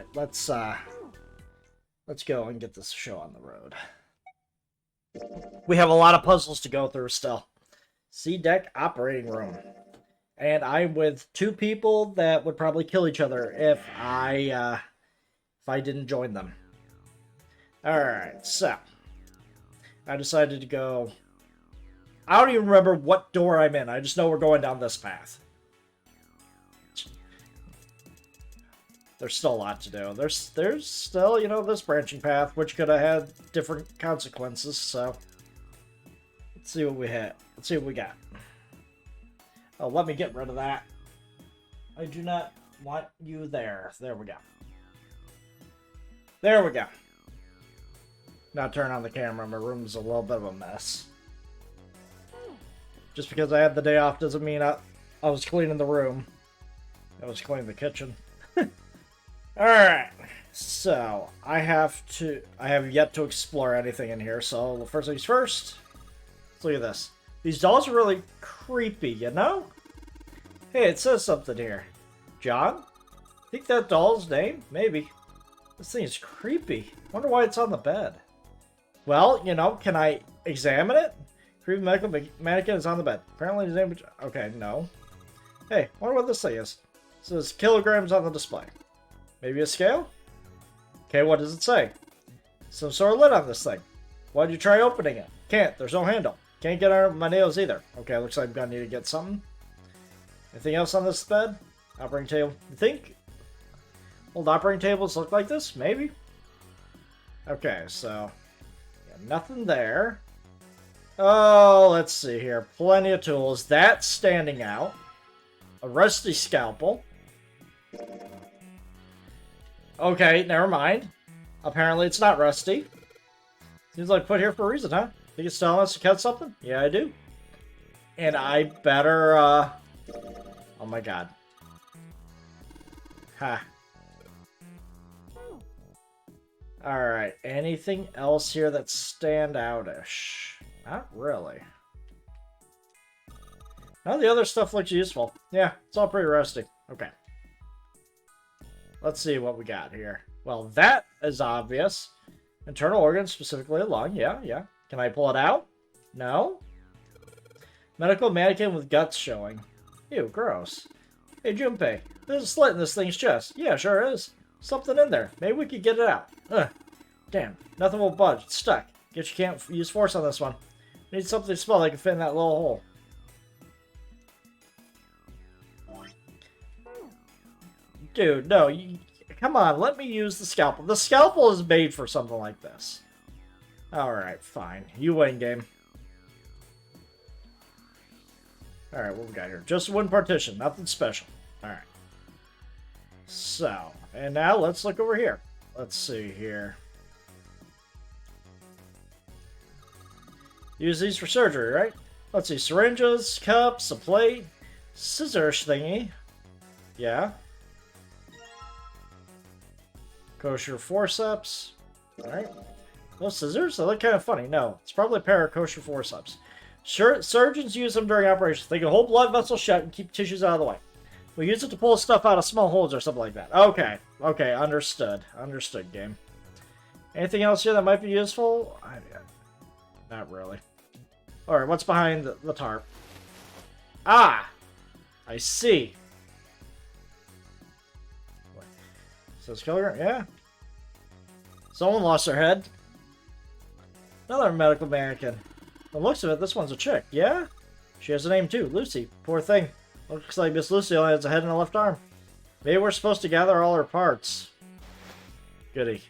Alright, let's go and get this show on the road. We have a lot of puzzles to go through still. C-Deck operating room. And I'm with two people that would probably kill each other if I didn't join them. Alright, so I decided to go. I don't even remember what door I'm in. I just know we're going down this path. There's still a lot to do. There's still, you know, this branching path, which could have had different consequences, so let's see what we had. Let's see what we got. Oh, let me get rid of that. I do not want you there. There we go. There we go. Now turn on the camera. My room's a little bit of a mess. Just because I had the day off doesn't mean I was cleaning the room. I was cleaning the kitchen. Alright. So, I have yet to explore anything in here. So, the first things first. Let's look at this. These dolls are really creepy, you know? Hey, it says something here. John? Think that doll's name? Maybe. This thing is creepy. Wonder why it's on the bed. Well, you know, can I examine it? Creepy medical mannequin is on the bed. Apparently his name is... Okay, no. Hey, wonder what this thing is. It says kilograms on the display. Maybe a scale? Okay, what does it say? Some sort of lid on this thing. Why'd you try opening it? Can't. There's no handle. Can't get out my nails either. Okay, looks like I'm gonna need to get something. Anything else on this bed? Operating table. You think old operating tables look like this? Maybe. Okay, so yeah, nothing there. Oh, let's see here. Plenty of tools. That's standing out. A rusty scalpel. Okay, never mind. Apparently it's not rusty. Seems like put here for a reason, huh? Think it's telling us to cut something? Yeah, I do. And I better, oh my god. Ha. Alright, anything else here that's standout-ish? Not really. None of the other stuff looks useful. Yeah, it's all pretty rusty. Okay. Let's see what we got here. Well, that is obvious. Internal organs, specifically a lung. Yeah. Can I pull it out? No. Medical mannequin with guts showing. Ew, gross. Hey, Junpei, there's a slit in this thing's chest. Yeah, sure is. Something in there. Maybe we could get it out. Ugh. Damn, nothing will budge. It's stuck. Guess you can't use force on this one. Need something to smell that can fit in that little hole. Dude, no. Come on, let me use the scalpel. The scalpel is made for something like this. Alright, fine. You win, game. Alright, what we got here? Just one partition. Nothing special. Alright. So, and now let's look over here. Let's see here. Use these for surgery, right? Let's see. Syringes, cups, a plate, scissors thingy. Yeah. Kosher forceps. Alright. Those scissors? They look kind of funny. No, it's probably a pair of kosher forceps. Surgeons use them during operations. They can hold blood vessels shut and keep tissues out of the way. We use it to pull stuff out of small holes or something like that. Okay. Okay, understood. Understood, game. Anything else here that might be useful? Not really. Alright, what's behind the tarp? Ah! I see. Says kilogram? Yeah. Someone lost their head. Another medical mannequin. The looks of it, this one's a chick. Yeah? She has a name too. Lucy. Poor thing. Looks like Miss Lucy only has a head and a left arm. Maybe we're supposed to gather all her parts. Goody.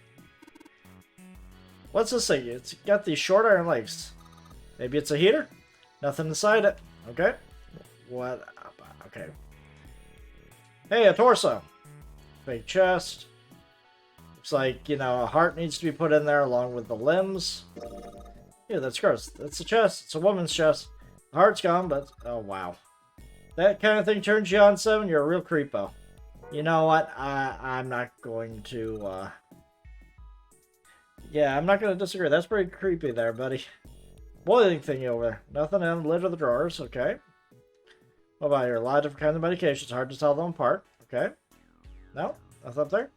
What's this thing? It's got these short iron legs. Maybe it's a heater? Nothing inside it. Okay. What? Okay. Hey, a torso. Fake chest. Looks like, you know, a heart needs to be put in there along with the limbs. Yeah, that's gross. That's a chest. It's a woman's chest. The heart's gone, but... Oh, wow. That kind of thing turns you on, 7? You're a real creepo. You know what? I'm not going to, Yeah, I'm not going to disagree. That's pretty creepy there, buddy. Boiling thingy over there. Nothing in the lid of the drawers. Okay. What about here? A lot of different kinds of medications. Hard to tell them apart. Okay. No? Nothing up there?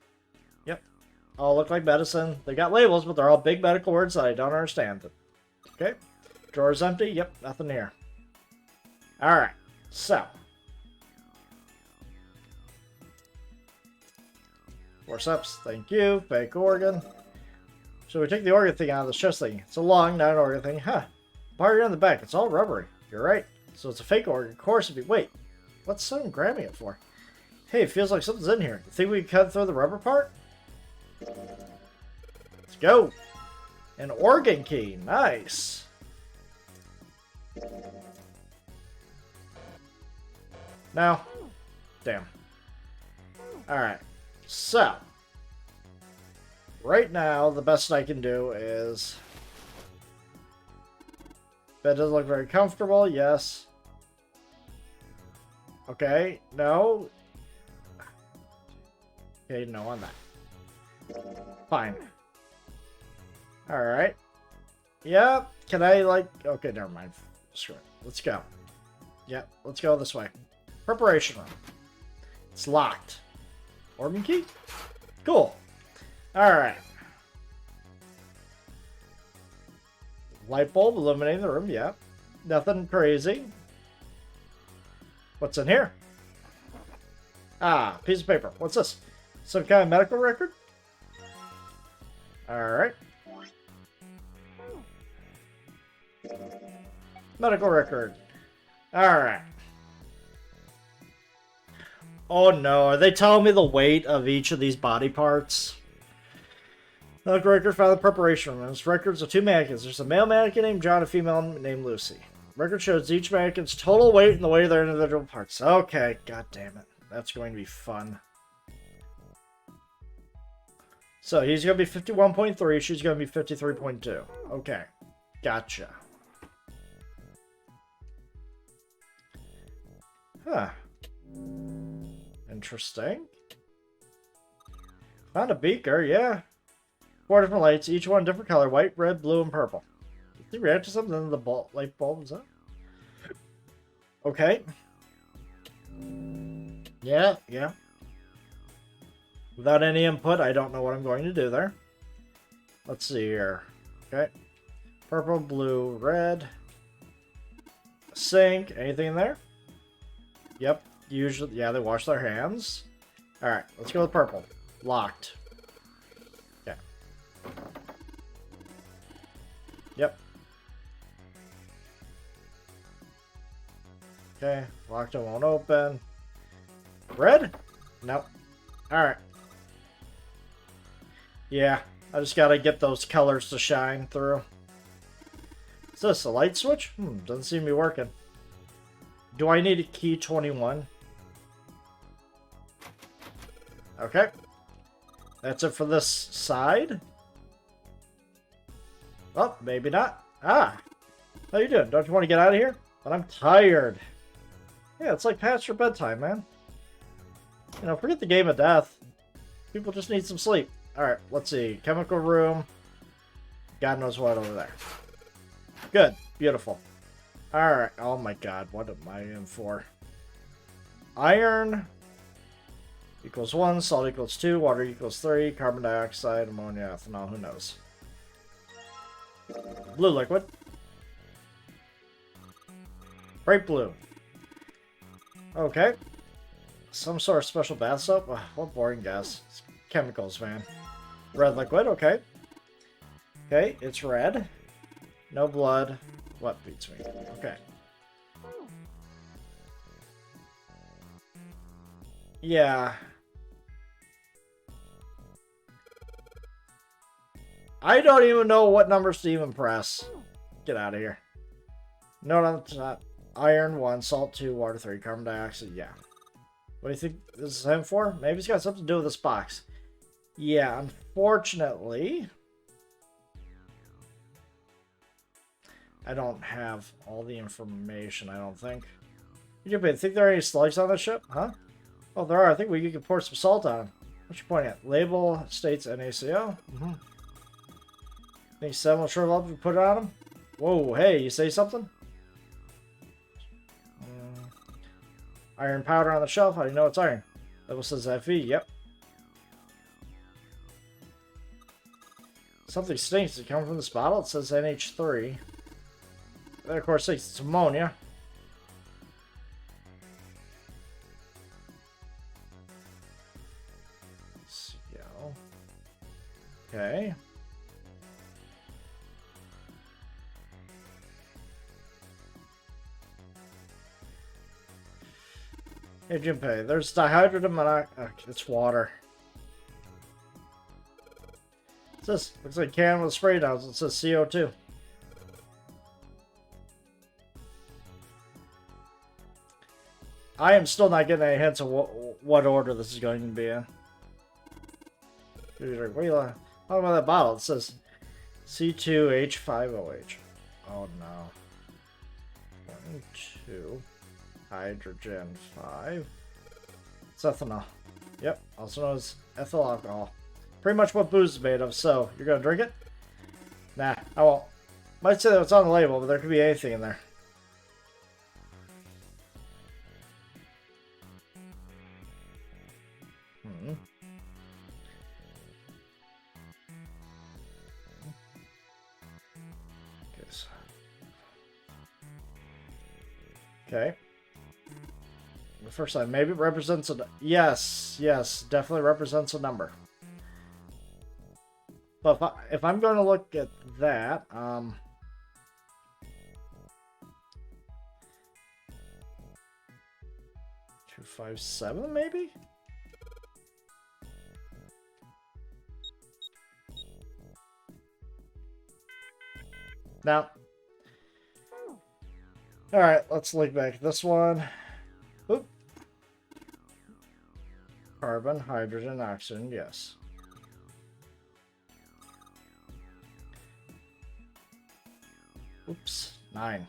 all look like medicine. They got labels, but they're all big medical words that I don't understand. Okay. Drawer's empty. Yep, nothing here. Alright, so. Forceps, thank you. Fake organ. So we take the organ thing out of the chest thing. It's a lung, not an organ thing. Huh. Bar on the back. It's all rubbery. You're right. So it's a fake organ. Of course it'd be. Wait. What's someone grabbing it for? Hey, it feels like something's in here. You think we can cut through the rubber part? Let's go. An organ key. Nice. No. Damn. Alright. So. Right now, the best I can do is... Bed doesn't look very comfortable. Yes. Okay. No. Okay, no on that. Fine. Alright. Yep. Can I, like... Okay, never mind. Screw it. Let's go. Yep. Let's go this way. Preparation room. It's locked. Organ key? Cool. Alright. Light bulb illuminating the room, yeah. Nothing crazy. What's in here? Ah, piece of paper. What's this? Some kind of medical record? Alright. Medical record. Alright. Oh no, are they telling me the weight of each of these body parts? Medical record found in the preparation room. There's records of 2 mannequins. There's a male mannequin named John and a female named Lucy. Record shows each mannequin's total weight and the weight of their individual parts. Okay, god damn it. That's going to be fun. So he's going to be 51.3, she's going to be 53.2. Okay, gotcha. Huh. Interesting. Found a beaker, yeah. 4 different lights, each one different color. White, red, blue, and purple. Did he react to something in the light bulb? Is that? Okay. Yeah, yeah. Without any input, I don't know what I'm going to do there. Let's see here. Okay. Purple, blue, red. Sink. Anything in there? Yep. Usually, yeah, they wash their hands. Alright, let's go with purple. Locked. Okay. Yep. Okay. Locked and won't open. Red? Nope. Alright. Yeah, I just gotta get those colors to shine through. Is this a light switch? Doesn't seem to be working. Do I need a key 21? Okay. That's it for this side. Oh, maybe not. Ah! How you doing? Don't you want to get out of here? But I'm tired. Yeah, it's like past your bedtime, man. You know, forget the game of death. People just need some sleep. Alright, let's see. Chemical room. God knows what over there. Good. Beautiful. Alright. Oh my god. What am I in for? Iron equals 1. Salt equals 2. Water equals 3. Carbon dioxide, ammonia, ethanol. Who knows? Blue liquid. Bright blue. Okay. Some sort of special bath soap? Ugh, what boring guess. It's chemicals, man. Red liquid, okay. Okay, it's red. No blood. What beats me? Okay. Yeah. I don't even know what numbers to even press. Get out of here. No, it's not. Iron 1, salt 2, water 3, carbon dioxide, yeah. What do you think this is him for? Maybe it's got something to do with this box. Yeah, unfortunately, I don't have all the information, I don't think. You think there are any slugs on this ship? Huh? Oh, there are. I think we could pour some salt on them. What's your point at? Label states NaCO. Think 7 will shrivel up if we put it on them? Whoa, hey, you say something? Iron powder on the shelf. How do you know it's iron? Label says Fe. Yep. Something stinks. It comes from this bottle. It says NH3. That, of course, thinks it's ammonia. CO. Okay. Hey, Junpei, there's dihydrogen monoxide. It's water. It says, looks like a can with a spray nozzle. It says CO2. I am still not getting any hints of what order this is going to be in. What are you like? How about that bottle? It says C2H5OH. Oh no. 1, 2. Hydrogen 5. It's ethanol. Yep, also known as ethyl alcohol. Pretty much what booze is made of, so you're gonna drink it? Nah, I won't. Might say that it's on the label, but there could be anything in there. Okay. The first line, maybe it represents a... Yes, definitely represents a number. But if I'm going to look at that, 257 maybe? Now, alright, let's look back at this one. Oop. Carbon, hydrogen, oxygen, yes. Oops, 9.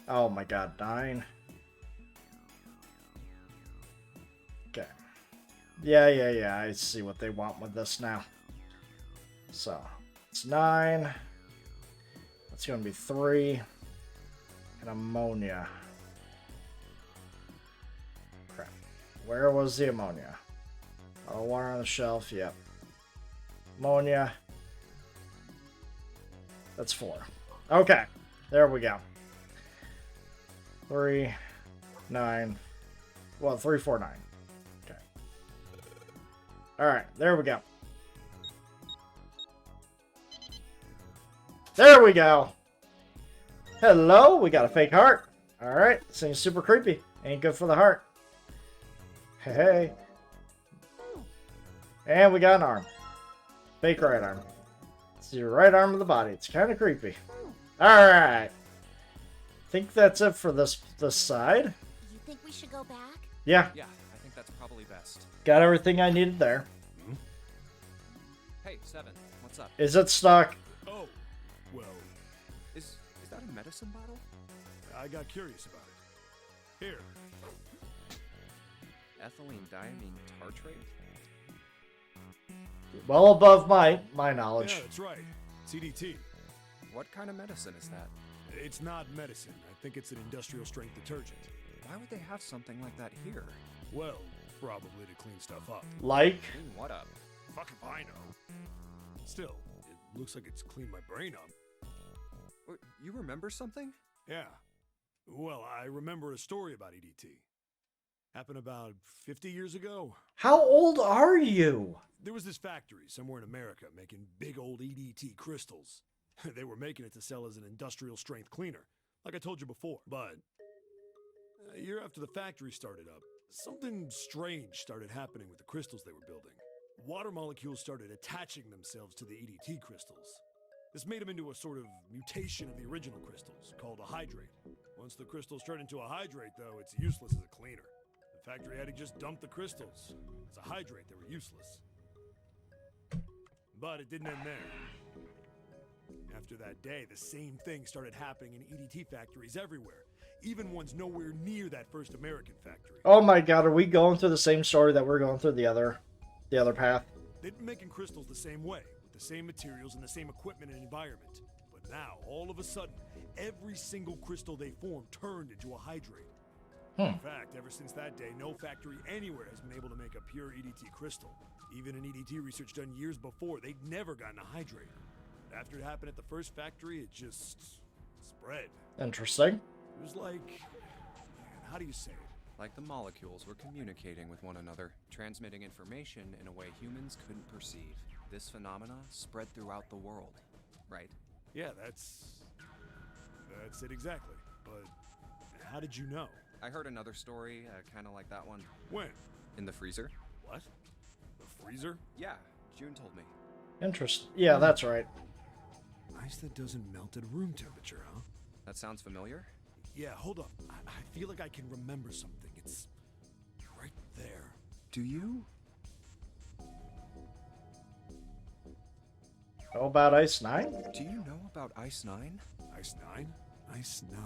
Oh my god, 9. Okay. Yeah, I see what they want with this now. So, it's 9. That's going to be 3. And ammonia. Crap. Where was the ammonia? Oh, water on the shelf, yep. Ammonia. That's 4. Okay, there we go. 3, 9. Well, 3, 4, 9. Okay. Alright, there we go. There we go. Hello, we got a fake heart. Alright, this thing's super creepy. Ain't good for the heart. Hey. And we got an arm. Fake right arm. It's your right arm of the body. It's kind of creepy. Alright. Think that's it for this side. You think we should go back? Yeah. Yeah, I think that's probably best. Got everything I needed there. Hey, 7, what's up? Is it stuck? Oh, well, Is that a medicine bottle? I got curious about it. Here. Ethylene diamine tartrate? Well above my knowledge. Yeah, that's right. CDT. What kind of medicine is that? It's not medicine. I think it's an industrial strength detergent. Why would they have something like that here? Well, probably to clean stuff up. Like? Clean what up? Fuck if I know. Still, it looks like it's cleaned my brain up. You remember something? Yeah. Well, I remember a story about EDT. Happened about 50 years ago. How old are you? There was this factory somewhere in America making big old EDT crystals. They were making it to sell as an industrial strength cleaner, like I told you before. But a year after the factory started up, something strange started happening with the crystals they were building. Water molecules started attaching themselves to the EDT crystals. This made them into a sort of mutation of the original crystals, called a hydrate. Once the crystals turn into a hydrate, though, it's useless as a cleaner. The factory had to just dump the crystals. As a hydrate, they were useless. But it didn't end there. After that day, the same thing started happening in EDT factories everywhere, even ones nowhere near that first American factory. Oh my god, are we going through the same story that we're going through the other path? They'd been making crystals the same way, with the same materials and the same equipment and environment. But now, all of a sudden, every single crystal they formed turned into a hydrate. In fact, ever since that day, no factory anywhere has been able to make a pure EDT crystal. Even in EDT research done years before, they'd never gotten a hydrate. After it happened at the first factory, it just spread. Interesting. It was like, how do you say it? Like the molecules were communicating with one another, transmitting information in a way humans couldn't perceive. This phenomena spread throughout the world, right? Yeah, that's it exactly. But how did you know? I heard another story, kind of like that one. When? In the freezer? What? The freezer? Yeah, June told me. Interesting. Yeah, that's right. Ice that doesn't melt at room temperature, huh? That sounds familiar? Yeah, hold up. I feel like I can remember something. It's right there. Do you? How about Ice 9? Do you know about Ice 9? Ice 9? Ice 9.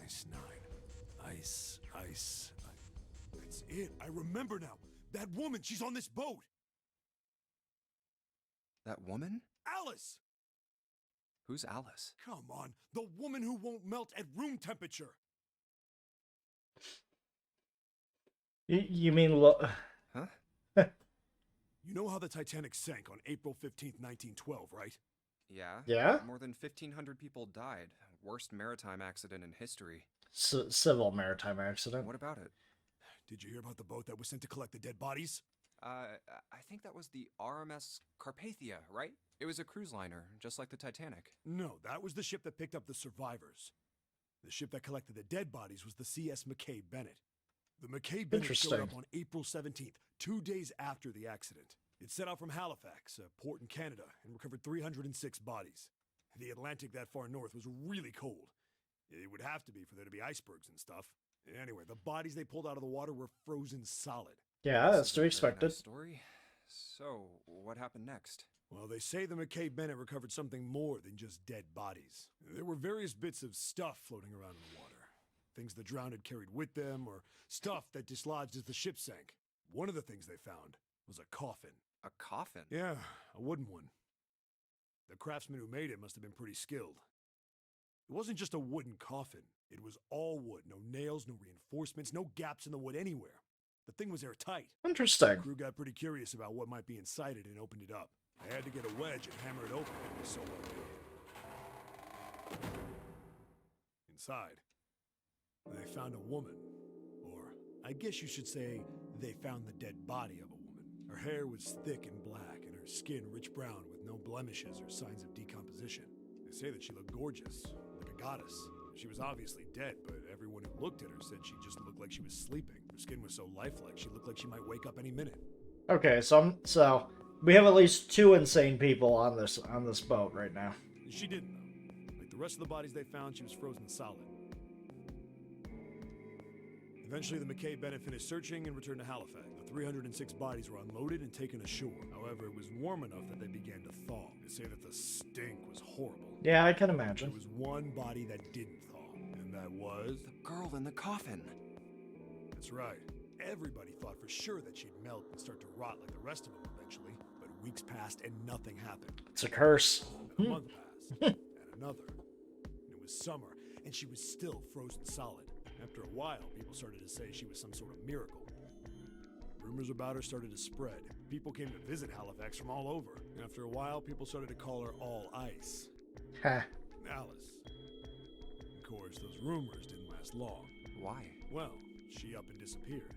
Ice 9. Ice. That's it. I remember now. That woman, she's on this boat. That woman? Alice! Who's Alice? Come on. The woman who won't melt at room temperature. You mean Huh? You know how the Titanic sank on April 15th, 1912, right? Yeah. Yeah? More than 1,500 people died. Worst maritime accident in history. Civil maritime accident. What about it? Did you hear about the boat that was sent to collect the dead bodies? I think that was the RMS Carpathia, right? It was a cruise liner, just like the Titanic. No, that was the ship that picked up the survivors. The ship that collected the dead bodies was the CS McKay Bennett. The McKay Bennett showed Interesting. up on April 17th, 2 days after the accident. It set out from Halifax, a port in Canada, and recovered 306 bodies. The Atlantic that far north was really cold. It would have to be for there to be icebergs and stuff. Anyway, the bodies they pulled out of the water were frozen solid. Yeah, that's This to is be a very expected. nice story. So, what happened next? Well, they say the McKay Bennett recovered something more than just dead bodies. There were various bits of stuff floating around in the water. Things the drowned had carried with them, or stuff that dislodged as the ship sank. One of the things they found was a coffin. A coffin? Yeah, a wooden one. The craftsman who made it must have been pretty skilled. It wasn't just a wooden coffin. It was all wood. No nails, no reinforcements, no gaps in the wood anywhere. The thing was airtight. The Interesting. crew got pretty curious about what might be inside it and opened it up. They had to get a wedge and hammer it open. It was so well built. Inside, they found a woman. Or, I guess you should say, they found the dead body of a woman. Her hair was thick and black, and her skin rich brown with no blemishes or signs of decomposition. They say that she looked gorgeous, like a goddess. She was obviously dead, but everyone who looked at her said she just looked like she was sleeping. Her skin was so lifelike, she looked like she might wake up any minute. Okay, so we have at least 2 insane people on this boat right now. She didn't, though. Like the rest of the bodies they found, she was frozen solid. Eventually, the McKay Bennett finished searching and returned to Halifax. The 306 bodies were unloaded and taken ashore. However, it was warm enough that they began to thaw. They say that the stink was horrible. Yeah, I can There imagine. was one body that didn't thaw, and that was... The girl in the coffin. That's right. Everybody thought for sure that she'd melt and start to rot like the rest of them eventually, but weeks passed and nothing happened. It's a curse. And a month passed, and another. And it was summer, and she was still frozen solid. After a while, people started to say she was some sort of miracle. Rumors about her started to spread. People came to visit Halifax from all over. And after a while, people started to call her All Ice. Ha. Alice. Of course, those rumors didn't last long. Why? Well, she up and disappeared.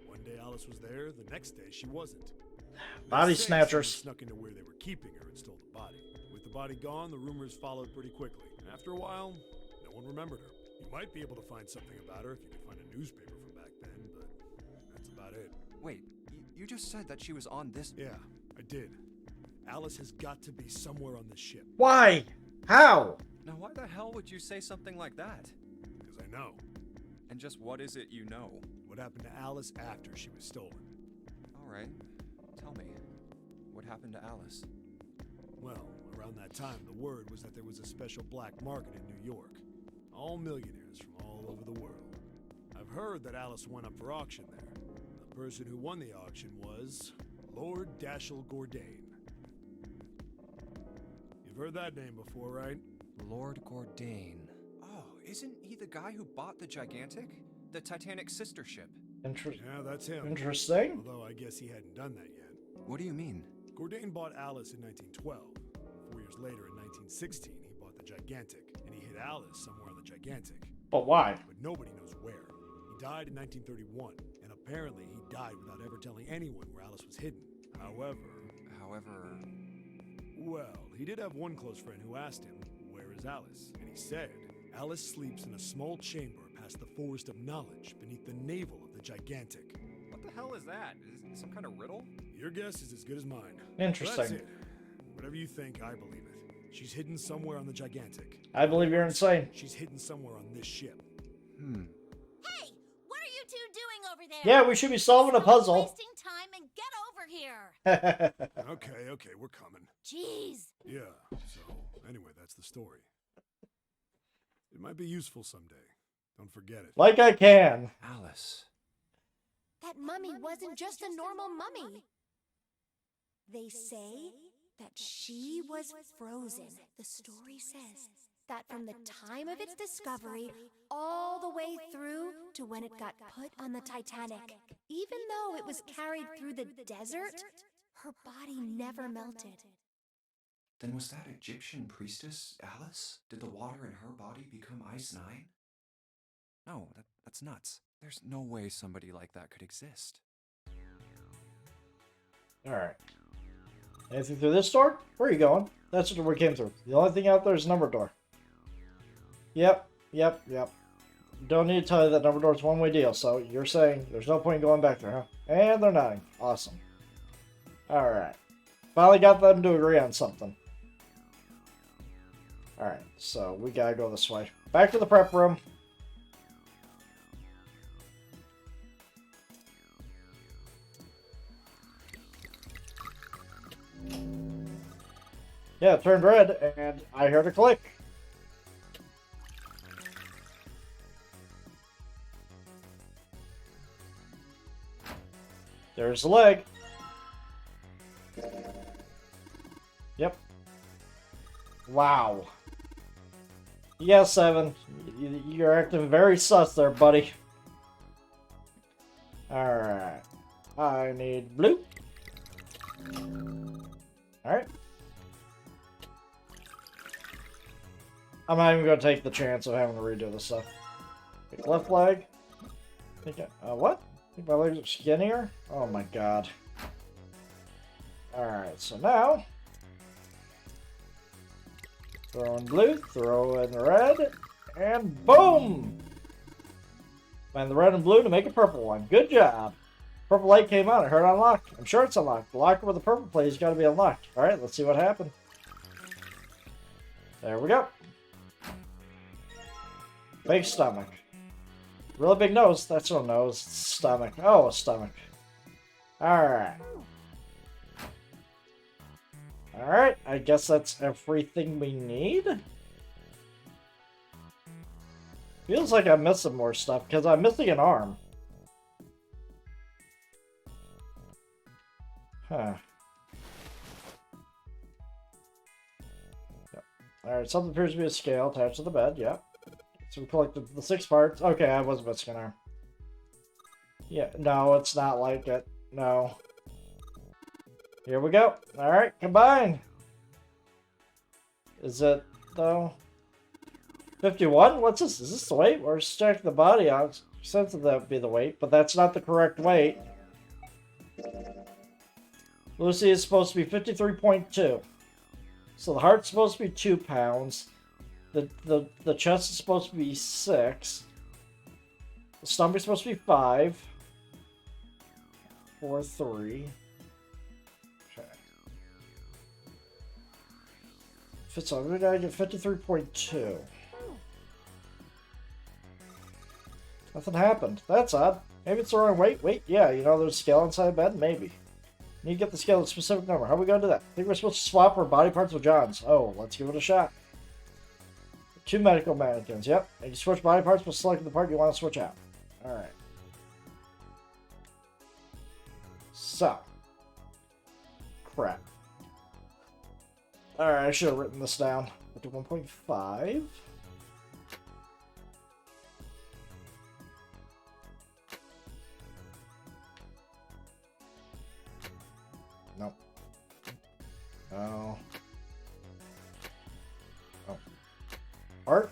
One day Alice was there, the next day she wasn't. They Body say snatchers. someone snuck into where they were keeping her and stole the body. With the body gone, the rumors followed pretty quickly. And after a while, no one remembered her. You might be able to find something about her if you could find a newspaper from back then, but that's about it. Wait, you just said that she was on this... Yeah, I did. Alice has got to be somewhere on this ship. Why? How? Now why the hell would you say something like that? Because I know. And just what is it you know? What happened to Alice after she was stolen? Alright, tell me. What happened to Alice? Well, around that time, the word was that there was a special black market in New York. All millionaires from all over the world. I've heard that Alice went up for auction there. The person who won the auction was Lord Dashiell Gordain. You've heard that name before, right? Lord Gordain. Oh, isn't he the guy who bought the Gigantic? The Titanic's sister ship. Yeah, that's him. Interesting. Although I guess he hadn't done that yet. What do you mean? Bourdain bought Alice in 1912. 4 years later, in 1916, he bought the Gigantic, and he hid Alice somewhere on the Gigantic. But why? But nobody knows where. He died in 1931, and apparently he died without ever telling anyone where Alice was hidden. However, well, he did have one close friend who asked him, "Where is Alice?" And he said, "Alice sleeps in a small chamber past the Forest of Knowledge beneath the navel of the Gigantic." What the hell is that? Is it some kind of riddle? Your guess is as good as mine. Interesting. That's it. Whatever you think, I believe it. She's hidden somewhere on the Gigantic. I believe you're insane. She's hidden somewhere on this ship. Hey, what are you two doing over there? Yeah, we should be solving a Stop puzzle. wasting time and get over here. Okay, we're coming. Jeez. Yeah, so anyway, that's the story. It might be useful someday. Don't forget it. Like I can. Alice. That mummy wasn't just a normal mummy. They say that she was frozen. The story says that from the time of its discovery all the way through to when it got put on the Titanic, even though it was carried through the desert, her body never melted. Then was that Egyptian priestess Alice? Did the water in her body become Ice 9? No, that's nuts. There's no way somebody like that could exist. Alright. Anything through this door? Where are you going? That's the door we came through. The only thing out there is number door. Yep. Don't need to tell you that number door is one-way deal, so you're saying there's no point in going back there, huh? And they're nodding. Awesome. Alright. Finally got them to agree on something. Alright, so we gotta go this way. Back to the prep room. Yeah, it turned red, and I heard a click. There's the leg. Yep. Wow. Yes, Evan. You're acting very sus there, buddy. Alright. I need blue. Alright. I'm not even going to take the chance of having to redo this stuff. Pick left leg. What? I think my legs are skinnier? Oh my god. Alright, so now... throw in blue, throw in red, and boom! Find the red and blue to make a purple one. Good job! Purple light came on. I heard unlocked. I'm sure it's unlocked. The locker with the purple plate has got to be unlocked. Alright, let's see what happened. There we go. Big stomach. Really big nose. That's no nose. Stomach. Oh, a stomach. Alright. Alright, I guess that's everything we need. Feels like I'm missing more stuff, because I'm missing an arm. Huh. Yep. Alright, something appears to be a scale attached to the bed, yep. So we collected the 6 parts. Okay, I was missing an arm. Yeah, no, it's not like it. No. Here we go. Alright, combine. Is it, though? 51? What's this? Is this the weight? We're checking the body out. Sense that would be the weight, but that's not the correct weight. Lucy is supposed to be 53.2. So the heart's supposed to be 2 pounds. The chest is supposed to be 6. The stomach's supposed to be 5. 4, 3. Okay. So we gotta get 53.2. Nothing happened. That's odd. Maybe it's the wrong weight. Wait, yeah, you know there's a scale inside the bed? Maybe. Need to get the scale at a specific number. How are we gonna do that? I think we're supposed to swap our body parts with John's. Oh, let's give it a shot. 2 medical mannequins, yep. And you switch body parts by selecting the part you want to switch out. Alright. So. Crap. Alright, I should have written this down. 51.5. Oh. Oh. Art?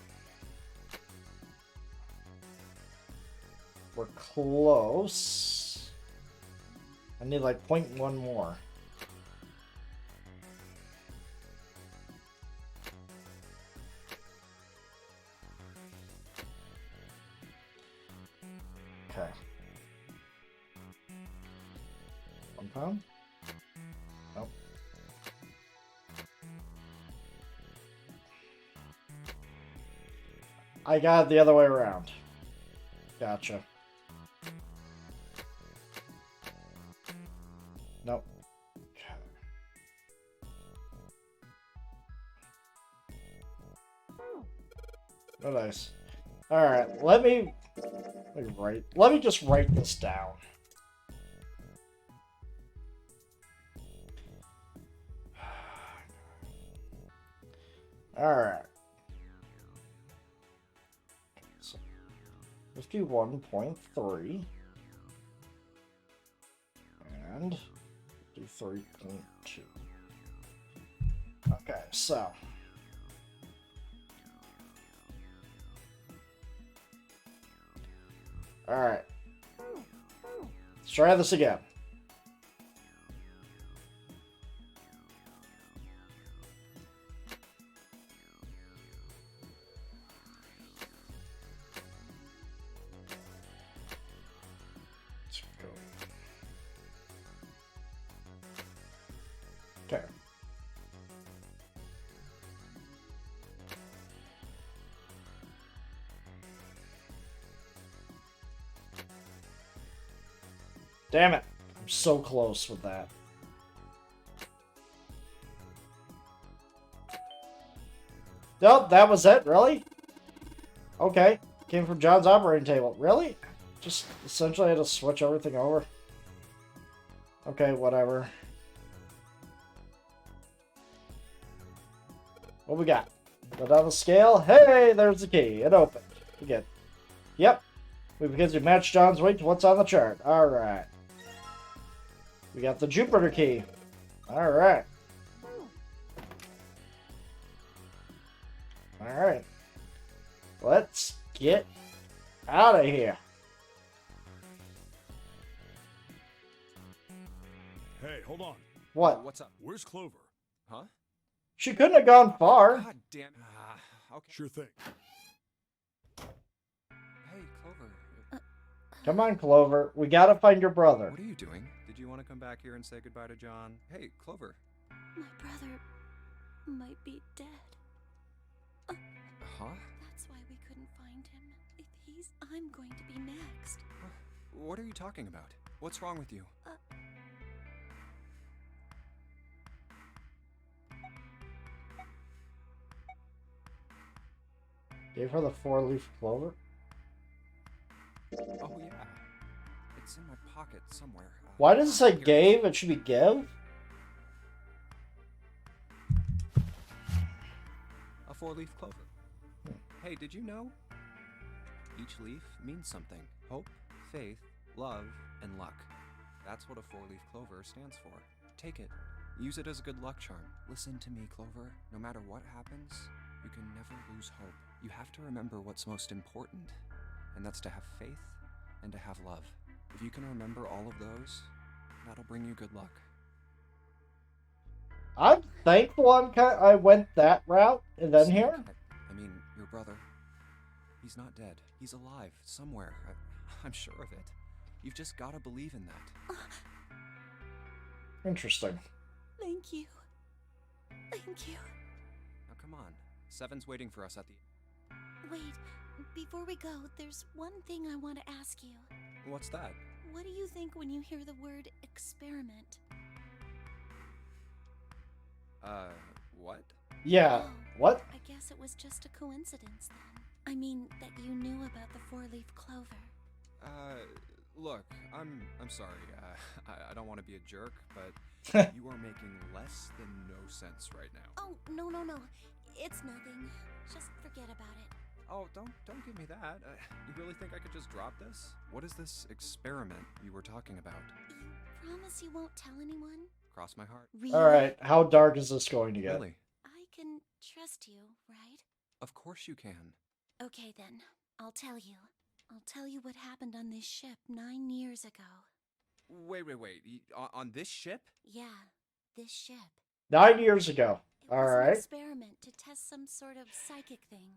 We're close. I need like 0.1 more. Okay. 1 pound? Nope. I got it the other way around. Gotcha. Nope. Oh, nice. Alright, let me just write this down. Alright. So, 51.3 and 53.2. Okay, so alright. Let's try this again. Let's go. Okay. Damn it. I'm so close with that. Nope, that was it? Really? Okay. Came from John's operating table. Really? Just essentially had to switch everything over. Okay, whatever. What we got? Go down the scale. Hey, there's the key. It opened. We get. Yep. Because we matched John's weight to what's on the chart. Alright. We got the Jupiter key. Alright. Alright. Let's get out of here. Hey, hold on. What? What's up? Where's Clover? Huh? She couldn't have gone far. God damn. Okay. Sure thing. Hey, Clover. Come on, Clover. We gotta find your brother. What are you doing? Did you want to come back here and say goodbye to John? Hey, Clover. My brother might be dead. Huh? That's why we couldn't find him. If he's, I'm going to be next. What are you talking about? What's wrong with you? Gave her the 4-leaf clover. Oh, yeah. It's in my pocket somewhere. Why does it say here. gave? It should be give. A 4-leaf clover. Hey, did you know? Each leaf means something. Hope, faith, love, and luck. That's what a 4-leaf clover stands for. Take it. Use it as a good luck charm. Listen to me, Clover. No matter what happens, you can never lose hope. You have to remember what's most important, and that's to have faith and to have love. If you can remember all of those, that'll bring you good luck. I'm thankful I went that route and then here. I mean, your brother. He's not dead. He's alive somewhere. I'm sure of it. You've just got to believe in that. Interesting. Thank you. Thank you. Now come on. Seven's waiting for us at the... Wait, before we go, there's one thing I want to ask you. What's that? What do you think when you hear the word experiment? What? Yeah. Oh, What? I guess it was just a coincidence then. I mean, that you knew about the 4-leaf clover. Look, I'm sorry. I don't want to be a jerk, but you are making less than no sense right now. Oh, no. It's nothing. Just forget about it. Oh, don't give me that. You really think I could just drop this? What is this experiment you were talking about? You promise you won't tell anyone? cross my heart. Really? Alright, how dark is this going to get? Really? I can trust you, right? Of course you can. Okay then, I'll tell you. I'll tell you what happened on this ship 9 years ago. Wait. On this ship? Yeah, this ship. 9 years ago. It was an Alright. experiment to test some sort of psychic thing.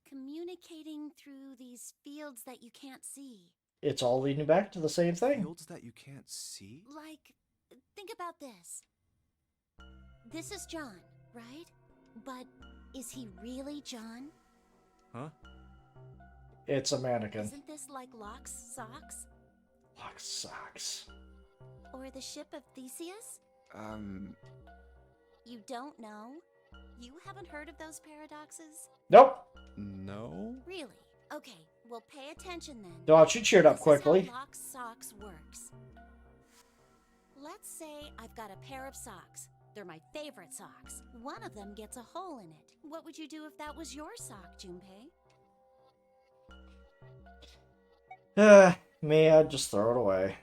Communicating through these fields that you can't see. It's all leading back to the same thing. Fields that you can't see? Like, think about this. This is John, right? But is he really John? Huh? It's a mannequin. Isn't this like Locke's socks? Fuck socks. Or the ship of Theseus? You don't know? You haven't heard of those paradoxes? Nope. No? Really? Okay, well pay attention then. Don't you cheered up This quickly. is how Locke's socks works. Let's say I've got a pair of socks. They're my favorite socks. One of them gets a hole in it. What would you do if that was your sock, Junpei? Me, I'd just throw it away.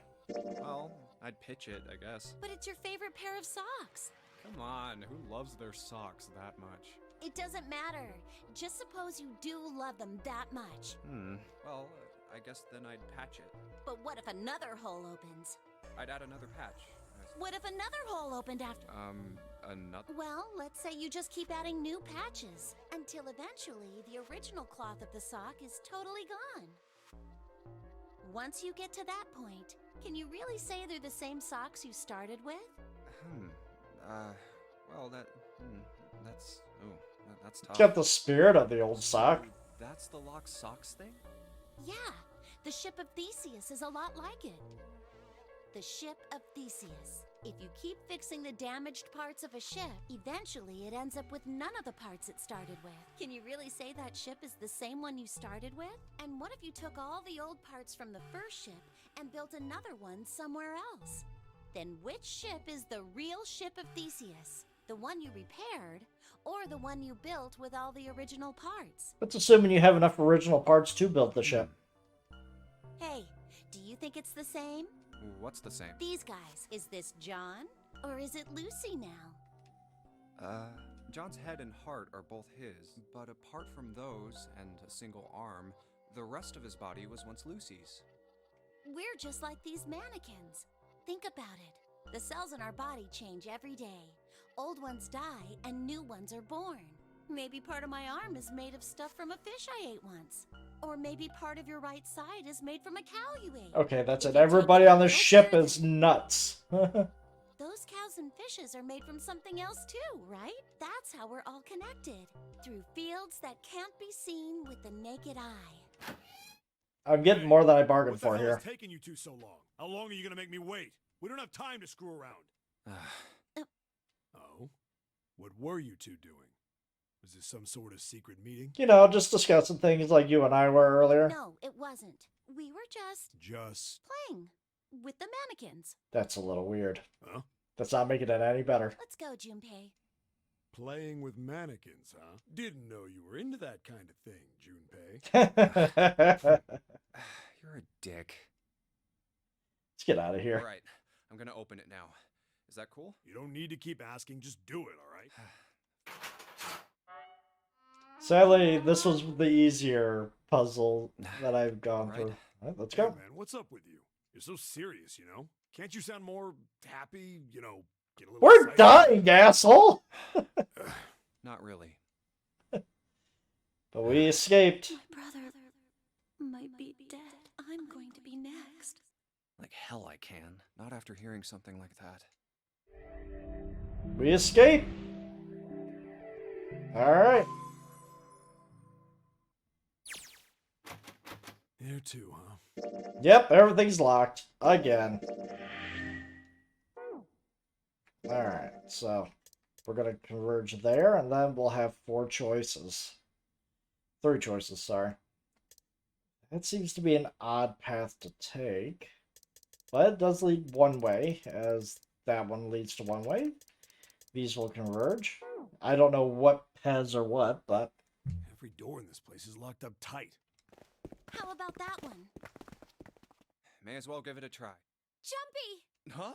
Well, I'd pitch it, I guess. But it's your favorite pair of socks. Come on, who loves their socks that much? It doesn't matter. Just suppose you do love them that much. Well, I guess then I'd patch it. But what if another hole opens? I'd add another patch. What if another hole opened after? Another? Well, let's say you just keep adding new patches until eventually the original cloth of the sock is totally gone. Once you get to that point, can you really say they're the same socks you started with? Well, that's tough. It's got the spirit of the old sock. That's the lock socks thing? Yeah, the ship of Theseus is a lot like it. The ship of Theseus. If you keep fixing the damaged parts of a ship, eventually it ends up with none of the parts it started with. Can you really say that ship is the same one you started with? And what if you took all the old parts from the first ship and built another one somewhere else? Then which ship is the real ship of Theseus? The one you repaired, or the one you built with all the original parts? That's assuming you have enough original parts to build the ship. Hey, do you think it's the same? What's the same? These guys. Is this John? Or is it Lucy now? John's head and heart are both his, but apart from those and a single arm, the rest of his body was once Lucy's. We're just like these mannequins. Think about it. The cells in our body change every day. Old ones die and new ones are born. Maybe part of my arm is made of stuff from a fish I ate once. Or maybe part of your right side is made from a cow you ate. Okay, that's If it. you Everybody take on this real ship care is then, nuts. those cows and fishes are made from something else too, right? That's how we're all connected. Through fields that can't be seen with the naked eye. I'm getting more than I bargained What the for hell here. is taking you two so long? How long are you gonna make me wait? We don't have time to screw around. Oh? What were you two doing? Was this some sort of secret meeting? You know, just discussing things like you and I were earlier. No, it wasn't. We were just playing with the mannequins. That's a little weird. Huh? That's not making it any better. Let's go, Junpei. Playing with mannequins, huh? Didn't know you were into that kind of thing, Junpei. You're a dick. Let's get out of here. Alright, I'm gonna open it now. Is that cool? You don't need to keep asking, just do it, alright? Sadly, this was the easier puzzle that I've gone Right. through. All right, let's Hey, go. man, what's up with you? You're so serious, you know? Can't you sound more happy, you know, get a little We're excited? dying, asshole! Not really. But we escaped. My brother might be dead. I'm going to be next. Like hell I can. Not after hearing something like that. We escaped. Alright. There too, huh? Yep, everything's locked. Again. Alright, so we're going to converge there, and then we'll have 4 choices. 3 choices, sorry. That seems to be an odd path to take. But it does lead one way, as that one leads to one way. These will converge. I don't know what Pez or what, but... Every door in this place is locked up tight. How about that one? May as well give it a try. Jumpy! Huh?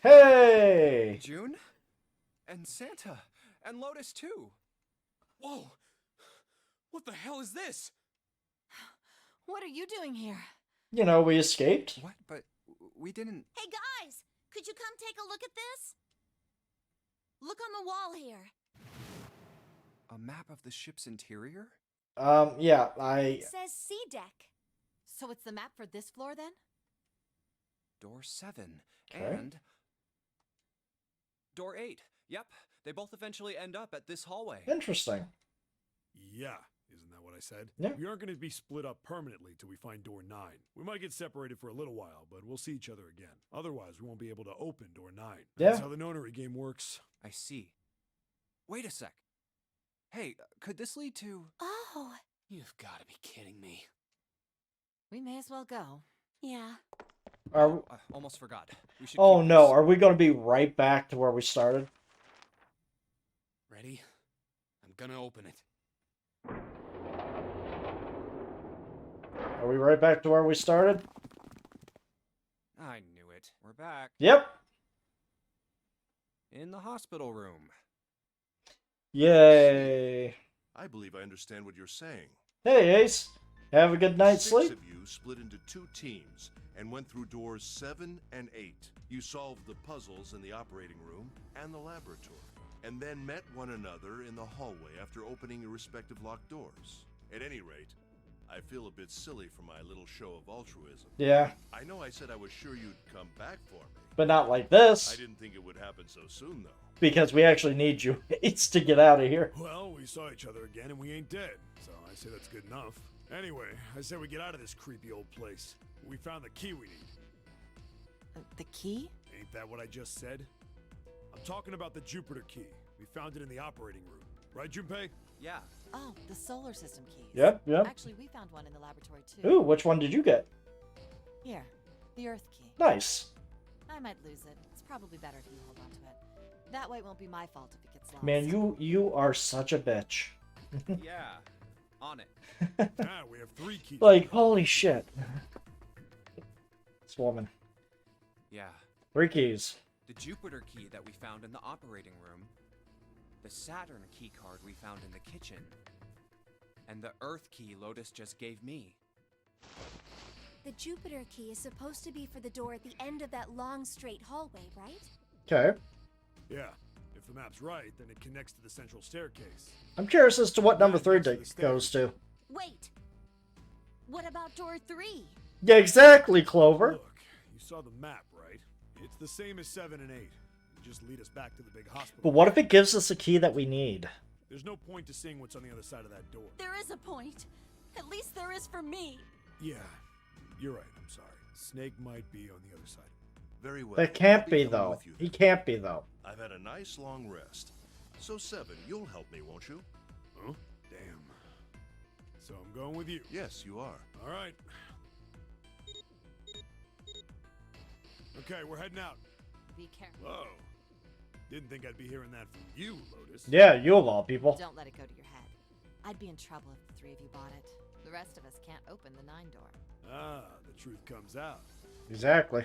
Hey! June? And Santa. And Lotus, too. Whoa! What the hell is this? What are you doing here? You know, we escaped. What? But we didn't... Hey guys, could you come take a look at this? Look on the wall here. A map of the ship's interior? Yeah, It says C deck. So it's the map for this floor then? Door 7. Okay. And... Door 8. Yep, they both eventually end up at this hallway. Interesting. Yeah, isn't that what I said? Yeah. We aren't going to be split up permanently till we find door 9. We might get separated for a little while, but we'll see each other again. Otherwise, we won't be able to open door 9. Yeah. That's how the Nonary game works. I see. Wait a sec. Hey, could this lead to... Oh, You've got to be kidding me. We may as well go. yeah. Are Almost forgot. We should Oh keep no, this. are we going to be right back to where we started? Ready? I'm gonna open it. Are we right back to where we started? I knew it. We're back. Yep. In the hospital room. Yay. I believe I understand what you're saying. Hey, Ace. Have a good night's Six sleep. of you split into 2 teams and went through doors 7 and 8. You solved the puzzles in the operating room and the laboratory, and then met one another in the hallway after opening your respective locked doors. At any rate, I feel a bit silly for my little show of altruism. Yeah, I know I said I was sure you'd come back for me. but not like I this. didn't think it would happen so soon, though. Because we actually need you, Ace, to get out of here. Well, we saw each other again and we ain't dead, so I say that's good enough. Anyway, I say we get out of this creepy old place. We found the key we need. The key? Ain't that what I just said? I'm talking about the Jupiter key. We found it in the operating room. Right, Junpei? Yeah. Oh, the solar system keys. Yep, yep. Actually, we found one in the laboratory too. Ooh, which one did you get? Here, the Earth key. Nice. I might lose it. It's probably better if you hold on to it. That way it won't be my fault if it gets lost. Man, you are such a bitch. Yeah. On it. Ah, we have 3 keys. Like, holy shit. This woman. Yeah. 3 keys. The Jupiter key that we found in the operating room. The Saturn key card we found in the kitchen. And the Earth key Lotus just gave me. The Jupiter key is supposed to be for the door at the end of that long straight hallway, right? Okay. Yeah. If the map's right, then it connects to the central staircase. I'm curious as to what number 3 Next to the stairs. goes to. Wait. What about door 3? Yeah, exactly, Clover. Look, you saw the map, right? It's the same as 7 and 8. It just lead us back to the big hospital. But what if it gives us a key that we need? There's no point to seeing what's on the other side of that door. There is a point. At least there is for me. Yeah, you're right. I'm sorry. Snake might be on the other side. Very well. That can't I'll be, coming though. with you He then. can't be, though. I've had a nice long rest. So 7, you'll help me, won't you? Huh? Damn. So I'm going with you. Yes, you are. All right. Okay, we're heading out. Be careful. Whoa. Didn't think I'd be hearing that from you, Lotus. Yeah, you of all people. Don't let it go to your head. I'd be in trouble if the 3 of you bought it. The rest of us can't open the 9 door. Ah, the truth comes out. Exactly.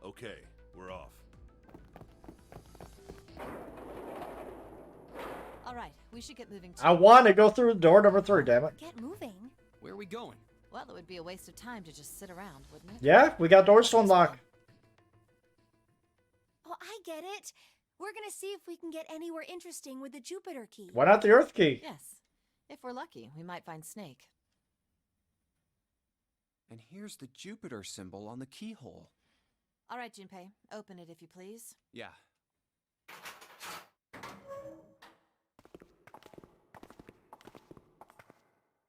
Okay, we're off. All right, we should get moving too. I want to go through door number 3, damn it. Get moving. Where are we going? Well, it would be a waste of time to just sit around, wouldn't it? Yeah, we got doors to unlock. Oh, I get it. We're gonna see if we can get anywhere interesting with the Jupiter key. Why not the Earth key? Yes. If we're lucky, we might find Snake. And here's the Jupiter symbol on the keyhole. All right, Junpei, open it if you please. Yeah.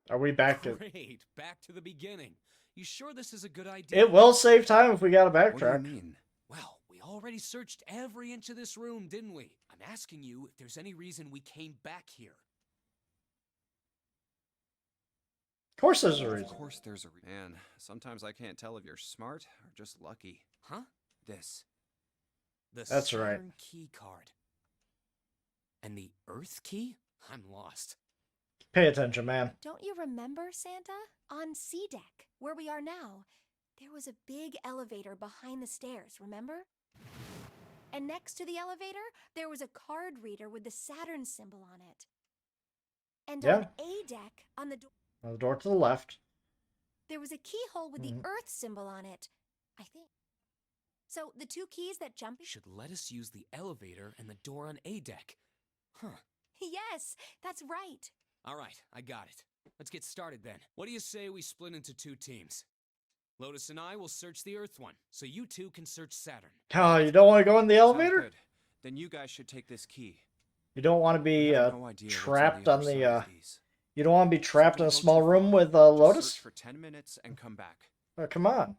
Are we back to... Great, back to the beginning. You sure this is a good idea? It will save time if we got to What do you backtrack. mean? Well, we already searched every inch of this room, didn't we? I'm asking you if there's any reason we came back here. Of course there's a Of reason. course there's a man. Sometimes I can't tell if you're smart or just lucky. Huh? This. The That's right. Saturn key card. And the Earth key? I'm lost. Pay attention, man. Don't you remember, Santa? On C deck, where we are now, there was a big elevator behind the stairs, remember? And next to the elevator, there was a card reader with the Saturn symbol on it. And Yeah. on A deck, on the door, The door to the left. there was a keyhole with the Earth symbol on it, I think. So the two keys that jump... Should let us use the elevator and the door on A deck. Huh. Yes, that's right. All right, I got it. Let's get started then. What do you say we split into 2 teams? Lotus and I will search the Earth one, so you 2 can search Saturn. Oh, you don't want to go in the Sounds elevator? good. Then you guys should take this key. You don't want to be I have no idea what's trapped on other side the of these. you don't want to be trapped in a Don't go small too room far. with Just Lotus? search for 10 minutes and come back. Oh, come on.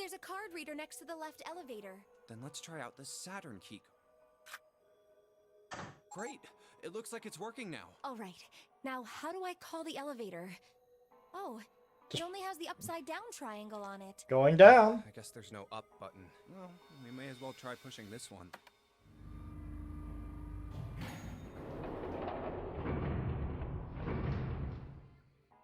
There's a card reader next to the left elevator. Then let's try out the Saturn key. Great! It looks like it's working now. All right, now how do I call the elevator? Oh, it only has the upside down triangle on it. Going down. I guess there's no up button. Well, we may as well try pushing this one.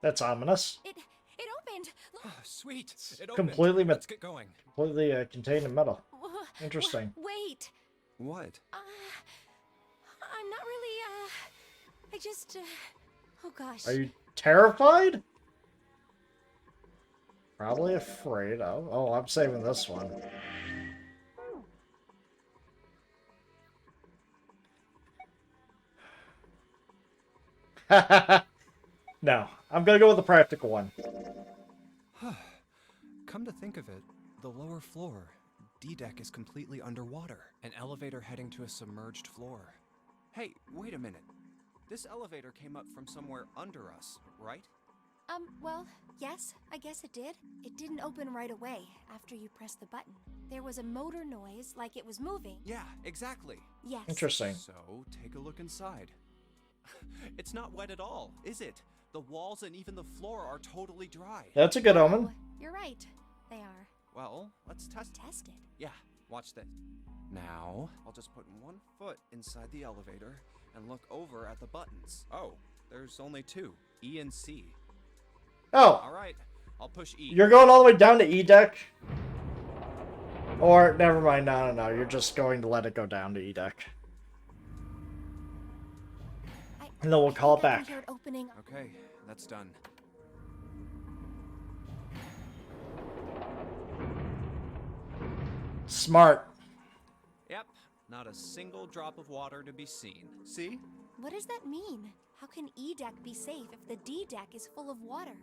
That's ominous. It opened. Look. Sweet! It opened. Completely Let's get going. Completely contained in metal. Wha- Interesting. Wait. What? I'm not really, I just, oh gosh. Are you terrified? Probably afraid of. Oh, I'm saving this one. No, I'm gonna go with the practical one. Come to think of it, the lower floor, D-deck, is completely underwater. An elevator heading to a submerged floor. Hey, wait a minute. This elevator came up from somewhere under us, right? Well, yes, I guess it did. It didn't open right away after you pressed the button. There was a motor noise like it was moving. Yeah, exactly. Yes. Interesting. So, take a look inside. It's not wet at all, is it? The walls and even the floor are totally dry. That's a good omen. Oh, you're right. They are. Well, let's test. Test it. Yeah, watch this. Now, I'll just put one foot inside the elevator and look over at the buttons. Oh, there's only 2, E and C. Oh, All right, I'll push E. you're going all the way down to E deck? Or, never mind, no. You're just going to let it go down to E deck. And then we'll call it I can back. hear it opening. Okay, that's done. Smart. Yep, not a single drop of water to be seen. See? What does that mean? How can E deck be safe if the D deck is full of water?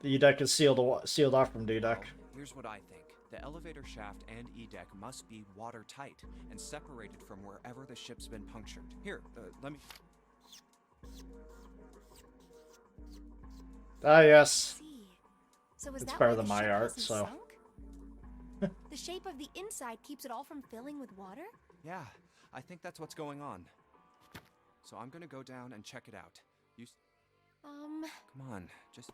The E deck is sealed off from D deck. Well, here's what I think. The elevator shaft and E-deck must be watertight and separated from wherever the ship's been punctured. Here, let me... Ah, yes. See. So is It's that better why than the my ship art, hasn't so. sunk? The shape of the inside keeps it all from filling with water? Yeah, I think that's what's going on. So I'm gonna go down and check it out. Come on, just...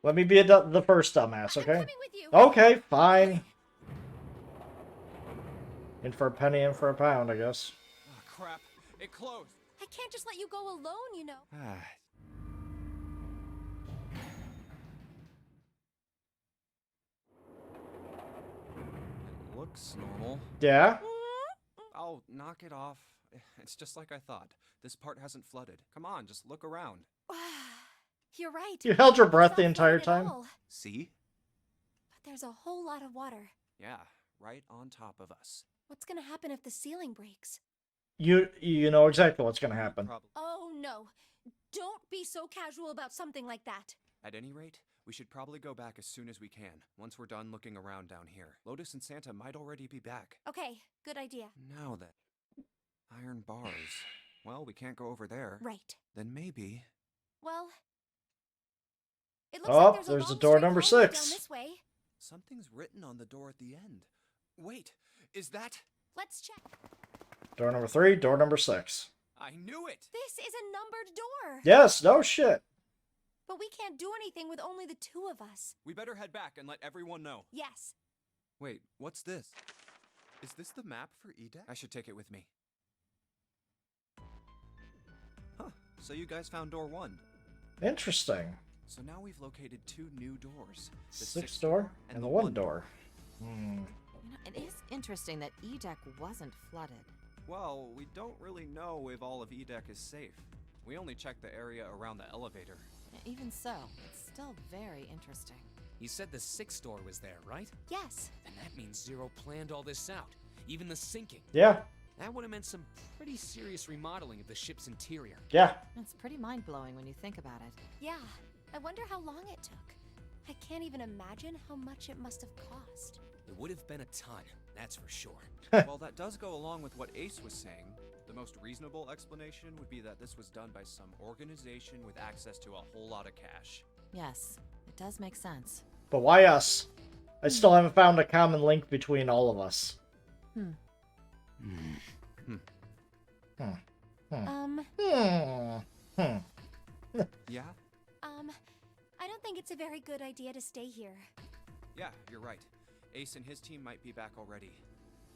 Let me be the first dumbass, I'm okay? coming with you. Okay, fine. In for a penny, in for a pound, I guess. Oh, crap. It closed. I can't just let you go alone, you know. Ah. It looks normal. Yeah? Oh, knock it off. It's just like I thought. This part hasn't flooded. Come on, just look around. You're right. You held your It's breath not the entire flooded at time? all. See? But there's a whole lot of water. Yeah, right on top of us. What's gonna happen if the ceiling breaks? You know exactly what's gonna happen. Oh no. Don't be so casual about something like that. At any rate, we should probably go back as soon as we can, once we're done looking around down here. Lotus and Santa might already be back. Okay, good idea. Now then. Iron bars. Well, we can't go over there. Right. Then maybe... Well, it looks Oh, like there's a a door long, number straight hallway 6. Down this way. Something's written on the door at the end. Wait, is that... Let's check. Door number 3, door number 6. I knew it! This is a numbered door. Yes, no shit. But we can't do anything with only the 2 of us. We better head back and let everyone know. Yes. Wait, what's this? Is this the map for E-deck? I should take it with me. Huh, so you guys found door 1. Interesting. So now we've located 2 new doors. The Sixth door and the one door. Hmm. You know, it is interesting that E deck wasn't flooded. Well, we don't really know if all of E deck is safe. We only checked the area around the elevator. Even so, it's still very interesting. You said the 6th door was there, right? Yes. Then that means Zero planned all this out. Even the sinking. Yeah. That would have meant some pretty serious remodeling of the ship's interior. Yeah. It's pretty mind-blowing when you think about it. Yeah. I wonder how long it took. I can't even imagine how much it must have cost. It would have been a ton, that's for sure. Well, that does go along with what Ace was saying. The most reasonable explanation would be that this was done by some organization with access to a whole lot of cash. Yes, it does make sense. But why us? I still haven't found a common link between all of us. Hmm. Hmm. Yeah? I don't think it's a very good idea to stay here. Yeah, you're right. Ace and his team might be back already.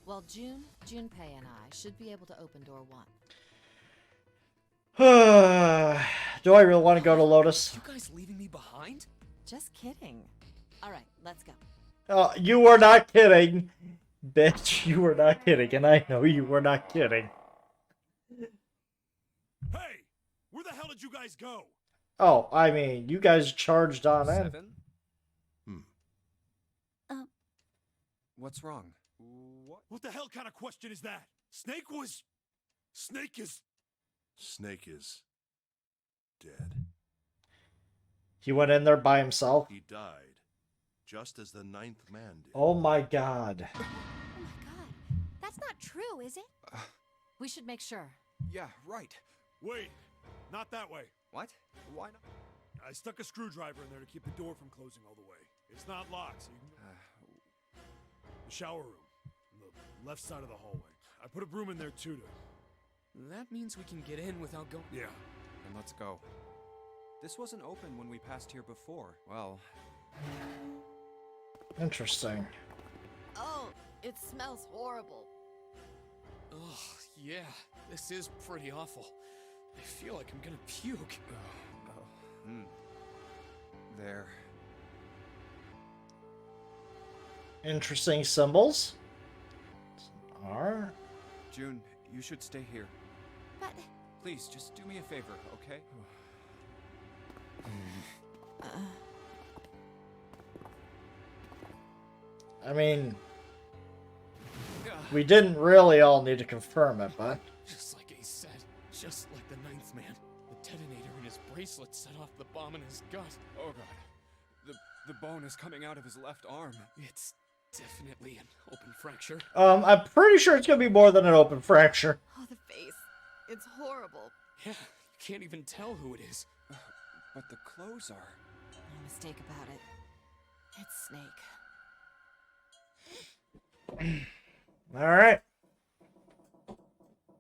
Well, Junpei and I should be able to open door 1. Do I really want to go to Lotus? You guys leaving me behind? Just kidding. All right, let's go. Oh, you were not kidding. Bitch, you were not kidding, and I know you were not kidding. Hey! Where the hell did you guys go? Oh, I mean, you guys charged on in. 7? What's wrong? What? What the hell kind of question is that? Snake is... Snake is dead. He went in there by himself. He died, just as the 9th man did. Oh my god. Oh my god. That's not true, is it? We should make sure. Yeah, right. Wait, not that way. What? Why not? I stuck a screwdriver in there to keep the door from closing all the way. It's not locked, so you can... The shower room, on the left side of the hallway. I put a broom in there too to... That means we can get in without going. Yeah. Then let's go. This wasn't open when we passed here before. Well, Interesting. Oh, it smells horrible. Ugh, yeah, this is pretty awful. I feel like I'm gonna puke. there. Interesting symbols. R. June, you should stay here. But Please, just do me a favor, okay? I mean, we didn't really all need to confirm it, but... Just like Ace said, just like the 9th man. The detonator in his bracelet set off the bomb in his gut. Oh god. The bone is coming out of his left arm. It's definitely an open fracture. I'm pretty sure it's gonna be more than an open fracture. Oh, the face. It's horrible. Yeah, you can't even tell who it is. But the clothes are... No mistake about it. It's Snake. Alright.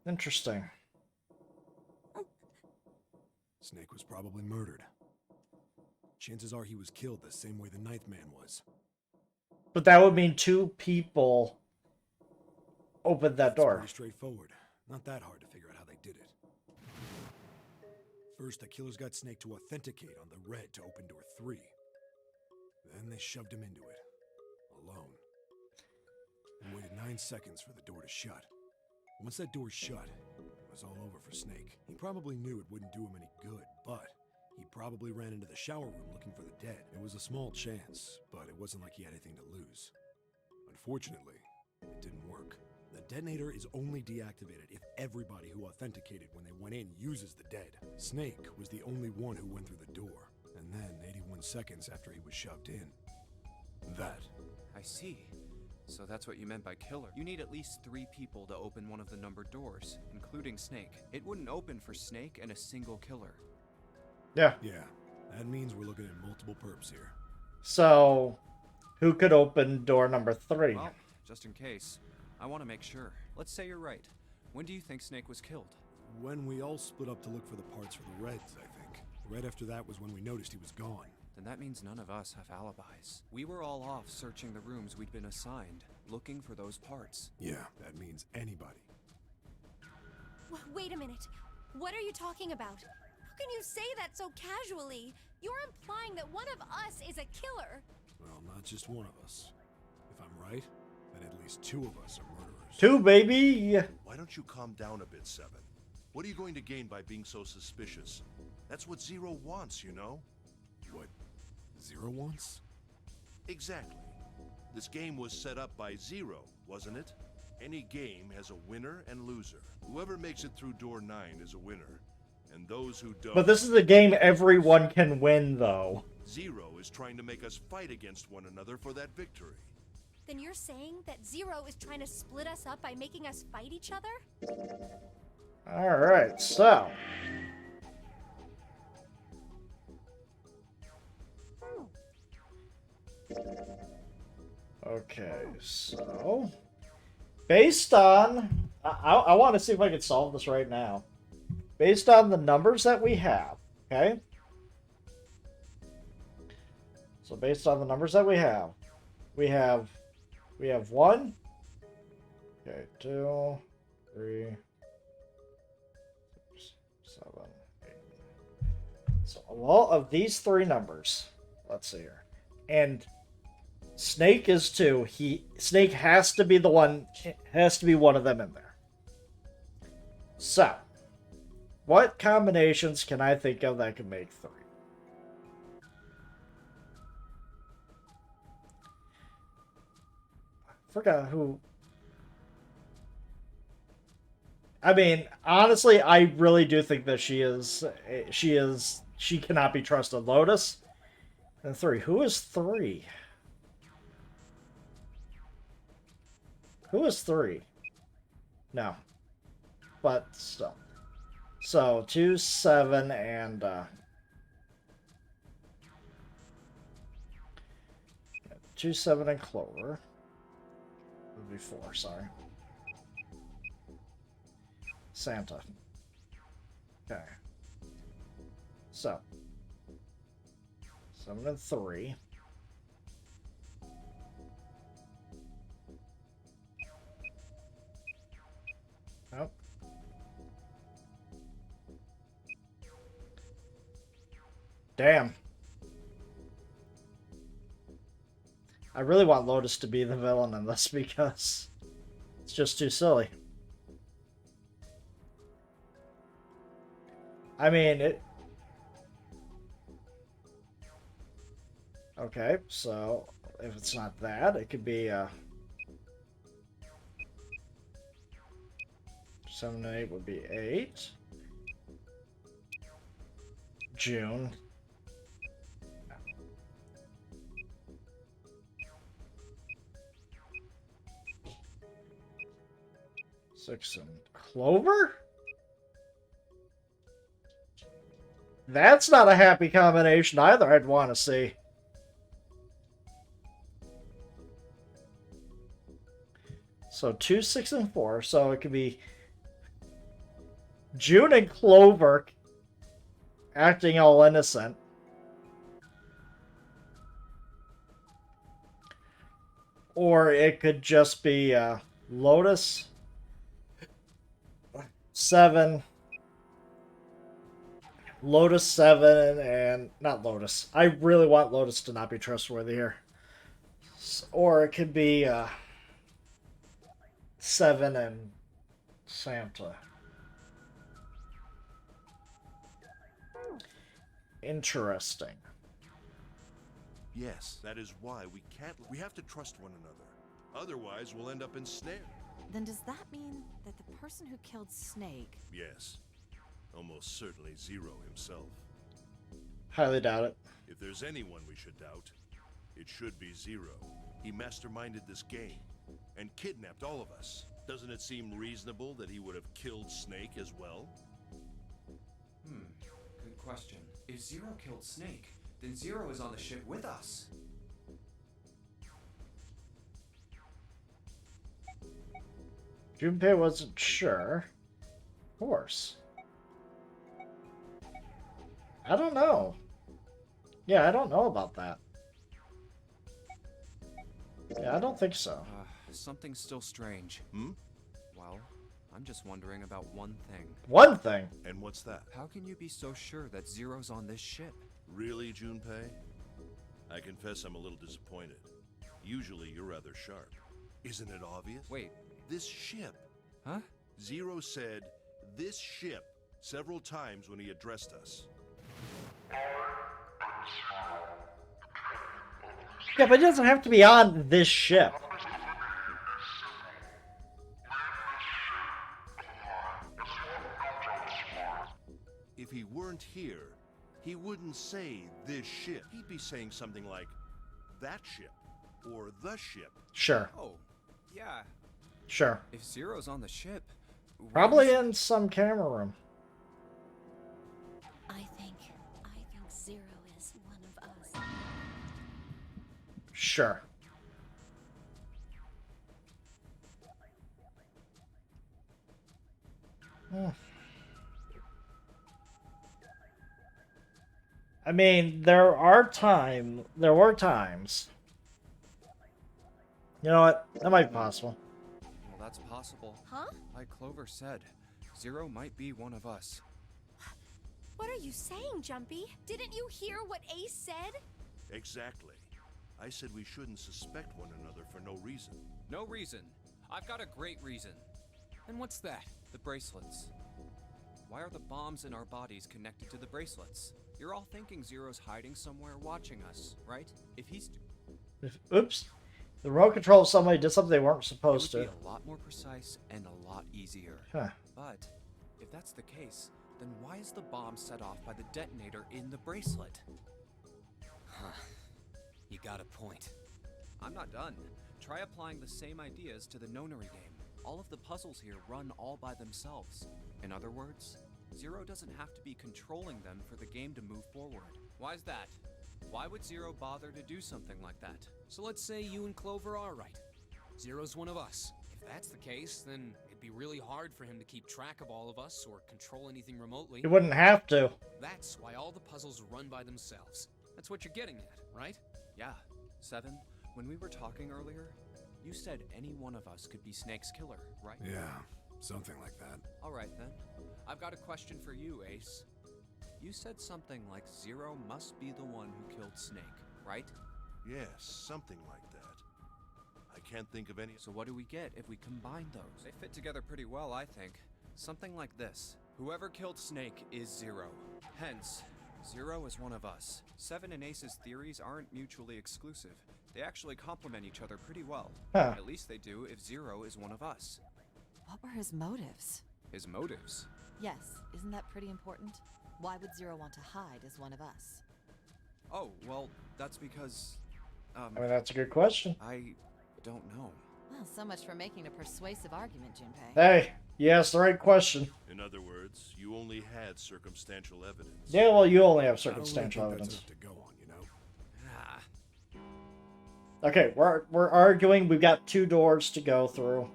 Interesting. Snake was probably murdered. Chances are he was killed the same way the 9th man was. But that would mean 2 people opened that It's door. pretty straightforward. Not that hard to figure out how they did it. First, the killers got Snake to authenticate on the red to open door 3. Then they shoved him into it, alone. And waited 9 seconds for the door to shut. Once that door shut, it was all over for Snake. He probably knew it wouldn't do him any good, but he probably ran into the shower room looking for the dead. It was a small chance, but it wasn't like he had anything to lose. Unfortunately, it didn't work. The detonator is only deactivated if everybody who authenticated when they went in uses the dead. Snake was the only one who went through the door, and then 81 seconds after he was shoved in. That. I see. So that's what you meant by killer. You need at least 3 people to open one of the numbered doors, including Snake. It wouldn't open for Snake and a single killer. Yeah. Yeah, that means we're looking at multiple perps here. So, who could open door number 3? Well, just in case, I want to make sure. Let's say you're right. When do you think Snake was killed? When we all split up to look for the parts for the Reds, I think. Right after that was when we noticed he was gone. Then that means none of us have alibis. We were all off searching the rooms we'd been assigned, looking for those parts. Yeah, that means anybody. wait a minute. What are you talking about? can you say that so casually? You're implying that one of us is a killer. Well, not just one of us. If I'm right, then at least two of us are murderers. 2, baby! Why don't you calm down a bit, Seven? What are you going to gain by being so suspicious? That's what Zero wants, you know? What Zero wants? Exactly. This game was set up by Zero, wasn't it? Any game has a winner and loser. Whoever makes it through door 9 is a winner. And those who don't... But this is a game everyone can win, though. Zero is trying to make us fight against one another for that victory. Then you're saying that Zero is trying to split us up by making us fight each other? Alright, so... Okay, so... Based on... I want to see if I can solve this right now. Based on the numbers that we have, okay? So based on the numbers that we have 1, okay, 2, 3, 6, 7, 8. So all of these 3 numbers, let's see here, and Snake is 2. Snake has to be one of them in there. So, what combinations can I think of that can make 3? Forgot who. I mean, honestly, I really do think that she cannot be trusted. Lotus and 3. Who is 3? Who is 3? No, but still. So 2, 7, and 2, 7, and Clover. Would be 4. Sorry. Santa. Okay. So 7 and 3. Nope. Damn. I really want Lotus to be the villain in this because it's just too silly. I mean, it... Okay, so if it's not that, it could be 7 and 8 would be 8. June. 6 and Clover? That's not a happy combination either, I'd want to see. So 2, 6, and 4. So it could be June and Clover acting all innocent. Or it could just be Lotus, 7, Lotus 7, and not Lotus. I really want Lotus to not be trustworthy here. Or it could be 7 and Santa. Interesting. Yes, that is why we have to trust one another. Otherwise, we'll end up ensnared. Then does that mean that the person who killed Snake... Yes. Almost certainly Zero himself. Highly doubt it. If there's anyone we should doubt, it should be Zero. He masterminded this game and kidnapped all of us. Doesn't it seem reasonable that he would have killed Snake as well? Good question. If Zero killed Snake, then Zero is on the ship with us. Junpei wasn't sure. Of course. I don't know. Yeah, I don't know about that. Yeah, I don't think so. Something's still strange. Hmm? Well, I'm just wondering about one thing. One thing. And what's that? How can you be so sure that Zero's on this ship? Really, Junpei? I confess I'm a little disappointed. Usually you're rather sharp. Isn't it obvious? Wait, This ship. huh? Zero said, this ship, several times when he addressed us. Yeah, but it doesn't have to be on this ship. If he weren't here, he wouldn't say this ship. He'd be saying something like, that ship, or the ship. Sure. Oh, yeah. Sure. If Zero's on the ship, Probably where's- in some camera room. I think Zero is one of us. Sure. Hmm. I mean, there were times. You know what? That might be possible. Well, that's possible. Huh? Like Clover said, Zero might be one of us. What are you saying, Jumpy? Didn't you hear what Ace said? Exactly. I said we shouldn't suspect one another for no reason. No reason. I've got a great reason. And what's that? The bracelets. Why are the bombs in our bodies connected to the bracelets? You're all thinking Zero's hiding somewhere watching us, right? If he's... Oops. The remote control of somebody did something they weren't It supposed would to. be a lot more precise and a lot easier. Huh. But if that's the case, then why is the bomb set off by the detonator in the bracelet? Huh. You got a point. I'm not done. Try applying the same ideas to the Nonary game. All of the puzzles here run all by themselves. In other words, Zero doesn't have to be controlling them for the game to move forward. Why's that? Why would Zero bother to do something like that? So let's say you and Clover are right. Zero's one of us. If that's the case, then it'd be really hard for him to keep track of all of us or control anything remotely. You wouldn't have to. That's why all the puzzles run by themselves. That's what you're getting at, right? Yeah. Seven, when we were talking earlier, you said any one of us could be Snake's killer, right? Yeah, something like that. Alright then. I've got a question for you, Ace. You said something like Zero must be the one who killed Snake, right? Yes, something like that. I can't think of any. So what do we get if we combine those? They fit together pretty well, I think. Something like this. Whoever killed Snake is Zero. Hence, Zero is one of us. Seven and Ace's theories aren't mutually exclusive. They actually complement each other pretty well. Huh. At least they do if Zero is one of us. What were his motives? His motives? Yes, isn't that pretty important? Why would Zero want to hide as one of us? Oh, well, that's because... I mean, that's a good question. I don't know. Well, so much for making a persuasive argument, Junpei. Hey, you asked the right question. In other words, you only had circumstantial evidence. Yeah, well, you only have I don't really circumstantial think evidence. that's enough to go on, you know? Ah, Okay, we're arguing. We've got 2 doors to go through.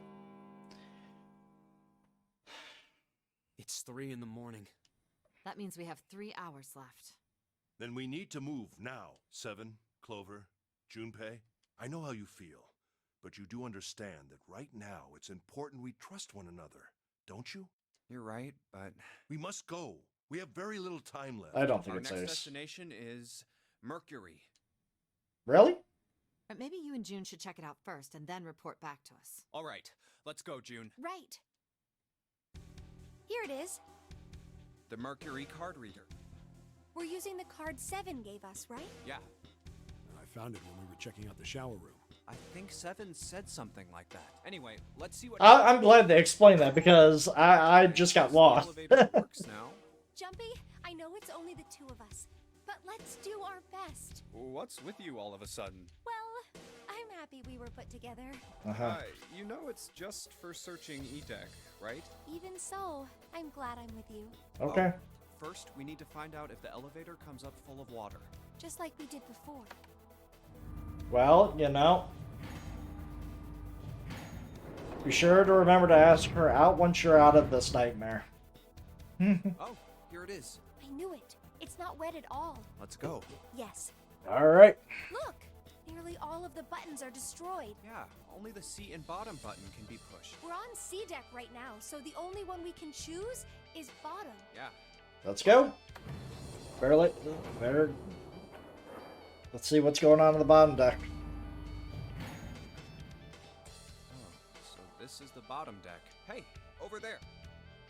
It's 3 in the morning. That means we have 3 hours left. Then we need to move now. Seven, Clover, Junpei. I know how you feel, but you do understand that right now it's important we trust one another, don't you? you're right, but... We must go. We have very little time left. I don't think Our it's next Ace. destination is Mercury. Really? But maybe you and June should check it out first and then report back to us. All right, let's go, June. Right. Here it is. The Mercury card reader. We're using the card 7 gave us, right? Yeah, I found it when we were checking out the shower room. I think Seven said something like that. Anyway, let's see what... I'm glad they explained that because I just got The lost. elevator works now. Jumpy, I know it's only the 2 of us, but let's do our best. What's with you all of a sudden? Well, I'm happy we were put together. Uh-huh. You know it's just for searching E-Deck, right? Even so, I'm glad I'm with you. Okay. First, we need to find out if the elevator comes up full of water. Just like we did before. Well, you know. Be sure to remember to ask her out once you're out of this nightmare. Oh, here it is. I knew it. It's not wet at all. Let's go. Yes. Alright. Look! Nearly all of the buttons are destroyed. Yeah, only the seat and bottom button can be pushed. We're on C deck right now, so the only one we can choose is bottom. Yeah. Let's go. Barely. Let's see what's going on the bottom deck. Oh, so this is the bottom deck. Hey, over there.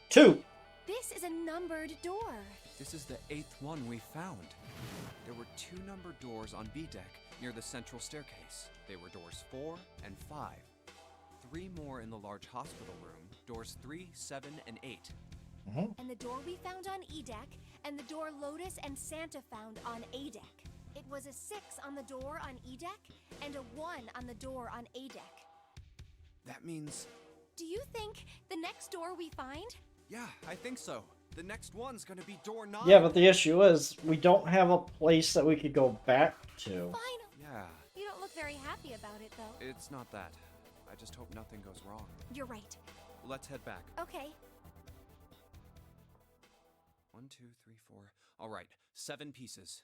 2. This is a numbered door. This is the 8th one we found. There were 2 numbered doors on B deck near the central staircase. They were doors 4 and 5. 3 more in the large hospital room, doors 3, 7, and 8. And the door we found on E deck, and the door Lotus and Santa found on A deck. It was a 6 on the door on E deck, and a 1 on the door on A deck. That means... Do you think the next door we find? Yeah, I think so. The next one's gonna be door 9. Yeah, but the issue is we don't have a place that we could go back to. Fine. Yeah, You don't look very happy about it, though. it's not that. I just hope nothing goes wrong. You're right. Let's head back. Okay. 1, 2, 3, 4. All right, 7 pieces.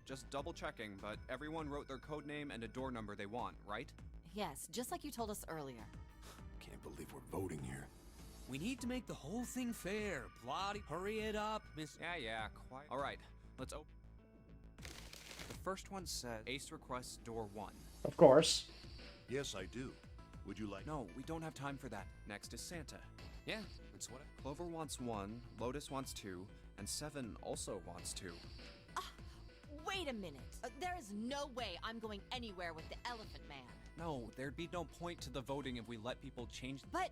Just double checking, but everyone wrote their code name and a door number they want, right? Yes, just like you told us earlier. Can't believe we're voting here. We need to make the whole thing fair. Bloody, hurry it up, Miss. Yeah, quiet. All right, let's open. The first one says Ace requests door 1. Of course. Yes, I do. Would you like... No, we don't have time for that. Next is Santa. Yeah, that's what. Clover wants 1, Lotus wants 2, and 7 also wants 2. Wait a minute. There is no way I'm going anywhere with the Elephant Man. No, there'd be no point to the voting if we let people change. But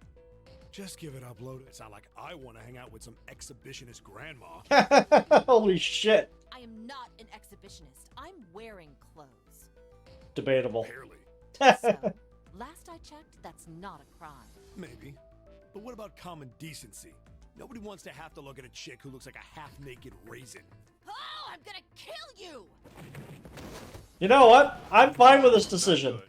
Just give it up, Lotus. It's not like I want to hang out with some exhibitionist grandma. Holy shit. I am not an exhibitionist. I'm wearing clothes. Debatable. Barely. So, last I checked, that's not a crime. Maybe. But what about common decency? Nobody wants to have to look at a chick who looks like a half-naked raisin. Oh, I'm gonna kill you! You know what? I'm fine with this decision.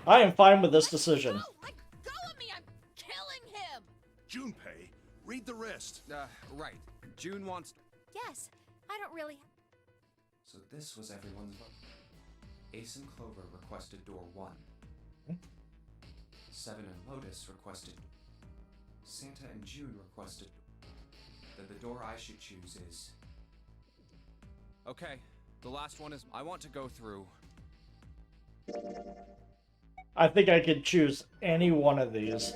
I am fine with this decision. Oh, let go of me! I'm killing him! Junpei, read the rest. Right. June wants... Yes. I don't really... So this was everyone's vote. Ace and Clover requested door 1. 7 and Lotus requested. Santa and June requested. Then the door I should choose is... Okay, the last one is... I want to go through... I think I could choose any one of these.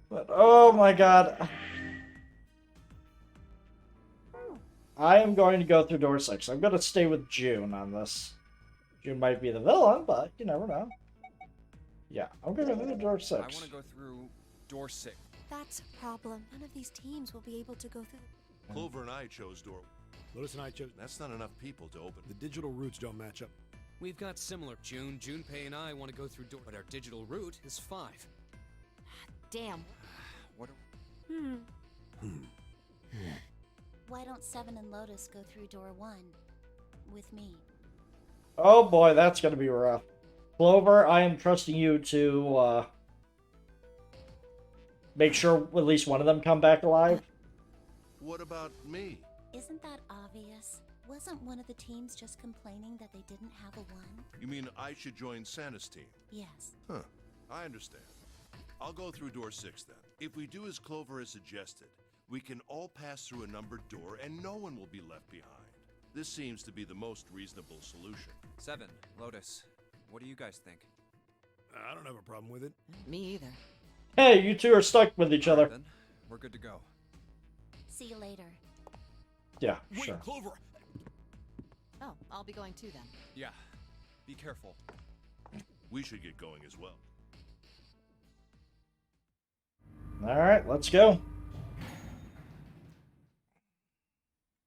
But, oh my god. I am going to go through door 6. I'm going to stay with June on this. June might be the villain, but you never know. Yeah, I'm going to go through door 6. I want to go through door 6. That's a problem. None of these teams will be able to go through. Clover and I chose door... Lotus and I chose... That's not enough people to open. The digital routes don't match up. We've got similar. Junpei and I want to go through door, but our digital route is 5. Damn. What are... Why don't 7 and Lotus go through door 1 with me? Oh boy, that's going to be rough. Clover, I am trusting you to make sure at least one of them come back alive. What about me? Isn't that obvious? Wasn't one of the teams just complaining that they didn't have a 1? You mean I should join Santa's team? Yes. Huh. I understand. I'll go through door 6 then. If we do as Clover has suggested, we can all pass through a numbered door and no one will be left behind. This seems to be the most reasonable solution. 7, Lotus. What do you guys think? I don't have a problem with it. Me either. Hey, you two are stuck with each other. Then, we're good to go. See you later. Yeah, Wait, sure. Clover! Oh, I'll be going too then. Yeah. Be careful. We should get going as well. Alright, let's go.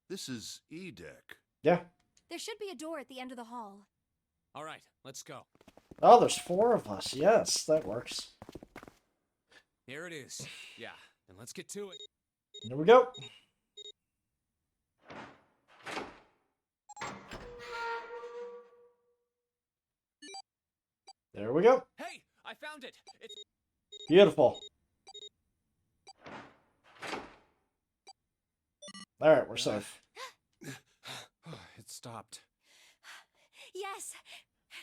This is E deck. Yeah. There should be a door at the end of the hall. All right, let's go. Oh, there's 4 of us. Yes, that works. Here it is. Yeah, and let's get to it. Here we go. There we go. Hey, I found it. It's Beautiful. Alright, we're safe. It stopped. Yes,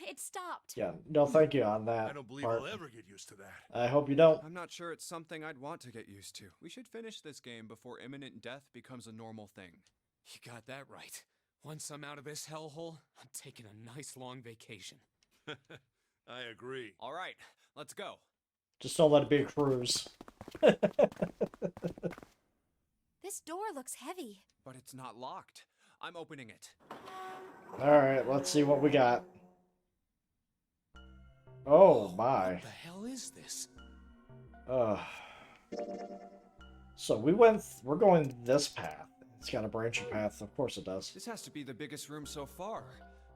it stopped. Yeah, no thank you on that I don't believe part. I'll ever get used to that. I hope you don't. I'm not sure it's something I'd want to get used to. We should finish this game before imminent death becomes a normal thing. You got that right. Once I'm out of this hellhole, I'm taking a nice long vacation. I agree. All right, let's go. Just don't let it be a cruise. This door looks heavy. But it's not locked. I'm opening it. Alright, let's see what we got. Oh my. What the hell is this? So we're going this path. It's got a branching path, of course it does. This has to be the biggest room so far.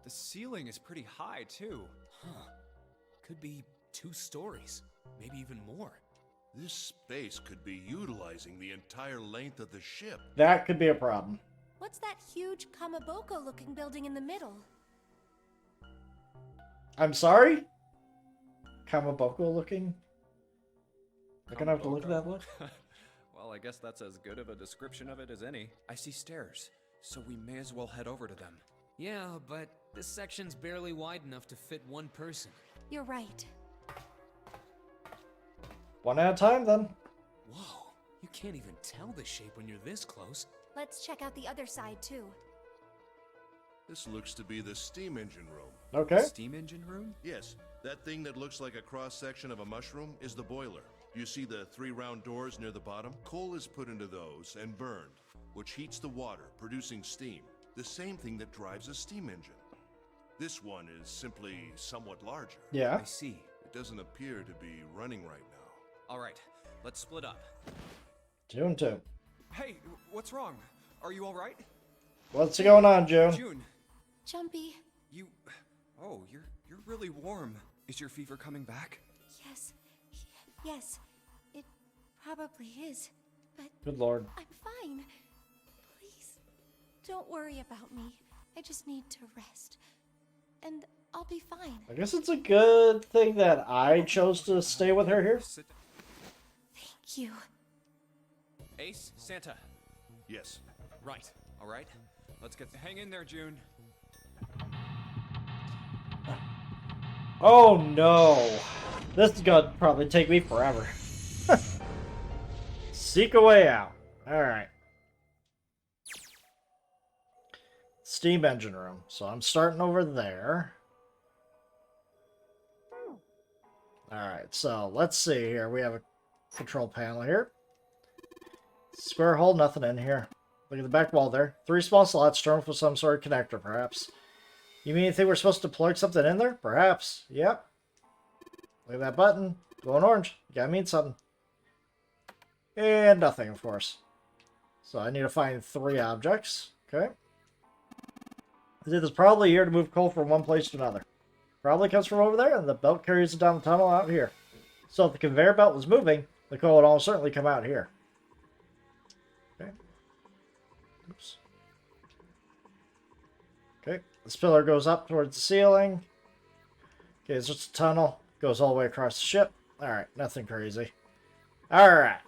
The ceiling is pretty high, too. Huh. Could be 2 stories. Maybe even more. This space could be utilizing the entire length of the ship. That could be a problem. What's that huge Kamaboko-looking building in the middle? I'm sorry? Kamaboko looking? I'm gonna have to look at that look. Well, I guess that's as good of a description of it as any. I see stairs, so we may as well head over to them. Yeah, but this section's barely wide enough to fit 1 person. You're right. One at a time, then. Whoa, you can't even tell the shape when you're this close. Let's check out the other side, too. This looks to be the steam engine room. Okay. Steam engine room? Yes, that thing that looks like a cross-section of a mushroom is the boiler. You see the 3 round doors near the bottom? Coal is put into those and burned, which heats the water, producing steam. The same thing that drives a steam engine. This one is simply somewhat larger. Yeah. I see. It doesn't appear to be running right now. All right, let's split up. 2 and 2. Hey, what's wrong? Are you all right? What's going on, June? June, Jumpy. you... Oh, you're really warm. Is your fever coming back? Yes. Yes. It probably is. But Good lord. I'm fine. Please, don't worry about me. I just need to rest. And I'll be fine. I guess it's a good thing that I chose to stay with her here. Sit down. Thank you. Ace, Santa. Yes. Right. All right. Let's get... Hang in there, June. Oh no. This is gonna probably take me forever. Seek a way out. Alright. Steam engine room. So I'm starting over there. Alright, so let's see here. We have a control panel here. Square hole, nothing in here. Look at the back wall there. 3 small slots, terminal for some sort of connector, perhaps. You mean you think we're supposed to plug something in there? Perhaps. Yep. Look at that button. Glowing orange. You gotta mean something. And nothing, of course. So I need to find 3 objects. Okay. It is probably here to move coal from one place to another. Probably comes from over there, and the belt carries it down the tunnel out here. So if the conveyor belt was moving, the coal would almost certainly come out here. Okay. Oops. Okay. This pillar goes up towards the ceiling. Okay, it's just a tunnel. Goes all the way across the ship. Alright, nothing crazy. Alright.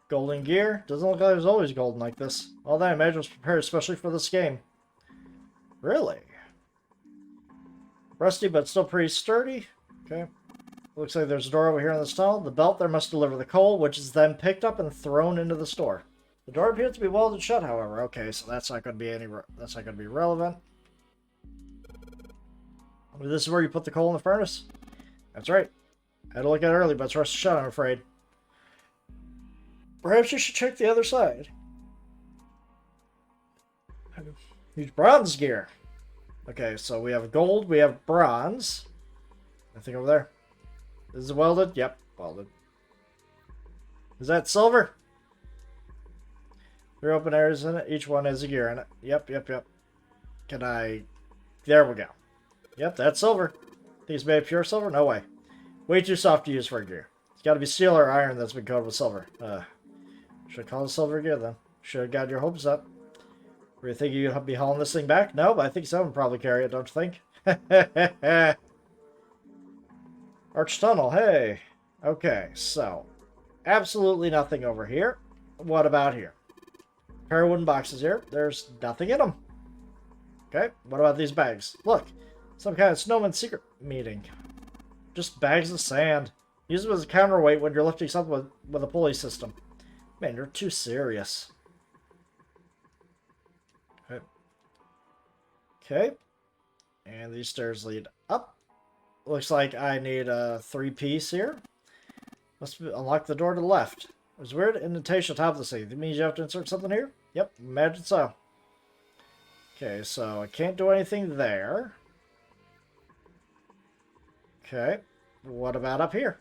Golden gear. Doesn't look like it was always golden like this. All that I imagine was prepared especially for this game. Really? Rusty, but still pretty sturdy. Okay. Looks like there's a door over here in this tunnel. The belt there must deliver the coal, which is then picked up and thrown into the store. The door appears to be welded shut, however. Okay, so that's not going to be that's not going to be relevant. This is where you put the coal in the furnace. That's right. I had to look at it early, but it's rusted shut, I'm afraid. Perhaps you should check the other side. Use bronze gear. Okay, so we have gold, we have bronze. Anything over there? Is it welded? Yep, welded. Is that silver? 3 open areas in it. Each one has a gear in it. Yep. Can I... There we go. Yep, that's silver. Think it's made of pure silver? No way. Way too soft to use for a gear. It's got to be steel or iron that's been coated with silver. Should I call it silver gear then? Should have got your hopes up. Were you thinking you'd be hauling this thing back? No, but I think someone would probably carry it, don't you think? Arch tunnel, hey. Okay, so absolutely nothing over here. What about here? pair of wooden boxes here. There's nothing in them. Okay, what about these bags? Look, some kind of snowman secret meeting. Just bags of sand. Use them as a counterweight when you're lifting something with a pulley system. Man, you're too serious. Okay. Okay. And these stairs lead up. Looks like I need a 3-piece here. Must unlock the door to the left. There's a weird indentation on top of the thing. That means you have to insert something here? Yep, imagine so. Okay, so I can't do anything there. Okay, what about up here?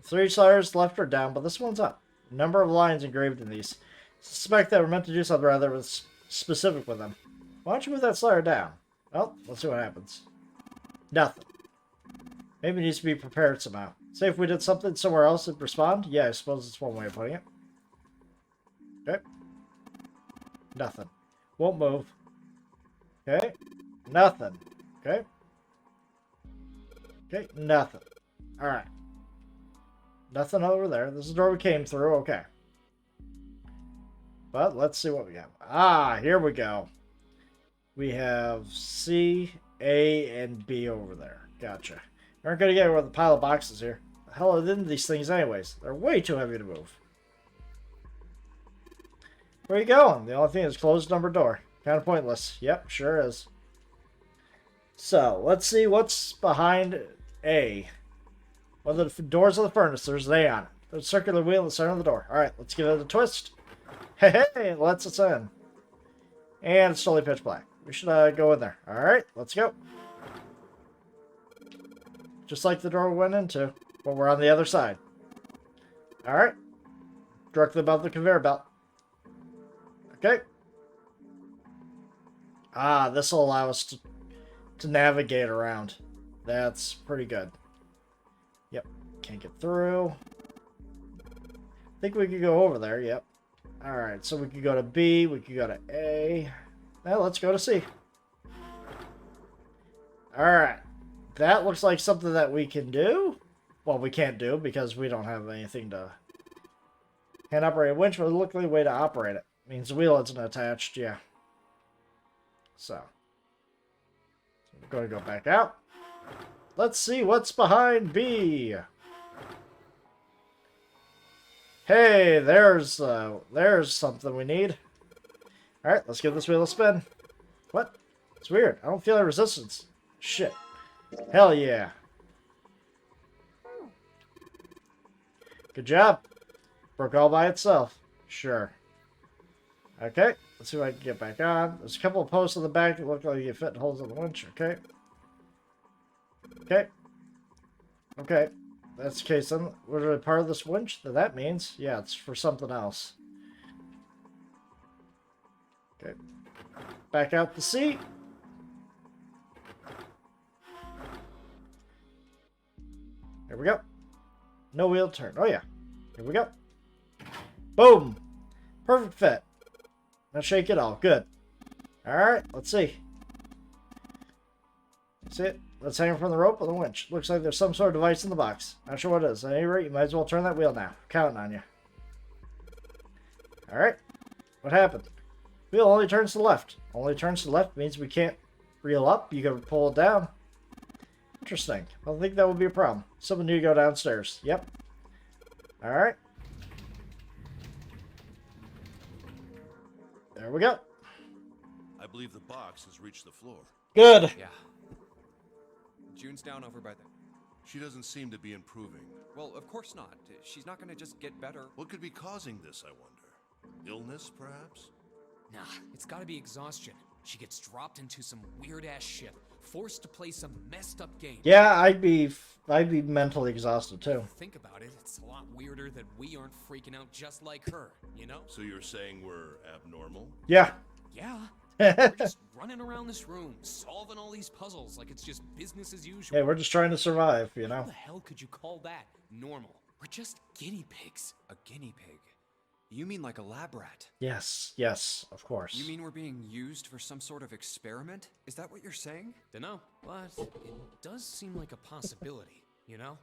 Three sliders left or down, but this one's up. Number of lines engraved in these. Suspect that we're meant to do something rather specific with them. Why don't you move that slider down? Well, let's see what happens. Nothing. Maybe it needs to be prepared somehow. Say if we did something somewhere else, it'd respond? Yeah, I suppose it's one way of putting it. Okay. Nothing. Won't move. Okay. Nothing. Okay. Okay, nothing. Alright. Nothing over there. This is the door we came through. Okay. But let's see what we have. Ah, here we go. We have C, A, and B over there. Gotcha. We aren't going to get with a pile of boxes here. The hell are in these things anyways? They're way too heavy to move. Where are you going? The only thing is closed number door. Kind of pointless. Yep, sure is. So, let's see what's behind A. One of the doors of the furnace, there's an A on it. There's a circular wheel in the center of the door. Alright, let's give it a twist. Hey, it lets us in. And it's totally pitch black. We should go in there. Alright, let's go. Just like the door we went into, but we're on the other side. Alright. Directly above the conveyor belt. Okay. Ah, this will allow us to navigate around. That's pretty good. Yep. Can't get through. I think we could go over there, yep. Alright, so we could go to B, we could go to A. Now let's go to C. Alright. That looks like something that we can do. Well, we can't do because we don't have anything to... Can't operate a winch, but it looks like a way to operate it. Means the wheel isn't attached, yeah. So. We're going to go back out. Let's see what's behind B. Hey, there's something we need. Alright, let's give this wheel a spin. What? It's weird. I don't feel any resistance. Shit. Hell yeah. Good job. Broke all by itself. Sure. Okay, let's see if I can get back on. There's a couple of posts on the back that look like you fit holes in the winch. Okay. Okay. Okay. That's the case. Then we're part of this winch. That means, yeah, it's for something else. Okay. Back out the seat. Here we go. No wheel turn. Oh, yeah. Here we go. Boom. Perfect fit. Not shake it all. Good. Alright, let's see. That's it. Let's hang from the rope on the winch. Looks like there's some sort of device in the box. Not sure what it is. At any rate, you might as well turn that wheel now. Counting on you. Alright. What happened? Wheel only turns to the left. Only turns to the left means we can't reel up. You can pull it down. Interesting. I don't think that would be a problem. Someone need to go downstairs. Yep. Alright. There we go. I believe the box has reached the floor. Good. Yeah. June's down over by the... She doesn't seem to be improving. Well, of course not. She's not gonna just get better. What could be causing this, I wonder? Illness, perhaps? Nah, it's gotta be exhaustion. She gets dropped into some weird-ass shit, forced to play some messed-up game. Yeah, I'd be mentally exhausted too. Think about it, it's a lot weirder that we aren't freaking out just like her, you know? So you're saying we're abnormal? Yeah. Yeah. We're just running around this room, solving all these puzzles like it's just business as usual. Hey, we're just trying to survive, you How know? the hell could you call that normal? We're just guinea pigs. A guinea pig? You mean like a lab rat? Yes, yes, of course. You mean we're being used for some sort of experiment? Is that what you're saying? Dunno, but it does seem like a possibility, you know?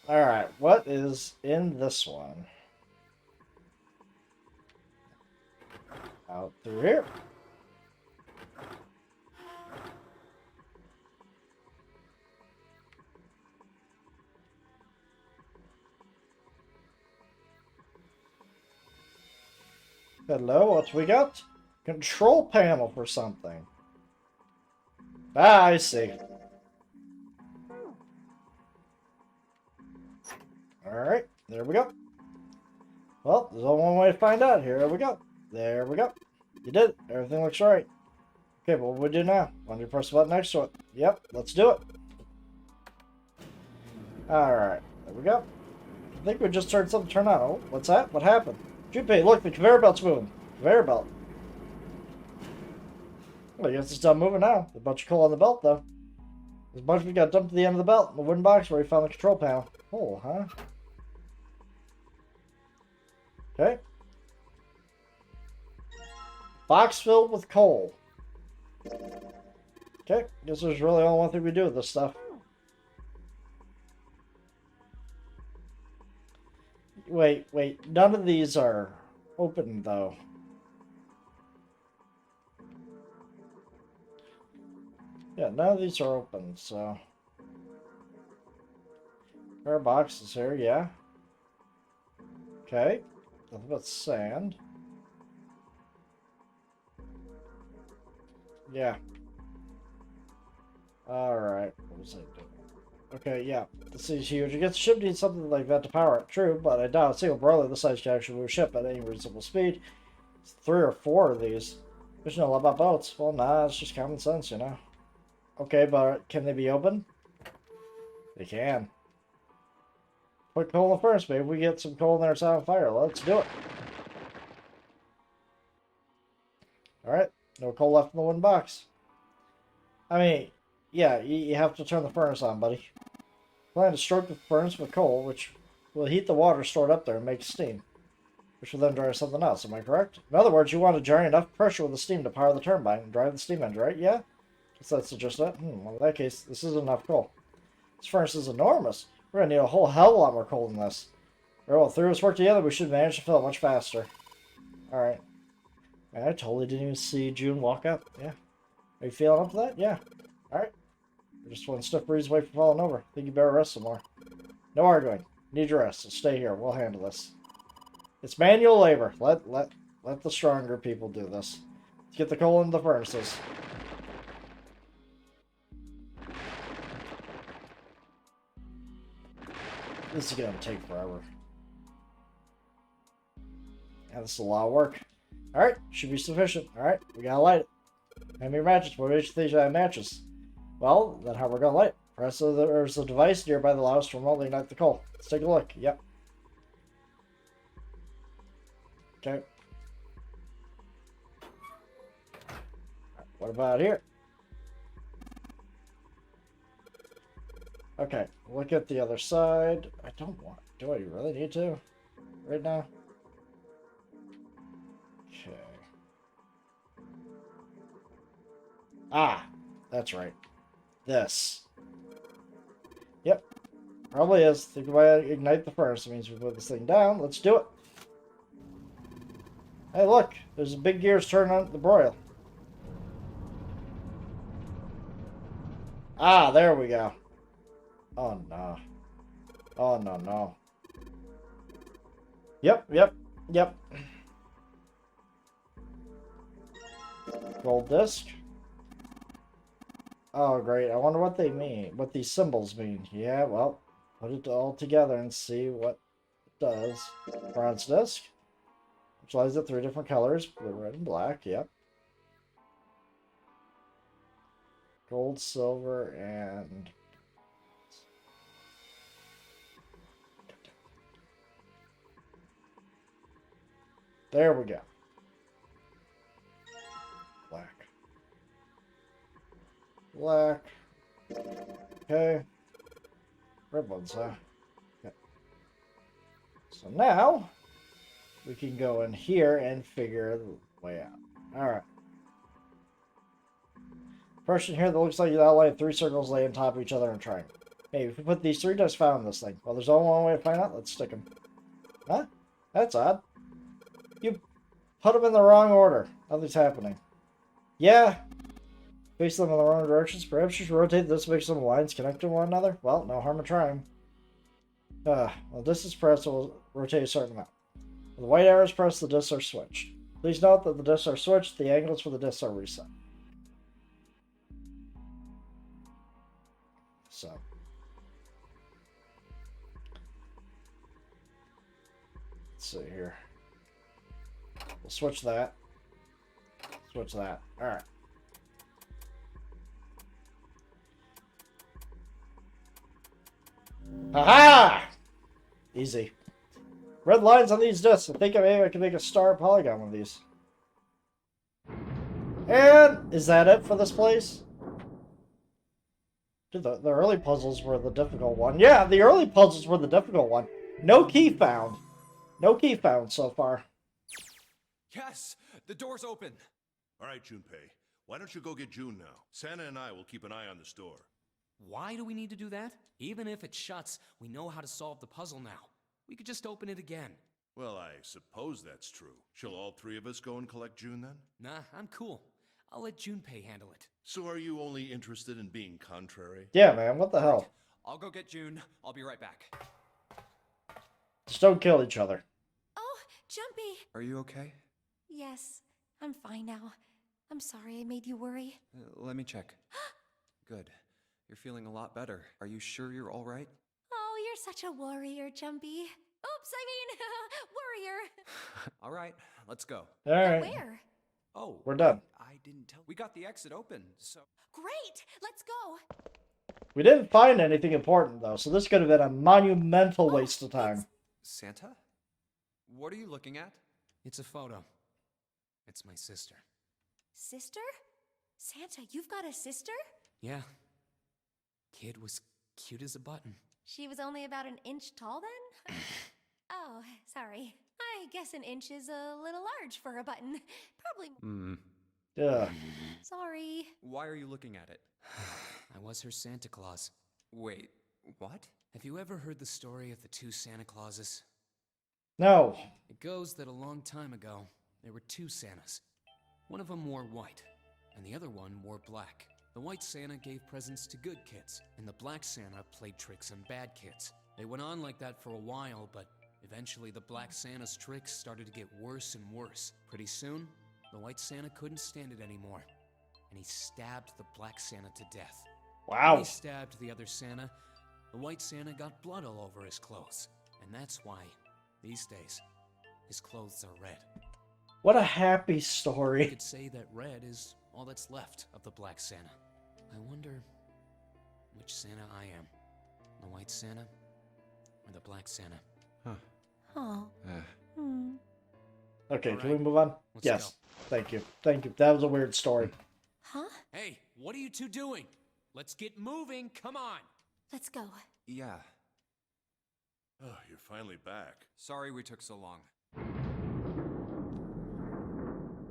Alright, what is in this one? Out through here. Hello, what we got? Control panel for something. Ah, I see. Alright, there we go. Well, there's only one way to find out. Here we go. There we go. You did it. Everything looks right. Okay, what do we do now? Why don't you press the button next to it? Yep, let's do it. Alright, there we go. I think we just heard something turn on. Oh, what's that? What happened? Junpei, look, the conveyor belt's moving. Conveyor belt. Well, I guess it's done moving now. There's a bunch of coal on the belt, though. There's a bunch of it got dumped to the end of the belt in the wooden box where we found the control panel. Oh, huh? Okay. Box filled with coal. Okay, guess there's really only one thing we do with this stuff. Wait, none of these are open, though. Yeah, none of these are open, so... There are boxes here, yeah. Okay. Nothing but sand. Yeah. Alright, what was I doing? Okay, yeah. This is huge. I guess the ship needs something like that to power it. True, but I doubt a single broiler this size can actually move a ship at any reasonable speed. It's 3 or 4 of these. There's no lot about boats. Well, nah, it's just common sense, you know. Okay, but can they be open? They can. Put coal in the furnace, babe. We get some coal in there, it's on fire. Let's do it. Alright, no coal left in the wooden box. I mean, yeah, you have to turn the furnace on, buddy. Plan to stroke the furnace with coal, which will heat the water stored up there and make steam, which will then dry something else. Am I correct? In other words, you want to generate enough pressure with the steam to power the turbine and drive the steam engine, right? Yeah? Guess that's just that. Well, in that case, this isn't enough coal. This furnace is enormous. We're going to need a whole hell of a lot more coal than this. Very well, three of us work together, we should manage to fill it much faster. Alright. Man, I totally didn't even see June walk up. Yeah. Are you feeling up to that? Yeah. Alright. We're just one stiff breeze away from falling over. Think you better rest some more. No arguing. Need your rest, so stay here. We'll handle this. It's manual labor. Let the stronger people do this. Let's get the coal into the furnaces. This is gonna take forever. Yeah, this is a lot of work. Alright, should be sufficient. Alright, we gotta light it. Hand me your matches. What makes you think I have matches? Well, then how we're gonna light it? Press there's a device nearby that allows us to remotely ignite the coal. Let's take a look. Yep. Okay. What about here? Okay, look at the other side. I don't want... Do I really need to? Right now? Okay. Ah, that's right. This. Yep. Probably is. Think if I ignite the furnace, it means we put this thing down. Let's do it. Hey, look. There's a big gears turning on the broil. Ah, there we go. Oh, no. Oh, no, no. Yep. Gold disc. Oh, great. I wonder what they mean. What these symbols mean. Yeah, well, put it all together and see what it does. Bronze disc. Which lies at 3 different colors. Blue, red, and black. Yep. Gold, silver, and... There we go. Black. Black. Okay. Red ones, huh? Okay. So now, we can go in here and figure the way out. Alright. First in here that looks like you outlined 3 circles lay on top of each other in a triangle. Hey, if we put these 3 dice found in this thing. Well, there's only one way to find out. Let's stick them. Huh? That's odd. You put them in the wrong order. Nothing's happening. Yeah. Face them in the wrong directions. Perhaps you should rotate this to make some lines connect to one another. Well, no harm in trying. Well, distance press will rotate a certain amount. When the white arrows pressed, the discs are switched. Please note that the discs are switched, the angles for the discs are reset. So. Let's see here. We'll switch that. Switch that. Alright. Haha! Easy. Red lines on these discs. I think maybe I can make a star polygon with these. And is that it for this place? Dude, the early puzzles were the difficult one. Yeah, the early puzzles were the difficult one. No key found. No key found so far. Yes! The door's open! All right, Junpei. Why don't you go get June now? Santa and I will keep an eye on the store. Why do we need to do that? Even if it shuts, we know how to solve the puzzle now. We could just open it again. Well, I suppose that's true. Shall all 3 of us go and collect June then? Nah, I'm cool. I'll let Junpei handle it. So are you only interested in being contrary? Yeah, man, what the hell? I'll go get June. I'll be right back. Just don't kill each other. Oh, Jumpy! Are you okay? Yes, I'm fine now. I'm sorry I made you worry. Let me check. Good. You're feeling a lot better. Are you sure you're all right? Oh, you're such a warrior, Jumpy. Oops, I mean, warrior. All right, let's go. Alright. Where? Oh, We're done. I didn't tell. We got the exit open, so. Great! Let's go! We didn't find anything important, though, so this could have been a monumental waste of time. Santa? What are you looking at? It's a photo. It's my sister. Sister? Santa, you've got a sister? Yeah. Kid was cute as a button. She was only about an inch tall then? Oh, sorry. I guess an inch is a little large for a button. Probably. Yeah. Sorry. Why are you looking at it? I was her Santa Claus. Wait, what? Have you ever heard the story of the 2 Santa Clauses? No. It goes that a long time ago, there were 2 Santas. One of them wore white, and the other one wore black. The white Santa gave presents to good kids, and the black Santa played tricks on bad kids. They went on like that for a while, but eventually the black Santa's tricks started to get worse and worse. Pretty soon, the white Santa couldn't stand it anymore, and he stabbed the black Santa to death. When Wow. he stabbed the other Santa, the white Santa got blood all over his clothes, and that's why, these days, his clothes are red. What a happy You story. could say that red is all that's left of the black Santa. I wonder which Santa I am. The white Santa or the black Santa? Oh. Okay, All can we right. move on? Let's Yes. go. Thank you. Thank you. That was a weird story. Huh? Hey, what are you 2 doing? Let's get moving, come on! Let's go. Yeah. Oh, you're finally back. Sorry we took so long.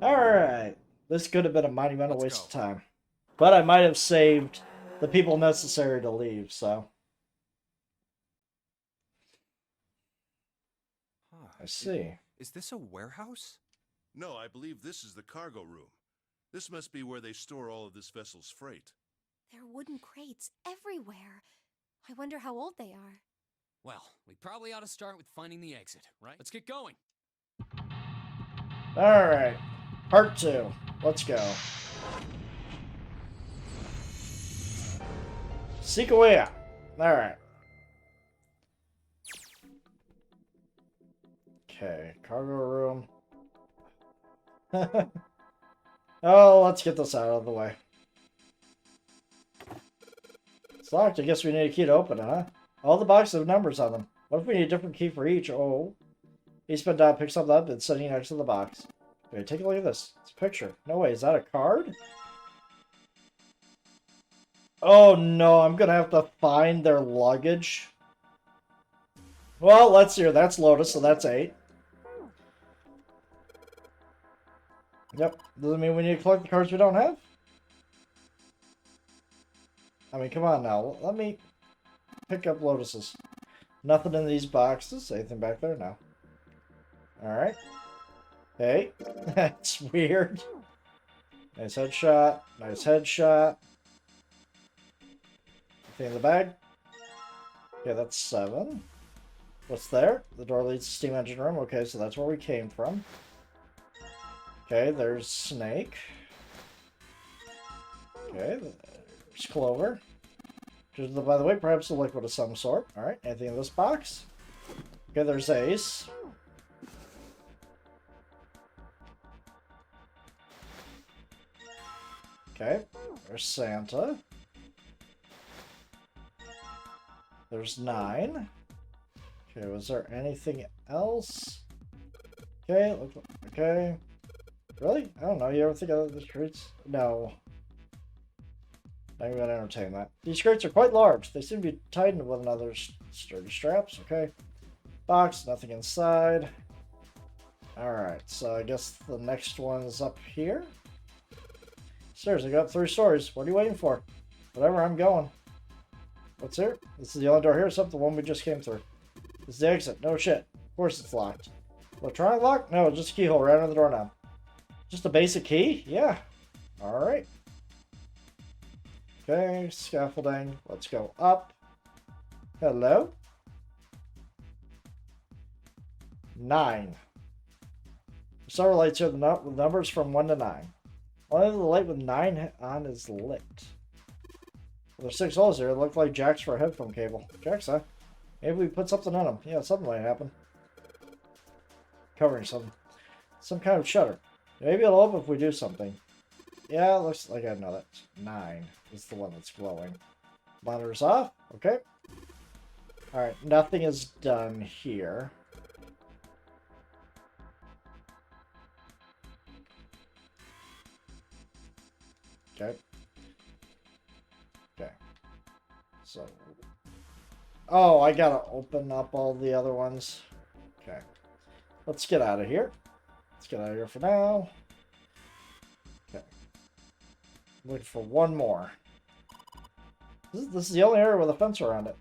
Alright. This could have been a monumental Let's waste go. of time. But I might have saved the people necessary to leave, so. Huh. I see. Is this a warehouse? No, I believe this is the cargo room. This must be where they store all of this vessel's freight. There are wooden crates everywhere. I wonder how old they are. Well, we probably ought to start with finding the exit, right? Let's get going. Alright. Part 2. Let's go. Seek a way out. Alright. Okay, cargo room. Oh, let's get this out of the way. It's locked. I guess we need a key to open it, huh? All the boxes have numbers on them. What if we need a different key for each? Oh. He spent down, picks something up, and sitting next to the box. Okay, take a look at this. It's a picture. No way, is that a card? Oh no, I'm gonna have to find their luggage. Well, let's see. That's Lotus, so that's 8. Yep. Doesn't mean we need to collect the cards we don't have. I mean, come on now. Let me... pick up lotuses. Nothing in these boxes. Anything back there? No. Alright. Hey. That's weird. Nice headshot. Nice headshot. Anything in the bag? Okay, that's 7. What's there? The door leads to steam engine room. Okay, so that's where we came from. Okay, there's Snake. Okay, there's Clover. Just, by the way, perhaps a liquid of some sort. Alright, anything in this box? Okay, there's Ace. Okay, there's Santa. There's 9. Okay, was there anything else? Okay, okay. Really? I don't know. You ever think of the streets? No. I'm going to entertain that. These crates are quite large. They seem to be tied into one another's sturdy straps. Okay. Box, nothing inside. Alright, so I guess the next one is up here. Stairs, I got 3 stories. What are you waiting for? Whatever, I'm going. What's here? This is the only door here, except the one we just came through. This is the exit. No shit. Of course it's locked. Electronic lock? No, just a keyhole right under the door now. Just a basic key? Yeah. Alright. Okay, scaffolding. Let's go up. Hello? 9. Several lights here with numbers from 1 to 9. Only the light with 9 on is lit. There's 6 holes here. It looked like jacks for a headphone cable. Jacks, huh? Maybe we put something in them. Yeah, something might happen. Covering something. Some kind of shutter. Maybe it'll open if we do something. Yeah, it looks like I know that. 9 is the one that's glowing. Monitor's off. Okay. Alright, nothing is done here. Okay. Okay. So. Oh, I gotta open up all the other ones. Okay. Let's get out of here. Let's get out of here for now. Okay. I'm looking for one more. This is the only area with a fence around it.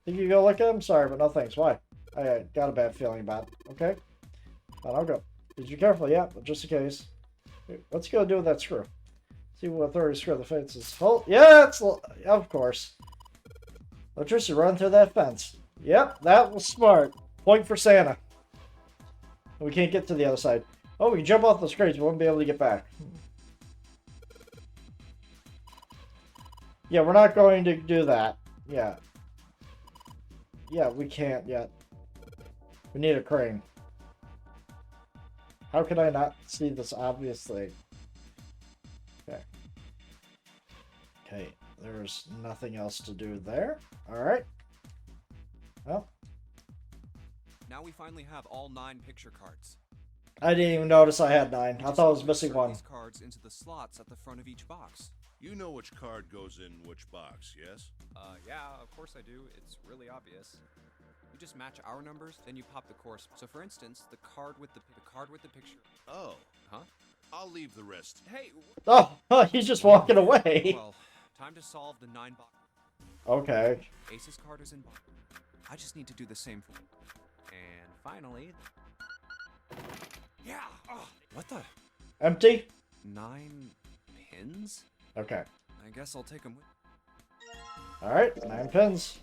Think you go look at him? Sorry, but no thanks. Why? I got a bad feeling about it. Okay? Fine, I'll go. Be careful, yeah, but just in case. Let's go do with that screw. See what authority screw the fence is. Oh, yeah, it's of course. Electricity run through that fence. Yep, that was smart. Point for Santa. We can't get to the other side. Oh, we can jump off those crates. We won't be able to get back. Yeah, we're not going to do that. Yeah. Yeah, we can't yet. We need a crane. How could I not see this obviously? Okay. Okay, there's nothing else to do there. Alright. Well. Now we finally have all 9 picture cards. I didn't even notice I had 9. I thought I was missing one. These cards into the slots at the front of each box. You know which card goes in which box, yes? Yeah, of course I do. It's really obvious. You just match our numbers, then you pop the course. So for instance, the card with the picture. Oh. Huh? I'll leave the rest. Hey! Oh, he's just walking away. Well, time to solve the 9 box. Okay. Ace's card is in box. I just need to do the same for And finally... Yeah! Oh, what the? Empty? 9 pins? Okay. I guess I'll take them with... Alright, 9 pins.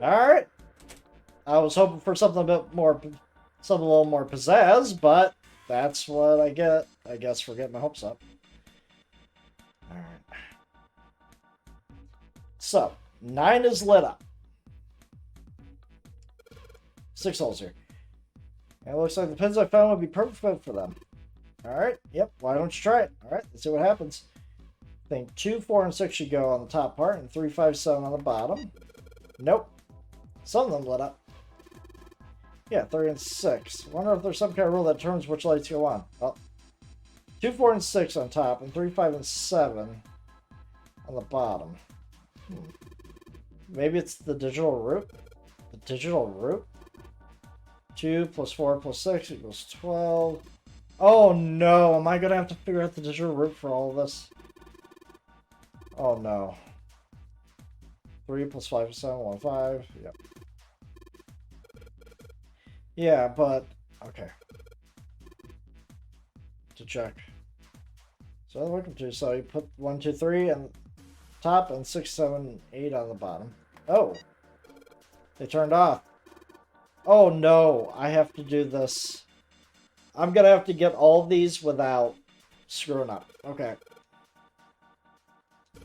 Alright. I was hoping for something a bit more, something a little more pizzazz, but that's what I get, I guess, for getting my hopes up. Alright. So, 9 is lit up. 6 holes here. And it looks like the pins I found would be perfect fit for them. Alright, yep, why don't you try it? Alright, let's see what happens. I think 2, 4, and 6 should go on the top part, and 3, 5, 7 on the bottom. Nope. Some of them lit up. Yeah, 3 and 6. Wonder if there's some kind of rule that determines which lights go on. Well, 2, 4, and 6 on top, and 3, 5, and 7 on the bottom. Maybe it's the digital root? The digital root? 2 plus 4 plus 6 equals 12. Oh no, am I gonna have to figure out the digital root for all of this? Oh no. 3 plus 5 is 7, 1, 5. Yep. Yeah, but okay. To check. So welcome to. So you put 1, 2, 3 on top and 6, 7, 8 on the bottom. Oh, they turned off. Oh no, I have to do this. I'm gonna have to get all these without screwing up. Okay.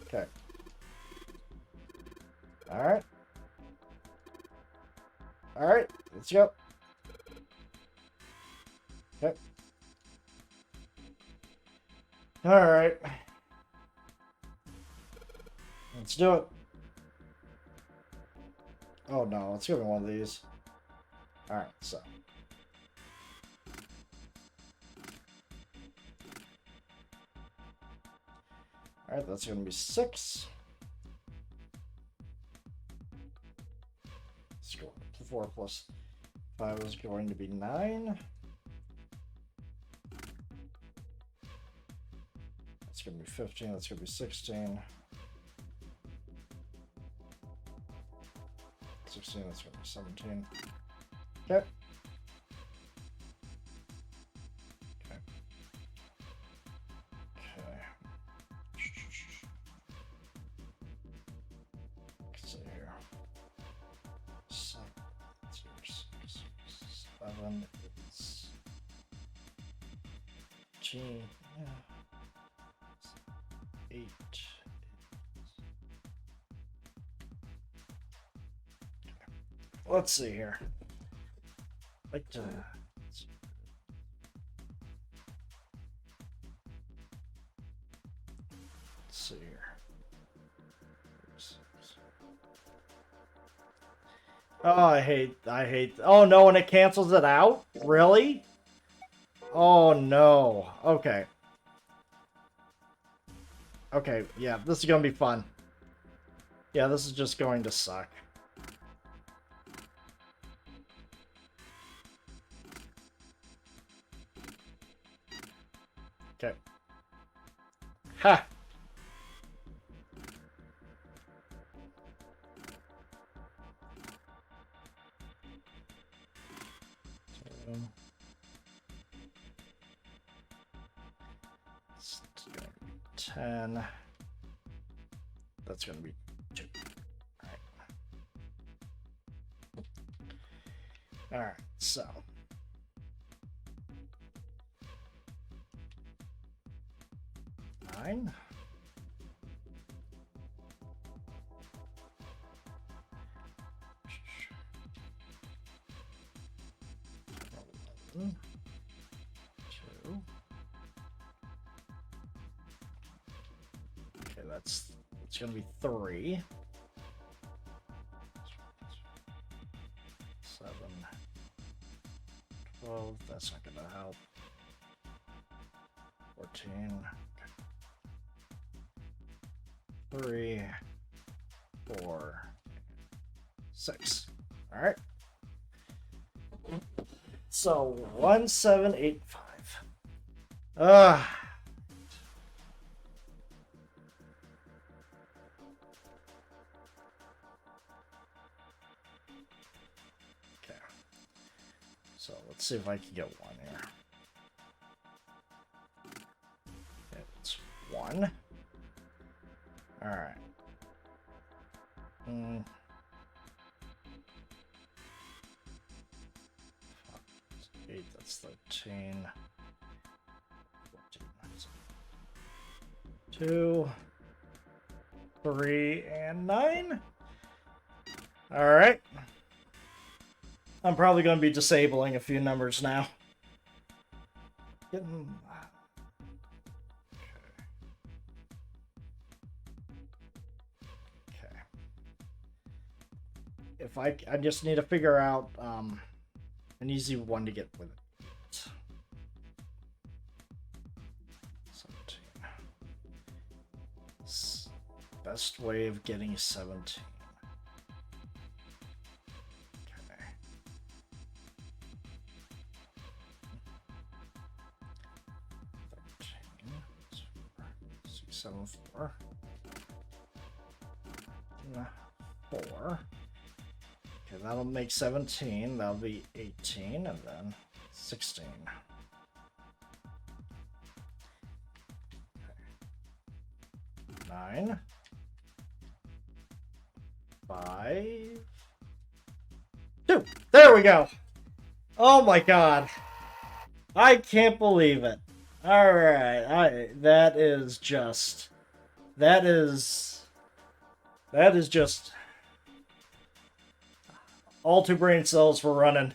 Okay. Alright. Alright, let's go. Okay. Alright. Let's do it. Oh no, let's give me one of these. Alright, so. Alright, that's going to be 6. Let's go. 4 plus 5 is going to be 9. That's going to be 15. That's going to be 16. 16, that's going to be 17. Okay. Okay. Okay. Let's see here. 7, 18. Yeah. 8. Let's see here. Like to. Let's see here. Oh, I hate. Oh no, and it cancels it out? Really? Oh no. Okay. Okay, yeah, this is gonna be fun. Yeah, this is just going to suck. Okay. Ha! It's gonna be 10. That's gonna be 2. Alright. Alright, so. Nine. Two. Okay, it's gonna be 3. 7. 12. That's not gonna help. 14. 3, 4, 6. All right. So 1785. Okay. So let's see if I can get 1 here. It's 1. All right. 8, that's 13. 14, that's 2, 3, and 9. All right. I'm probably going to be disabling a few numbers now. Getting... If I just need to figure out an easy one to get with it. 17. Best way of getting 17. Okay. 13. 6, 7, 4. 4. Okay, that'll make 17. That'll be 18, and then 16. 9. 5. 2. There we go. Oh my god. I can't believe it. Alright, that is just... That is just... All 2 brain cells were running.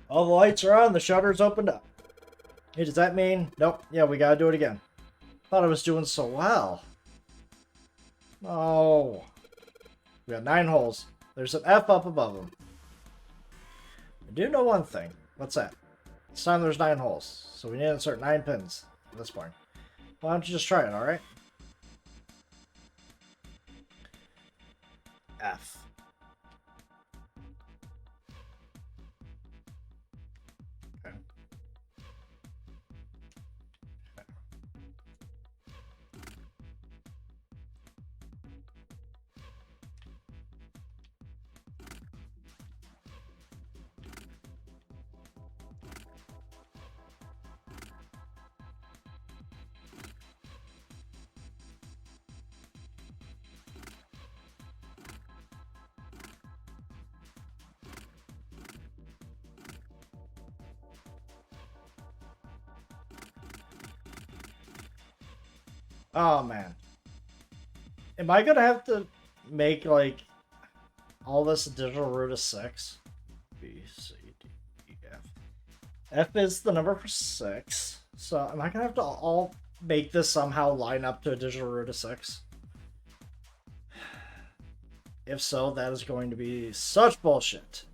All the lights are on, the shutters opened up. Hey, does that mean... Nope, yeah, we gotta do it again. Thought I was doing so well. Oh. We got 9 holes. There's an F up above them. I do know one thing. What's that? This time there's 9 holes. So we need to insert 9 pins at this point. Why don't you just try it, alright? F. Okay. Oh, man. Am I gonna have to make, like, all this a digital root of 6? B, C, D, E, F. F is the number for 6. So, am I gonna have to all make this somehow line up to a digital root of 6? If so, that is going to be such bullshit.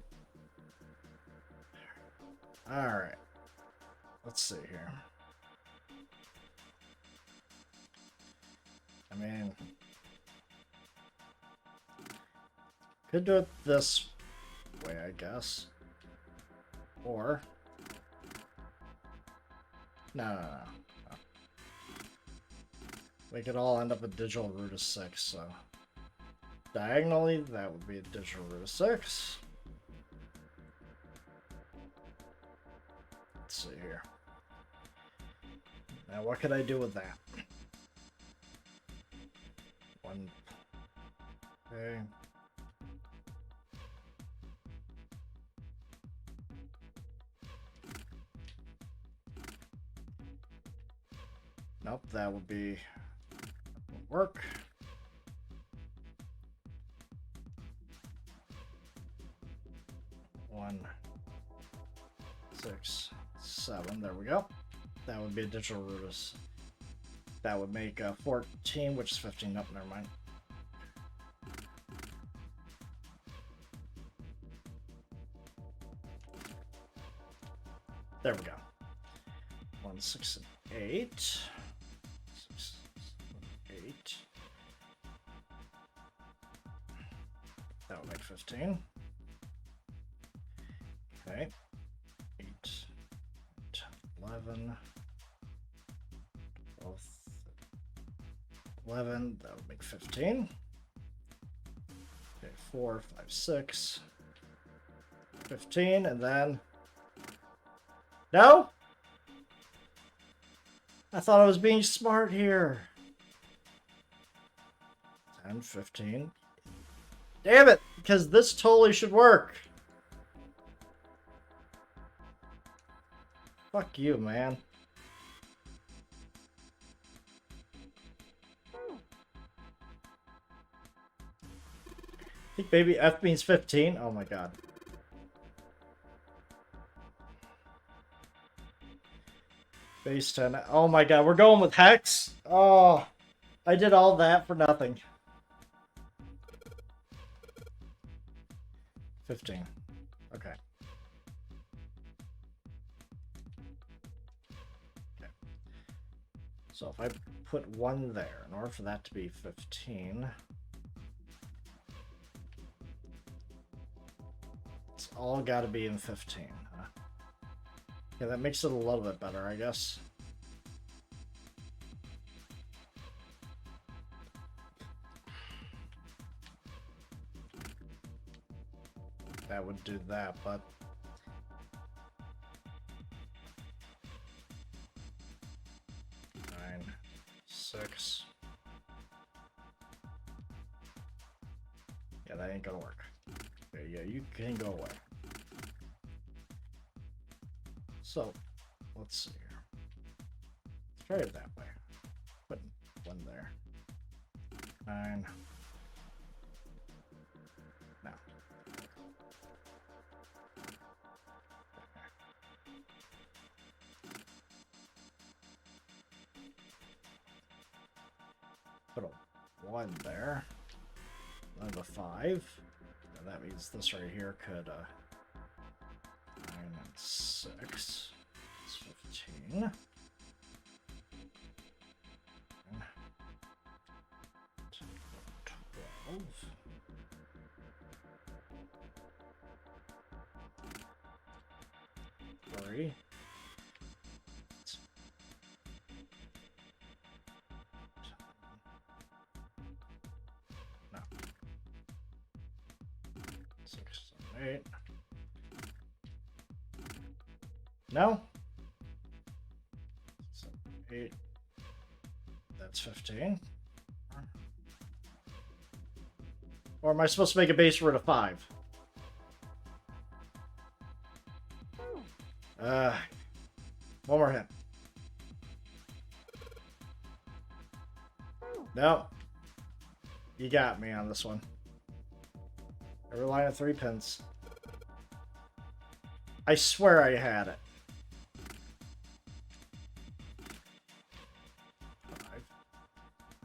Alright. Let's see here. I mean, could do it this way, I guess. Or, no. We could all end up a digital root of 6, so diagonally, that would be a digital root of 6. Let's see here. Now, what could I do with that? Okay. Nope, that would be won't work. One, 6, 7. There we go. That would be a digital root of. That would make 14, which is 15. Nope, never mind. There we go. 1, 6, and 8. 6, 7, 8. That would make 15. Okay. 8, 10, 11. 12, 11. That would make 15. Okay, 4, 5, 6. 15, and then... No? I thought I was being smart here. 10, 15. Damn it! Because this totally should work. Fuck you, man. I think maybe F means 15. Oh my god. Base 10. Oh my god, we're going with hex? Oh, I did all that for nothing. 15. Okay. Okay. So if I put 1 there, in order for that to be 15, it's all got to be in 15, huh? Yeah, that makes it a little bit better, I guess. that would do that, but... Nine, 6. Yeah, that ain't gonna work. Okay, yeah, you can go away. So, let's see here. Let's try it that way. Put 1 there. 9. No. Put a 1 there. And a 5. And that means this right here could 9 and 6. It's 15. 12. Three. No. 6, 7, 8. No. 7, 8. That's 15. Or am I supposed to make a base root of 5? One more hit. No. You got me on this one. Every line of 3 pins. I swear I had it. 5.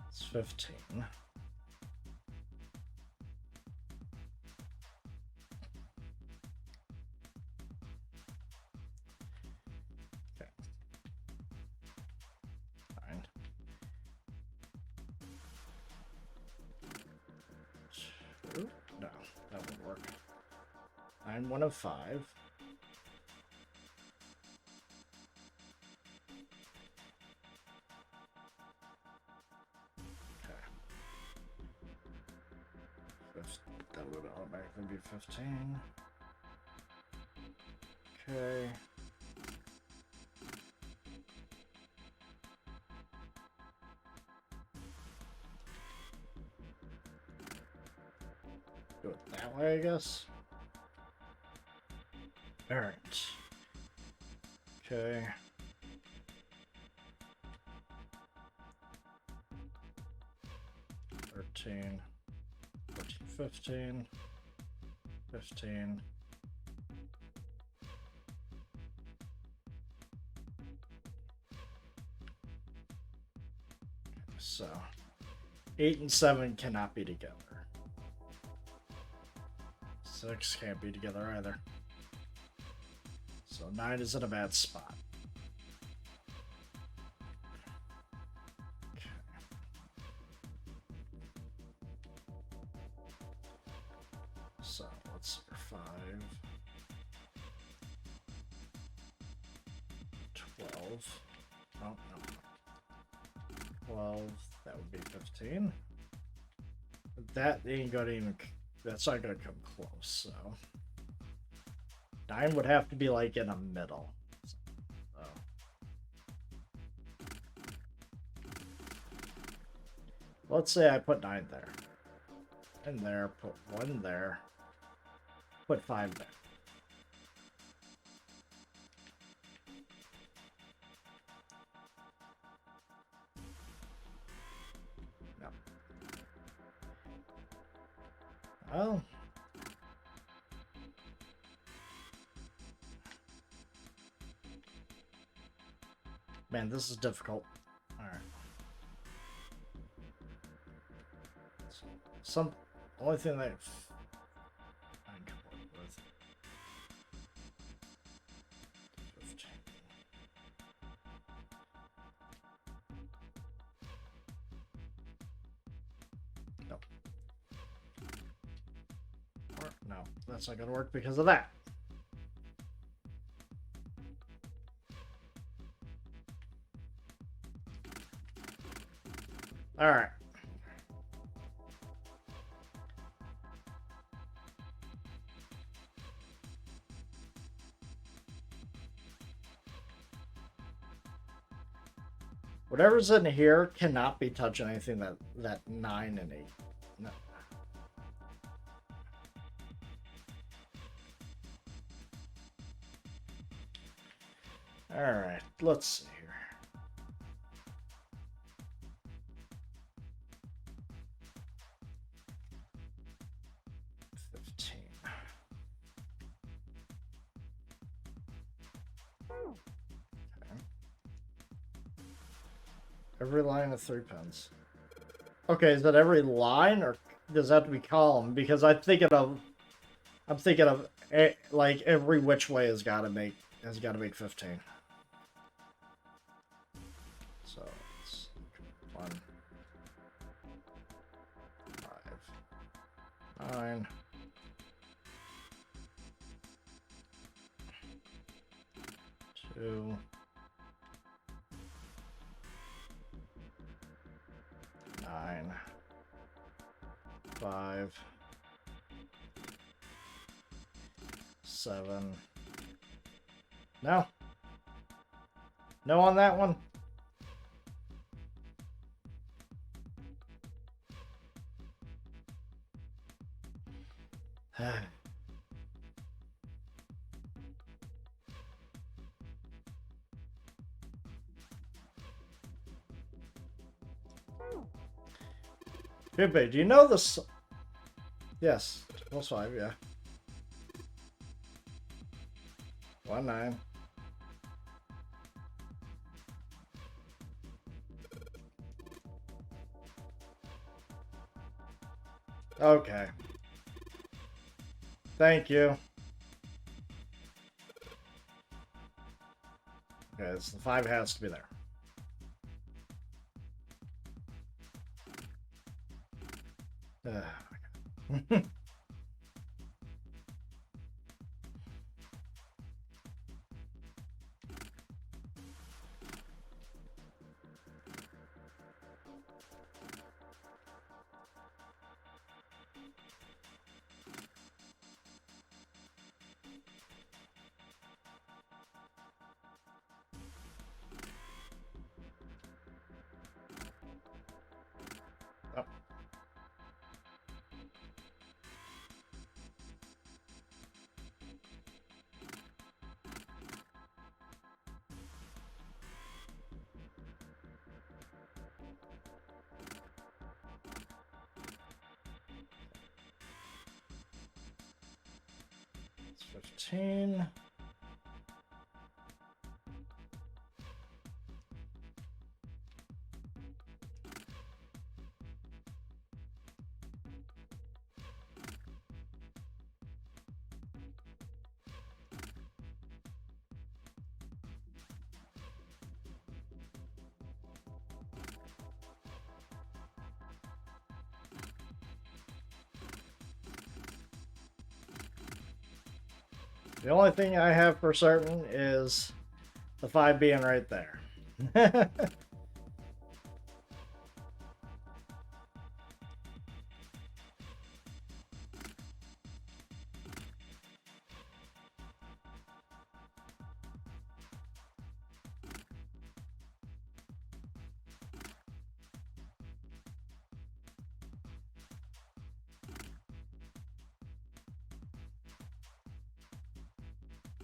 It's 15. Okay. 9. 2. No, that won't work. 9, 1 of 5. That would automatically be 15. Okay. Do it that way, I guess. Alright. Okay. $13. 15, 15, so 8 and 7 cannot be together. 6 can't be together either. So 9 is in a bad spot. So let's see, 5, 12, oh no, 12, that would be 15. That ain't gonna even, that's not gonna come close, so 9 would have to be like in the middle. So. Let's say I put 9 there, and there, put 1 there. Put 5 there. No. Oh. Man, this is difficult. Alright. Some only thing that I can work with. 15. Nope. Or, no, that's not gonna work because of that. Alright. Whatever's in here cannot be touching anything that 9 and 8. No. Alright, let's see here. Every line of 3 pens. Okay, is that every line, or does that have to be column? Because I'm thinking of like every which way has got to make 15. So it's 1, 5, 9. 2. 9, 5, 7. No. No on that one. Pipe, do you know this? Yes, plus 5, yeah. 1, 9. Okay. Thank you. Okay, so the 5 has to be there. Oh. It's 15. The only thing I have for certain is the 5 being right there.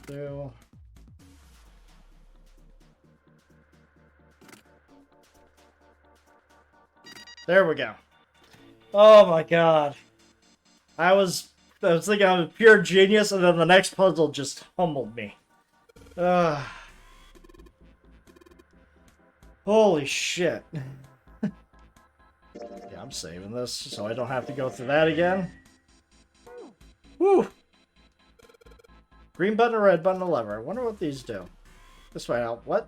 Two. There we go. Oh my god. I was thinking I was pure genius, and then the next puzzle just humbled me. Holy shit. Yeah, I'm saving this so I don't have to go through that again. Woo! Green button or red button or lever. I wonder what these do. This way out. What?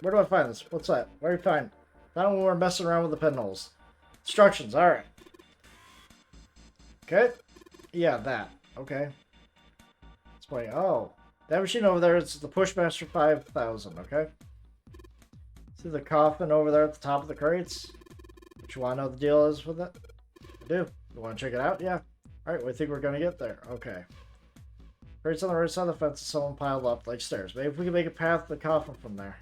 Where do I find this? What's that? Where do you find? Not when we're messing around with the pinholes. Instructions. Alright. Okay. Yeah, that. Okay. It's my... Oh. That machine over there is the Pushmaster 5000. Okay. See the coffin over there at the top of the crates? What you want to know the deal is with it? I do. You want to check it out? Yeah. Alright, we think we're going to get there. Okay. Crates on the right side of the fence is someone piled up like stairs. Maybe if we can make a path to the coffin from there.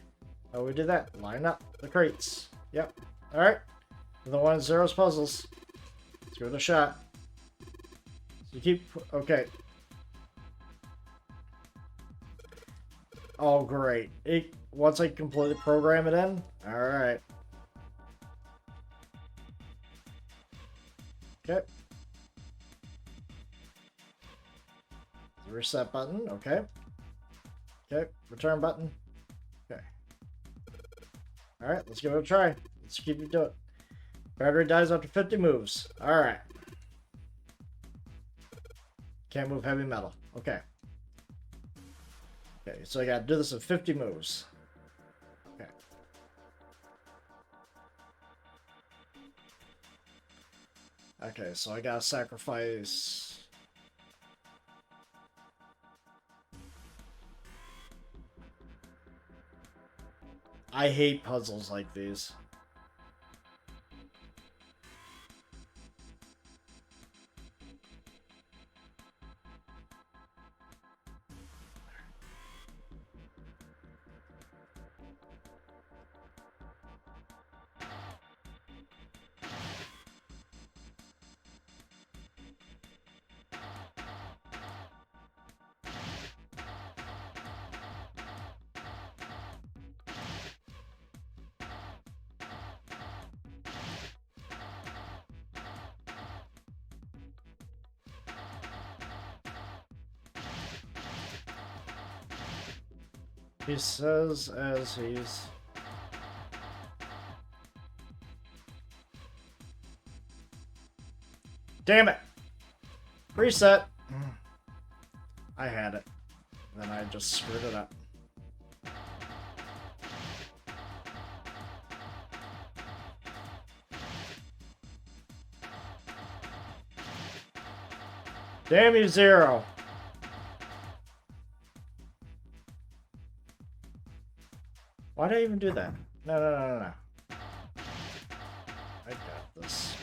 Oh, we did that. Line up the crates. Yep. Alright. The 1-0's puzzles. Let's give it a shot. So you keep... Okay. Oh, great. Once I completely program it in. Alright. Okay. The reset button. Okay. Okay. Return button. Okay. Alright, let's give it a try. Let's keep it doing. Battery dies after 50 moves. Alright. Can't move heavy metal. Okay. Okay, so I gotta do this in 50 moves. Okay. Okay, so I gotta sacrifice... I hate puzzles like these. He says as he's... Damn it! Reset! I had it. Then I just screwed it up. Damn you, Zero! Why did I even do that? No, no, no, no, no. I got this.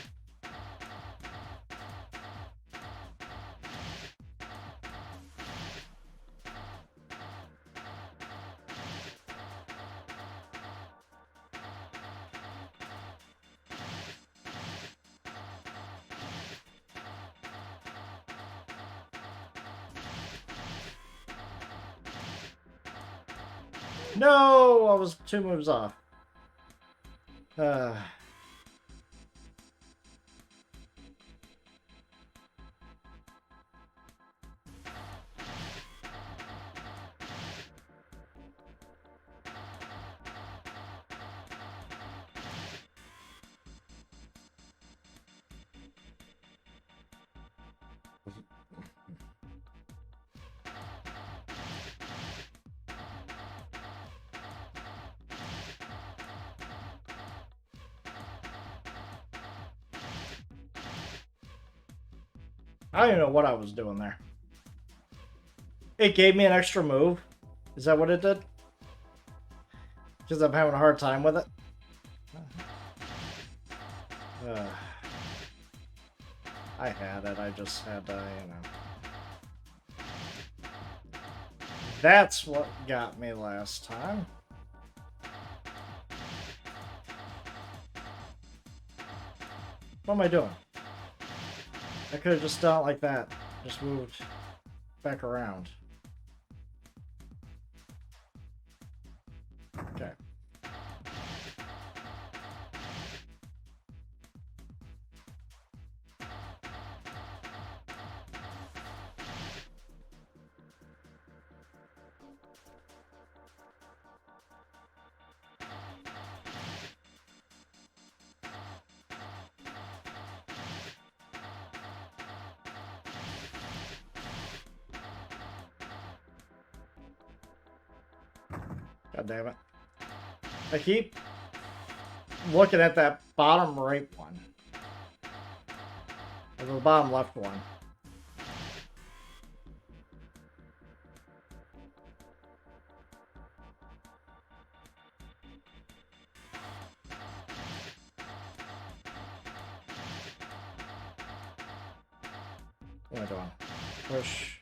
No! I was 2 moves off. I don't even know what I was doing there. It gave me an extra move. Is that what it did? Because I'm having a hard time with it. I had it. I just had to, you know. That's what got me last time. What am I doing? I could have just done it like that. Just moved back around. Okay. God damn it. I keep looking at that bottom right one. Or the bottom left one. What am I doing? Push.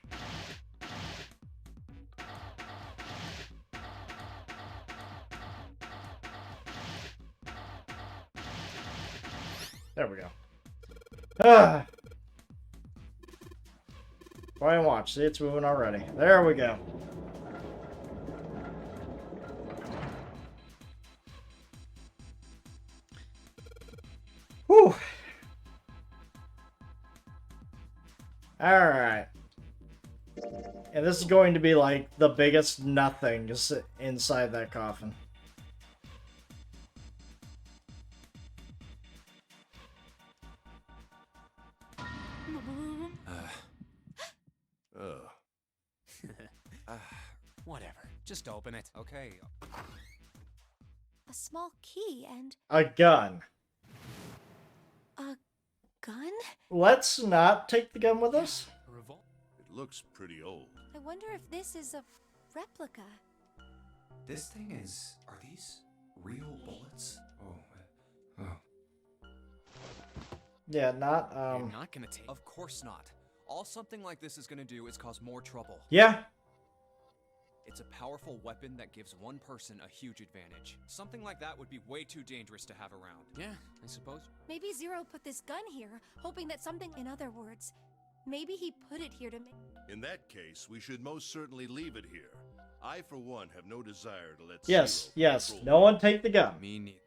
Ah. Try and watch. See, it's moving already. There we go. Whew. Alright. And this is going to be like the biggest nothing just inside that coffin. Whatever. Just open it. Okay. A small key and A gun. a gun? Let's not take the gun with us. A revolver. It looks pretty old. I wonder if this is a replica. This thing is. Are these real bullets? Oh. Yeah, not, You're not gonna take. Of course not. All something like this is gonna do is cause more trouble. Yeah. It's a powerful weapon that gives one person a huge advantage. Something like that would be way too dangerous to have around. Yeah, I suppose. Maybe Zero put this gun here, hoping that something. In other words, maybe he put it here to make. In that case, we should most certainly leave it here. I, for one, have no desire to let Yes, Zero yes. control No one take the gun. Me neither.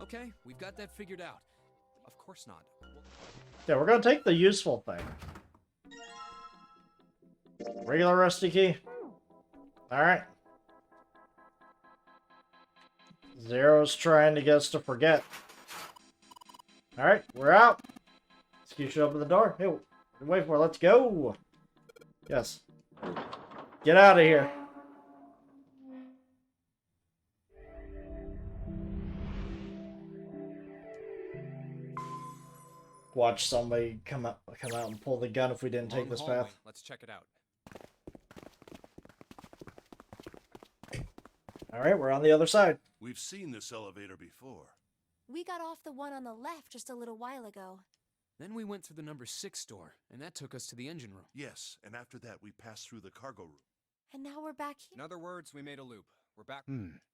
Okay, we've got that figured out. Of course not. Yeah, we're gonna take the useful thing. Regular rusty key. Alright. Zero's trying to get us to forget. Alright, we're out. Let's should open the door. Hey, wait for it. Let's go. Yes. Get out of here. Watch somebody come out and pull the gun if we didn't take Long this hallway. path. Let's check it out. Alright, we're on the other side. We've seen this elevator before. We got off the one on the left just a little while ago. Then we went through the number 6 door, and that took us to the engine room. Yes, and after that we passed through the cargo room. And now we're back In here. other words, we made a loop. We're back.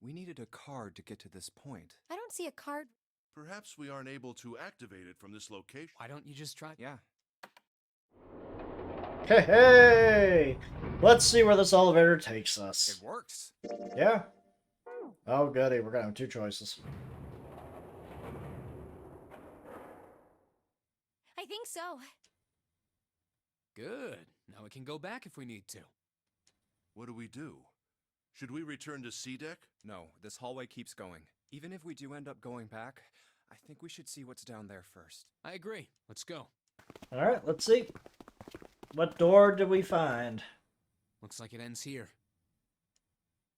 We needed a card to get to this point. I don't see a card. Perhaps we aren't able to activate it from this location. Why don't you just try? Yeah. Hey, hey! Let's see where this elevator takes us. It works. Yeah. Oh, goody. We're gonna have two choices. I think so. Good. Now we can go back if we need to. What do we do? Should we return to C deck? No, this hallway keeps going. Even if we do end up going back, I think we should see what's down there first. I agree. Let's go. Alright, let's see. What door did we find? Looks like it ends here.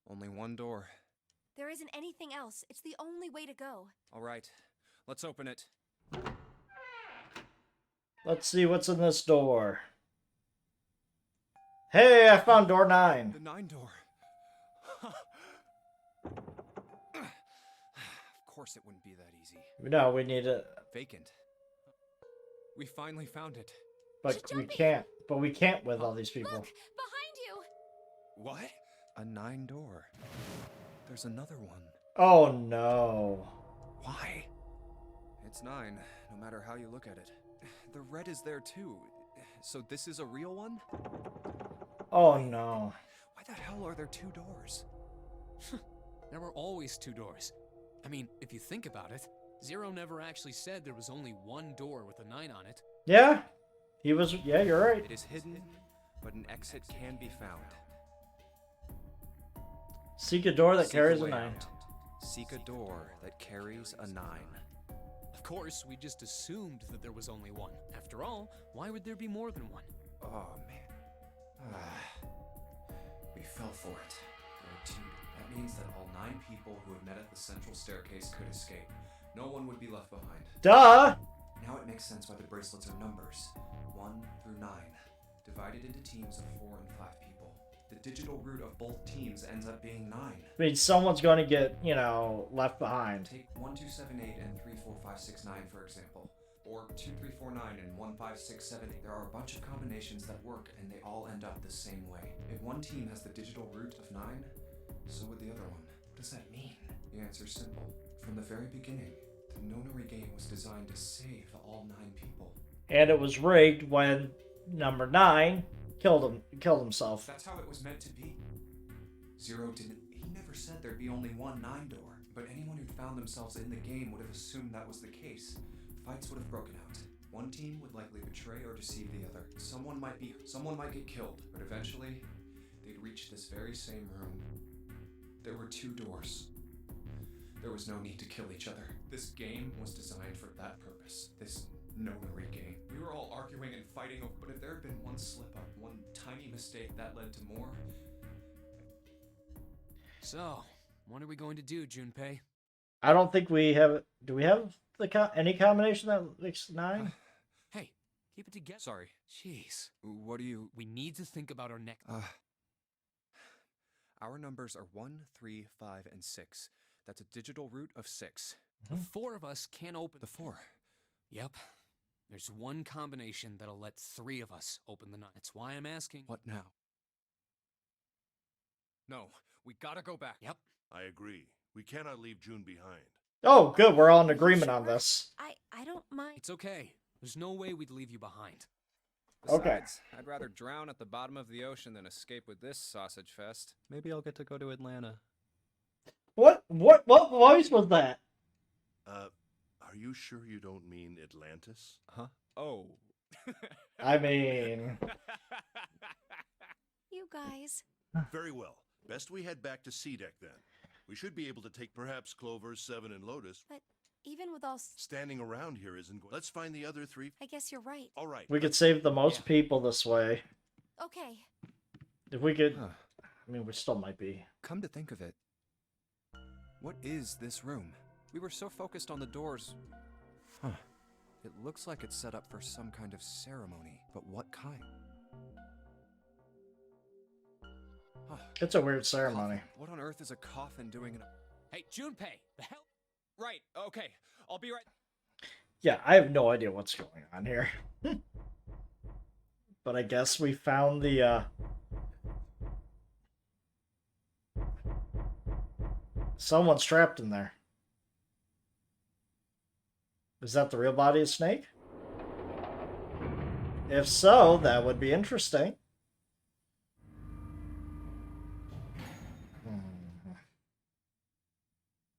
Only one door. There isn't anything else. It's the only way to go. All right, let's open it. Let's see what's in this door. Hey, I found door 9. The 9 door. Of course it wouldn't be that easy. No, we need it, Vacant. We finally found it. but She's we jumping. can't. But we can't with all these people. Look! Behind you! What? A 9 door. There's another one. Oh no. Why? It's 9, no matter how you look at it. The red is there too. So this is a real one? Oh no. Why the hell are there 2 doors? There were always 2 doors. I mean, if you think about it, Zero never actually said there was only one door with a 9 on it. Yeah. He was. Yeah, you're right. It is hidden, but an exit can be found. Seek a door that Seek carries a way 9. out. Seek a door that carries a 9. Of course, we just assumed that there was only one. After all, why would there be more than one? Oh, man. We fell for it. There are 2. That means that all 9 people who had met at the central staircase could escape. No one would be left behind. Duh! Now it makes sense why the bracelets are numbers. 1 through 9. Divided into teams of 4 and 5 people. The digital root of both teams ends up being 9. I mean, someone's going to get, you know, left behind. Take 1, 2, 7, 8 and 3, 4, 5, 6, 9 for example. Or 2, 3, 4, 9 and 1, 5, 6, 7, 8. There are a bunch of combinations that work and they all end up the same way. If one team has the digital root of 9, so would the other one. What does that mean? The answer's simple. From the very beginning, the Nonary game was designed to save all 9 people. And it was rigged when number 9 killed himself. That's how it was meant to be. Zero didn't. He never said there'd be only one 9-door, but anyone who'd found themselves in the game would have assumed that was the case. Fights would have broken out. One team would likely betray or deceive the other. Someone might get killed, but eventually, they'd reach this very same room. There were 2 doors. There was no need to kill each other. This game was designed for that purpose. This Nonary game. We were all arguing and fighting over, but if there had been one slip-up, one tiny mistake that led to more... So, what are we going to do, Junpei? I don't think we have... Do we have any combination that makes 9? Hey, keep it together. Sorry. Jeez. What do you... We need to think about our next... Our numbers are 1, 3, 5, and 6. That's a digital root of 6. The 4 of us can't open... The 4. Yep. There's one combination that'll let 3 of us open the nut. That's why I'm asking. What now? No, we gotta go back. Yep. I agree. We cannot leave June behind. Oh, good. We're all in agreement on this. I don't mind. It's okay. There's no way we'd leave you behind. Okay. Besides, I'd rather drown at the bottom of the ocean than escape with this sausage fest. Maybe I'll get to go to Atlanta. What voice was that? Are you sure you don't mean Atlantis? Huh? Oh. I mean... You guys. Very well. Best we head back to C-Deck then. We should be able to take perhaps Clover, 7, and Lotus. But even with all... Standing around here isn't going... Let's find the other 3. I guess you're right. All right. We could save the most people this way. Okay. If we could... I mean, we still might be. Come to think of it, what is this room? We were so focused on the doors. Huh. It looks like it's set up for some kind of ceremony, but what kind? It's a weird ceremony. Coffin. What on earth is a coffin doing in a... Hey, Junpei! The hell? Right, okay. I'll be right... Yeah, I have no idea what's going on here. But I guess we found the, Someone's trapped in there. Is that the real body of Snake? If so, that would be interesting.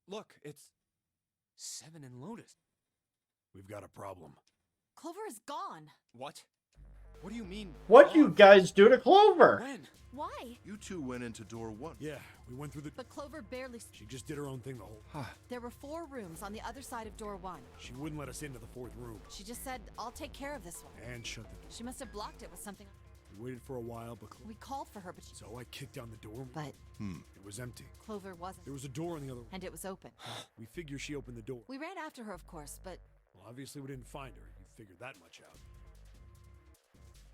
Look, it's... 7 and Lotus. We've got a problem. Clover is gone. What? What do you mean? What you guys do to Clover? When? Why? You 2 went into door 1. Yeah, we went through the... But Clover barely... She just did her own thing the whole... There were 4 rooms on the other side of door 1. She wouldn't let us into the 4th room. She just said, I'll take care of this one. And shut the door. She must have blocked it with something. We waited for a while, but... We called for her, but she... So I kicked down the door. But It was empty. Clover wasn't. There was a door on the other... And it was open. We figure she opened the door. We ran after her, of course, but Well, obviously we didn't find her. You figured that much out.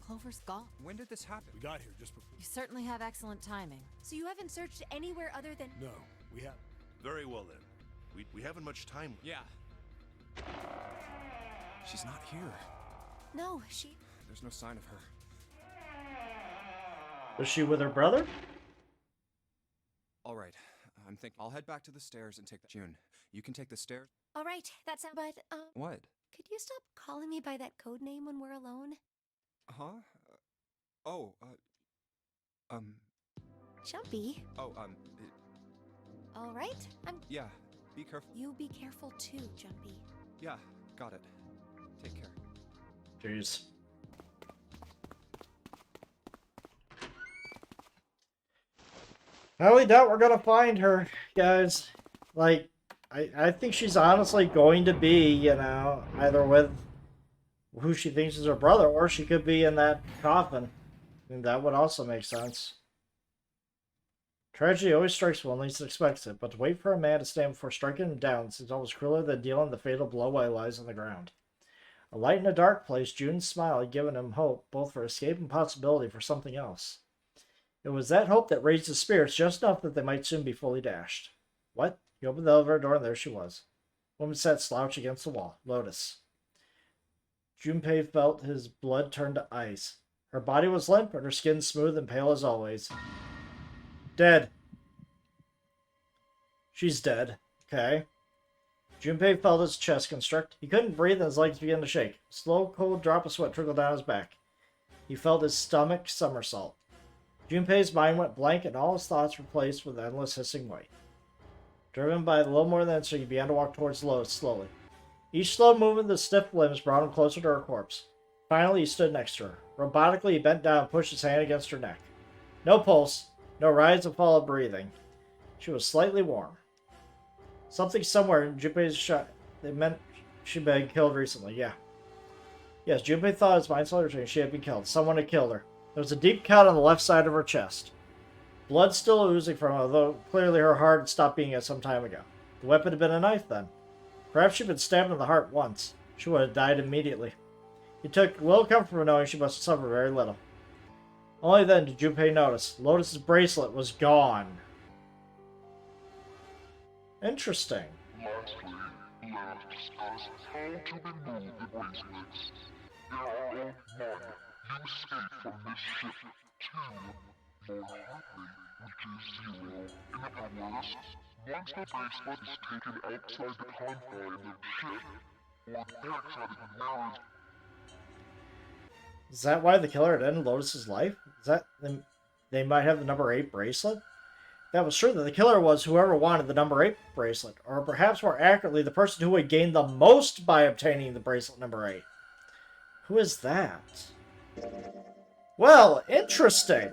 Clover's gone. When did this happen? We got here just before... You certainly have excellent timing. So you haven't searched anywhere other than... No, we have... Very well then. We haven't much time left. Yeah. She's not here. No, she... There's no sign of her. Was she with her brother? All right. I'm thinking I'll head back to the stairs and take the... June, you can take the stairs... All right, that sounds... But, What? could you stop calling me by that code name when we're alone? Huh? Jumpy. All right, Yeah. Be careful. You be careful too, Jumpy. Yeah, got it. Take care. Jeez. I highly doubt we're gonna find her, guys. Like, I think she's honestly going to be, you know, either with who she thinks is her brother, or she could be in that coffin. And that would also make sense. Tragedy always strikes when least expects it, but to wait for a man to stand before striking him down seems almost crueler than dealing the fatal blow while he lies on the ground. A light in a dark place, June's smile had given him hope, both for escape and possibility for something else. It was that hope that raised his spirits just enough that they might soon be fully dashed. What? He opened the elevator door and there she was. Woman sat slouched against the wall. Lotus. Junpei felt his blood turn to ice. Her body was limp and her skin smooth and pale as always. Dead. She's dead. Okay. Junpei felt his chest constrict. He couldn't breathe and his legs began to shake. A slow, cold drop of sweat trickled down his back. He felt his stomach somersault. Junpei's mind went blank and all his thoughts replaced with endless hissing white. Driven by a little more than an instinct, he began to walk towards Lotus slowly. Each slow movement of the stiff limbs brought him closer to her corpse. Finally, he stood next to her. Robotically, he bent down and pushed his hand against her neck. No pulse, no rise and fall of breathing. She was slightly warm. Something somewhere in Junpei's shot that meant she'd been killed recently, yeah. Yes, Junpei thought his mind slowly returned. She had been killed. Someone had killed her. There was a deep cut on the left side of her chest. Blood still oozing from her, although clearly her heart had stopped beating it some time ago. The weapon had been a knife, then. Perhaps she'd been stabbed in the heart once. She would have died immediately. He took little comfort from knowing she must have suffered very little. Only then did Junpei notice. Lotus's bracelet was gone. Interesting. Lastly, let us discuss how to remove the bracelets. There are only one. You escape from this ship. Two, more heartbeat, which is zero. In other words, once the bracelet is taken outside the confine of the ship, or outside of the marriage. Is that why the killer had ended Lotus's life? Is that they might have the number 8 bracelet? That was true that the killer was whoever wanted the number 8 bracelet, or perhaps more accurately, the person who would gain the most by obtaining the bracelet number 8. Who is that? Well, interesting.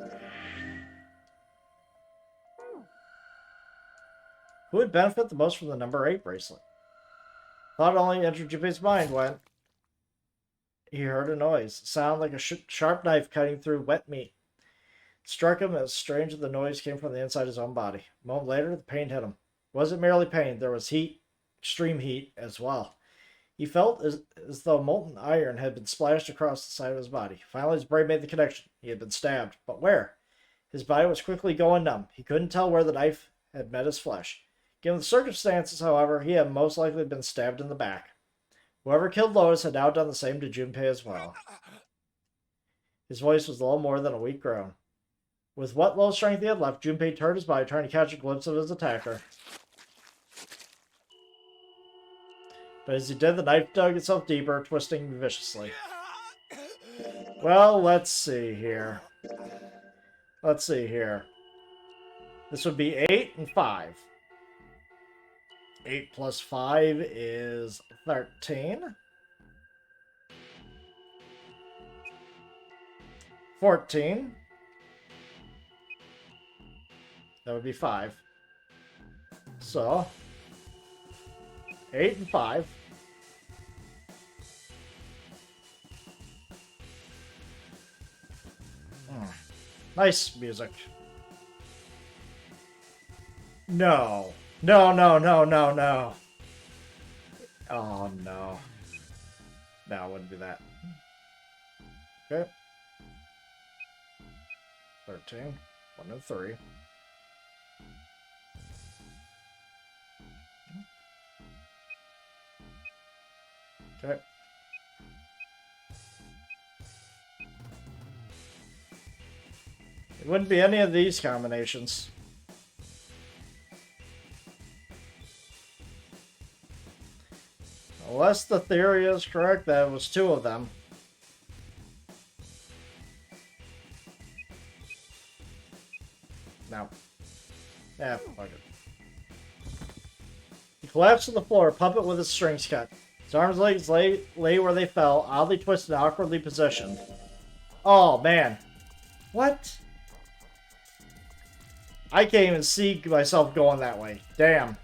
Who would benefit the most from the number 8 bracelet? Thought only entered Junpei's mind when he heard a noise. It sounded like a sharp knife cutting through wet meat. It struck him as strange that the noise came from the inside his own body. A moment later, the pain hit him. It wasn't merely pain, there was heat, extreme heat, as well. He felt as though molten iron had been splashed across the side of his body. Finally, his brain made the connection. He had been stabbed. But where? His body was quickly going numb. He couldn't tell where the knife had met his flesh. Given the circumstances, however, he had most likely been stabbed in the back. Whoever killed Lotus had now done the same to Junpei as well. His voice was little more than a weak groan. With what little strength he had left, Junpei turned his body, trying to catch a glimpse of his attacker. But as he did, the knife dug itself deeper, twisting viciously. Well, let's see here. Let's see here. This would be 8 and 5. 8 plus 5 is 13. 14. That would be 5. So, 8 and 5. Nice music. No. No, no, no, no, no. Oh, no. No, it wouldn't be that. Okay. 13. 1 and 3. Okay. It wouldn't be any of these combinations. Unless the theory is correct that it was 2 of them. No. Yeah, fuck it. He collapsed to the floor, puppet with his strings cut. His arms and legs lay where they fell, oddly twisted and awkwardly positioned. Oh, man. What? I can't even see myself going that way. Damn.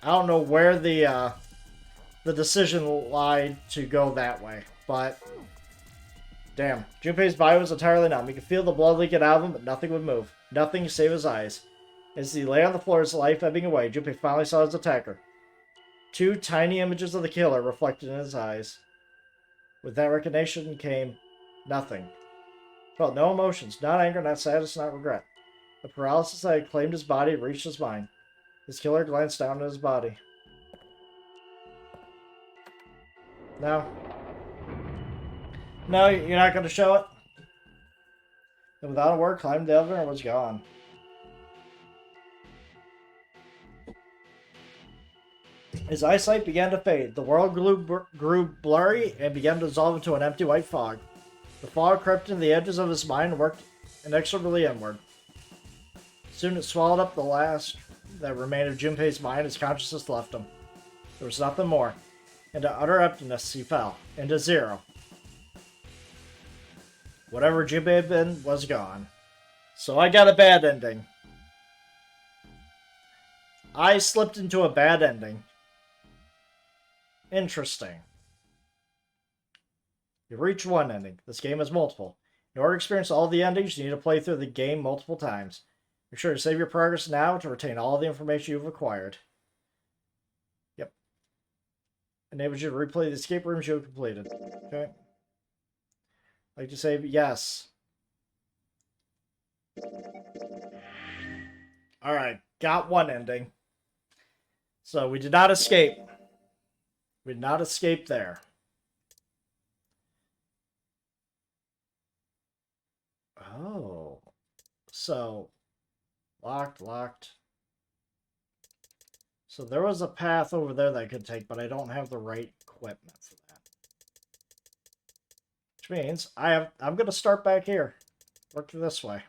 I don't know where the decision lied to go that way, but damn. Junpei's body was entirely numb. He could feel the blood leaking out of him, but nothing would move. Nothing save his eyes. As he lay on the floor, his life ebbing away, Junpei finally saw his attacker. 2 tiny images of the killer reflected in his eyes. With that recognition came nothing. He felt no emotions, not anger, not sadness, not regret. The paralysis that had claimed his body reached his mind. His killer glanced down at his body. No. No, you're not going to show it? And without a word, climbed the elevator and was gone. 'Cause His eyesight began to fade. The world grew blurry and began to dissolve into an empty white fog. The fog crept into the edges of his mind and worked inexorably inward. Soon it swallowed up the last that remained of Junpei's mind as consciousness left him. There was nothing more. Into utter emptiness he fell. Into zero. Whatever Junpei had been was gone. So I got a bad ending. I slipped into a bad ending. Interesting. You've reached one ending. This game has multiple. In order to experience all the endings, you need to play through the game multiple times. Make sure to save your progress now to retain all the information you've acquired. Yep. Enables you to replay the escape rooms you have completed. Okay. Like to save? Yes. Alright, got one ending. So we did not escape. We did not escape there. Oh. So, locked. So there was a path over there that I could take, but I don't have the right equipment for that. Which means I'm going to start back here. Work this way.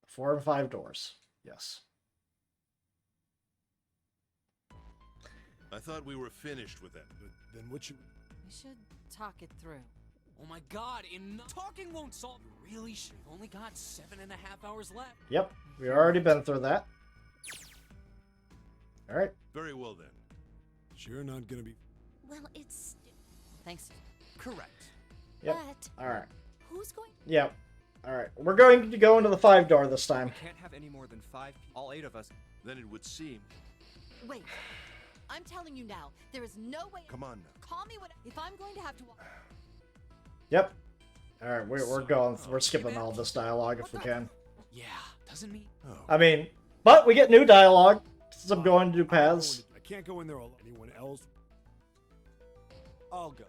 4 and 5 doors. Yes. I thought we were finished with that. But then what you... We should talk it through. Oh my god, talking won't solve. You really should. We've only got 7.5 hours left. Yep, we already been through that. Alright. Very well then. Sure not gonna be... Well, it's... Thanks. Correct. Yep. But Alright. who's going... Yep. Alright. We're going to go into the 5 door this time. We can't have any more than 5. All 8 of us. Then it would seem. Wait. I'm telling you now, there is no way... Come on now. Call me what... If I'm going to have to walk... Yep. Alright, we're going. We're skipping all this dialogue if we can. Yeah, doesn't mean... Oh. I mean, but we get new dialogue since I'm going to do paths. I can't go in there alone. Anyone else? I'll go.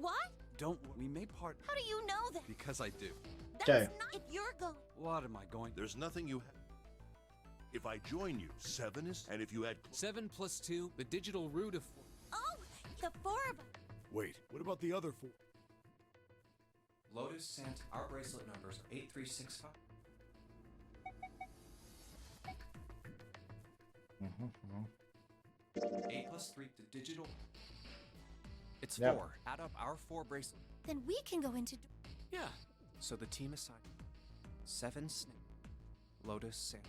What? Don't we made part How do you know that? because I do. That's Okay. not... If you're going... What am I going? There's nothing you have. If I join you, 7 is, and if you add 7 plus 2, the digital root of 4. Oh, the 4 of us. Wait, what about the other 4? Lotus sent our bracelet numbers are 8365. 8 plus 3 to digital. It's Yep. 4. Add up our 4 bracelets. Then we can go into... Yeah. So the team assigned 7 Snake, Lotus, Santa.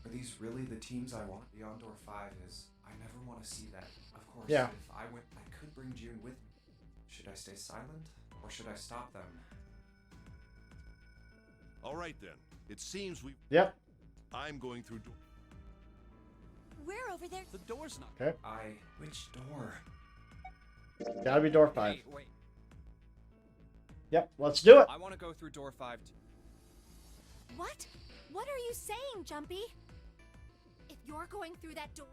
Are these really the teams I want? Beyond Door 5 is. I never want to see that. Of course, Yeah. if I went, I could bring June with me. Should I stay silent or should I stop them? All right then. It seems we. Yep. I'm going through. We're over there. The door's not... Okay. Which door? Gotta be door 5. Wait. Yep, let's do it. I want to go through Door 5 too. What? What are you saying, Jumpy? If you're going through that door...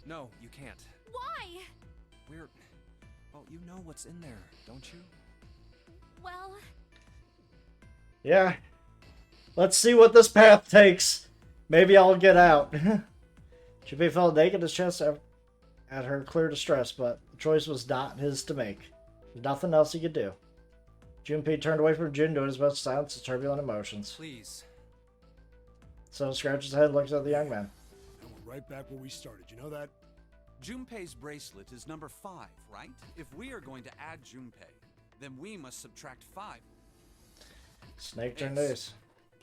No, you can't. Why? Well, you know what's in there, don't you? Well... Yeah. Let's see what this path takes. Maybe I'll get out. Junpei felt naked his chest at her clear distress, but the choice was not his to make. There's nothing else he could do. Junpei turned away from Jun, doing his best to silence his turbulent emotions. Please. So scratched his head and looked at the young man. And we're right back where we started. You know that? Junpei's bracelet is number 5, right? If we are going to add Junpei, then we must subtract 5. Snake turned Ace, ace.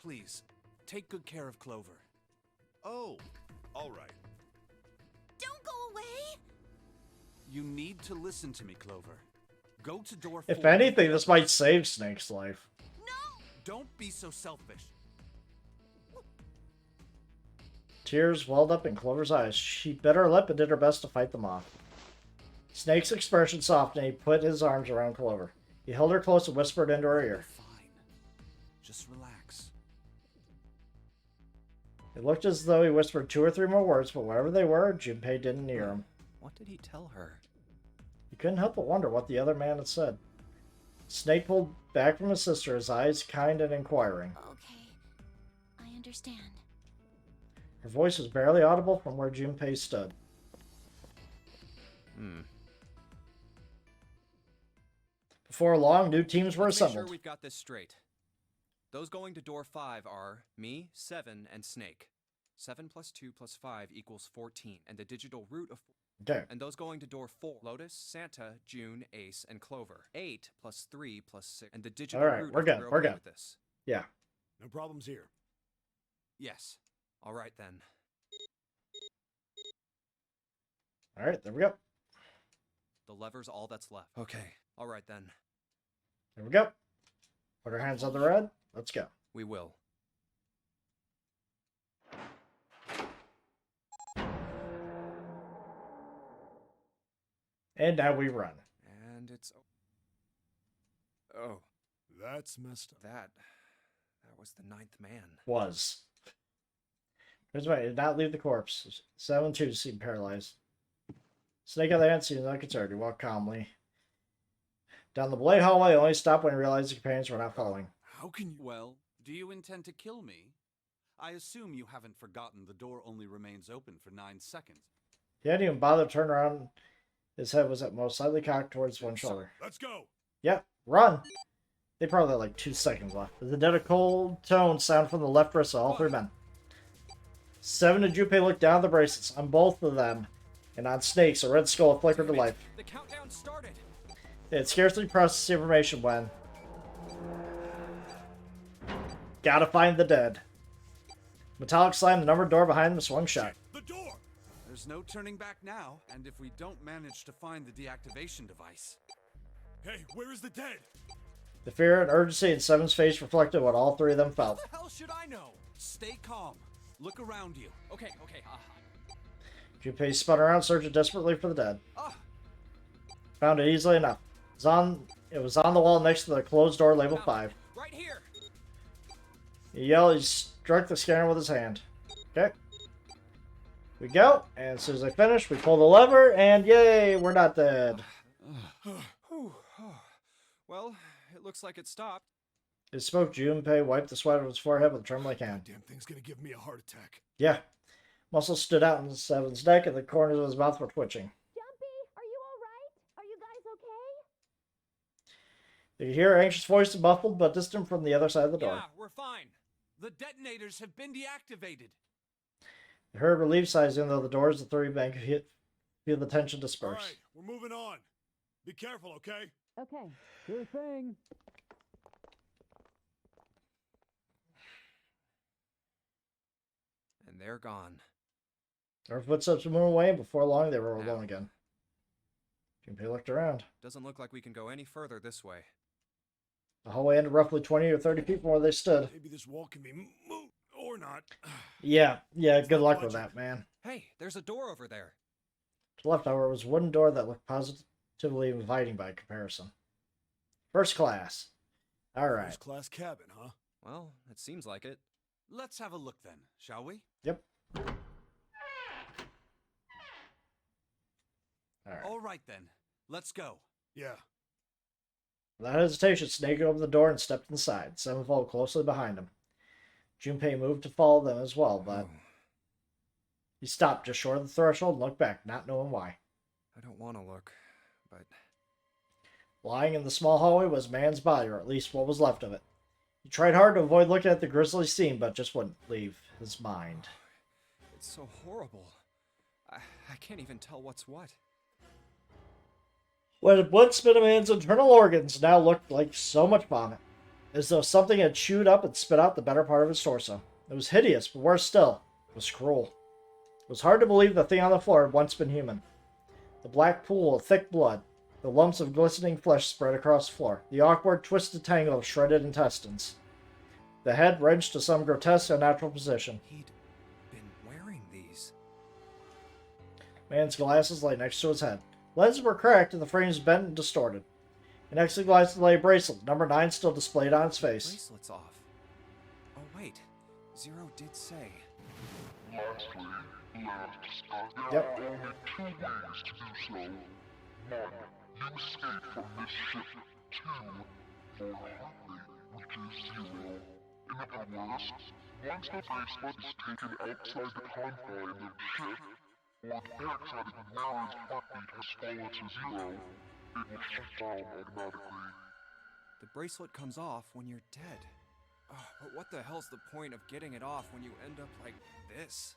Please, take good care of Clover. Oh, all right. Don't go away. You need to listen to me, Clover. Go to door 4. If anything, this might save Snake's life. No. Don't be so selfish. Tears welled up in Clover's eyes. She bit her lip and did her best to fight them off. Snake's expression softened and he put his arms around Clover. He held her close and whispered into her ear. Fine. Just relax. It looked as though he whispered 2 or 3 more words, but whatever they were, Junpei didn't hear him. What did he tell her? He couldn't help but wonder what the other man had said. Snake pulled back from his sister, his eyes kind and inquiring. Okay. I understand. Her voice was barely audible from where Junpei stood. Before long, new teams were Let's make assembled. sure we've got this straight. Those going to door 5 are me, 7, and Snake. 7 plus 2 plus 5 equals 14, and the digital root of... Okay. And those going to door 4, Lotus, Santa, June, Ace, and Clover. 8 plus 3 plus 6, and the digital Alright, root we're if good, you're we're okay good. with this. Yeah. No problems here. Yes. All right then. Alright, there we go. The lever's all that's left. Okay. All right then. There we go. Put our hands on the red. Let's go. We will. And now we run. And it's... Oh. That's messed up. That was the 9th man. Was. Here's why. Did not leave the corpse. 7-2 seemed paralyzed. Snake on the hand seemed unconcerned. He walked calmly down the blade hallway, only stopped when he realized his companions were not following. How can you... Well, do you intend to kill me? I assume you haven't forgotten the door only remains open for 9 seconds. He hadn't even bothered to turn around. His head was at most slightly cocked towards one shoulder. Let's go! Yep, run! They probably had like 2 seconds left. As the dead of cold tone sound from the left wrist of all 3 men. 7 and Junpei looked down at the bracelets on both of them, and on Snake's, a red skull flickered to life. The countdown started. They had scarcely processed the information when... Gotta find the dead. Metallic slammed the numbered door behind them and swung shut. The door! There's no turning back now, and if we don't manage to find the deactivation device... Hey, where is the dead? The fear and urgency in Seven's face reflected what all 3 of them felt. How the hell should I know? Stay calm. Look around you. Okay. Junpei spun around, searching desperately for the dead. Ah, Found it easily enough. It was on the wall next to the closed door labeled 5. Right here. He yelled, he struck the scanner with his hand. Okay. We go, and as soon as I finish, we pull the lever, and yay, we're not dead. Well, it looks like it stopped. His smoke, Junpei wiped the sweat off his forehead with a trembling hand. Damn thing's gonna give me a heart attack. Yeah. Muscles stood out in Seven's neck, and the corners of his mouth were twitching. Jumpy, are you alright? Are you guys okay? You could hear her anxious voice, muffled but distant from the other side of the door. yeah, we're fine. The detonators have been deactivated. They heard relief sighs, even though the doors of the 3 men could feel the tension disperse. Alright, we're moving on. Be careful, okay? Okay. Sure thing. And they're gone. Their footsteps moved away, and before long they were alone again. Junpei looked around. Doesn't look like we can go any further this way. The hallway ended roughly 20 or 30 feet from where they stood. Maybe this wall can be moved, or not. Yeah, good luck with that, man. Hey, there's a door over there. To the left, however, was a wooden door that looked positively inviting by comparison. First class. Alright. First class cabin, huh? Well, it seems like it. Let's have a look then, shall we? Yep. Alright. All right then. Let's go. Yeah. Without hesitation, Snake opened the door and stepped inside. 7 followed closely behind him. Junpei moved to follow them as well, but he stopped just short of the threshold and looked back, not knowing why. I don't want to look, but... Lying in the small hallway was a man's body, or at least what was left of it. He tried hard to avoid looking at the grisly scene, but just wouldn't leave his mind. It's so horrible. I can't even tell what's what. What had once been a man's internal organs now looked like so much vomit, as though something had chewed up and spit out the better part of his torso. It was hideous, but worse still, it was cruel. It was hard to believe the thing on the floor had once been human. The black pool of thick blood, the lumps of glistening flesh spread across the floor, the awkward, twisted tangle of shredded intestines. The head wrenched to some grotesque, unnatural position. He'd been wearing these. Man's glasses lay next to his head. Lenses were cracked and the frames bent and distorted. Next to the glasses lay a bracelet, number 9 still displayed on its face. Bracelet's off. Oh wait, Zero did say. Lastly, left, there Yep. are only 2 ways to do so. 1. You escape from this ship. 2. More hotly, which is 0. In other words, once the bracelet is taken outside the confine of the ship, or the backside of the Nonary's heartbeat has fallen to zero, it will shut down automatically. The bracelet comes off when you're dead. But what the hell's the point of getting it off when you end up like this?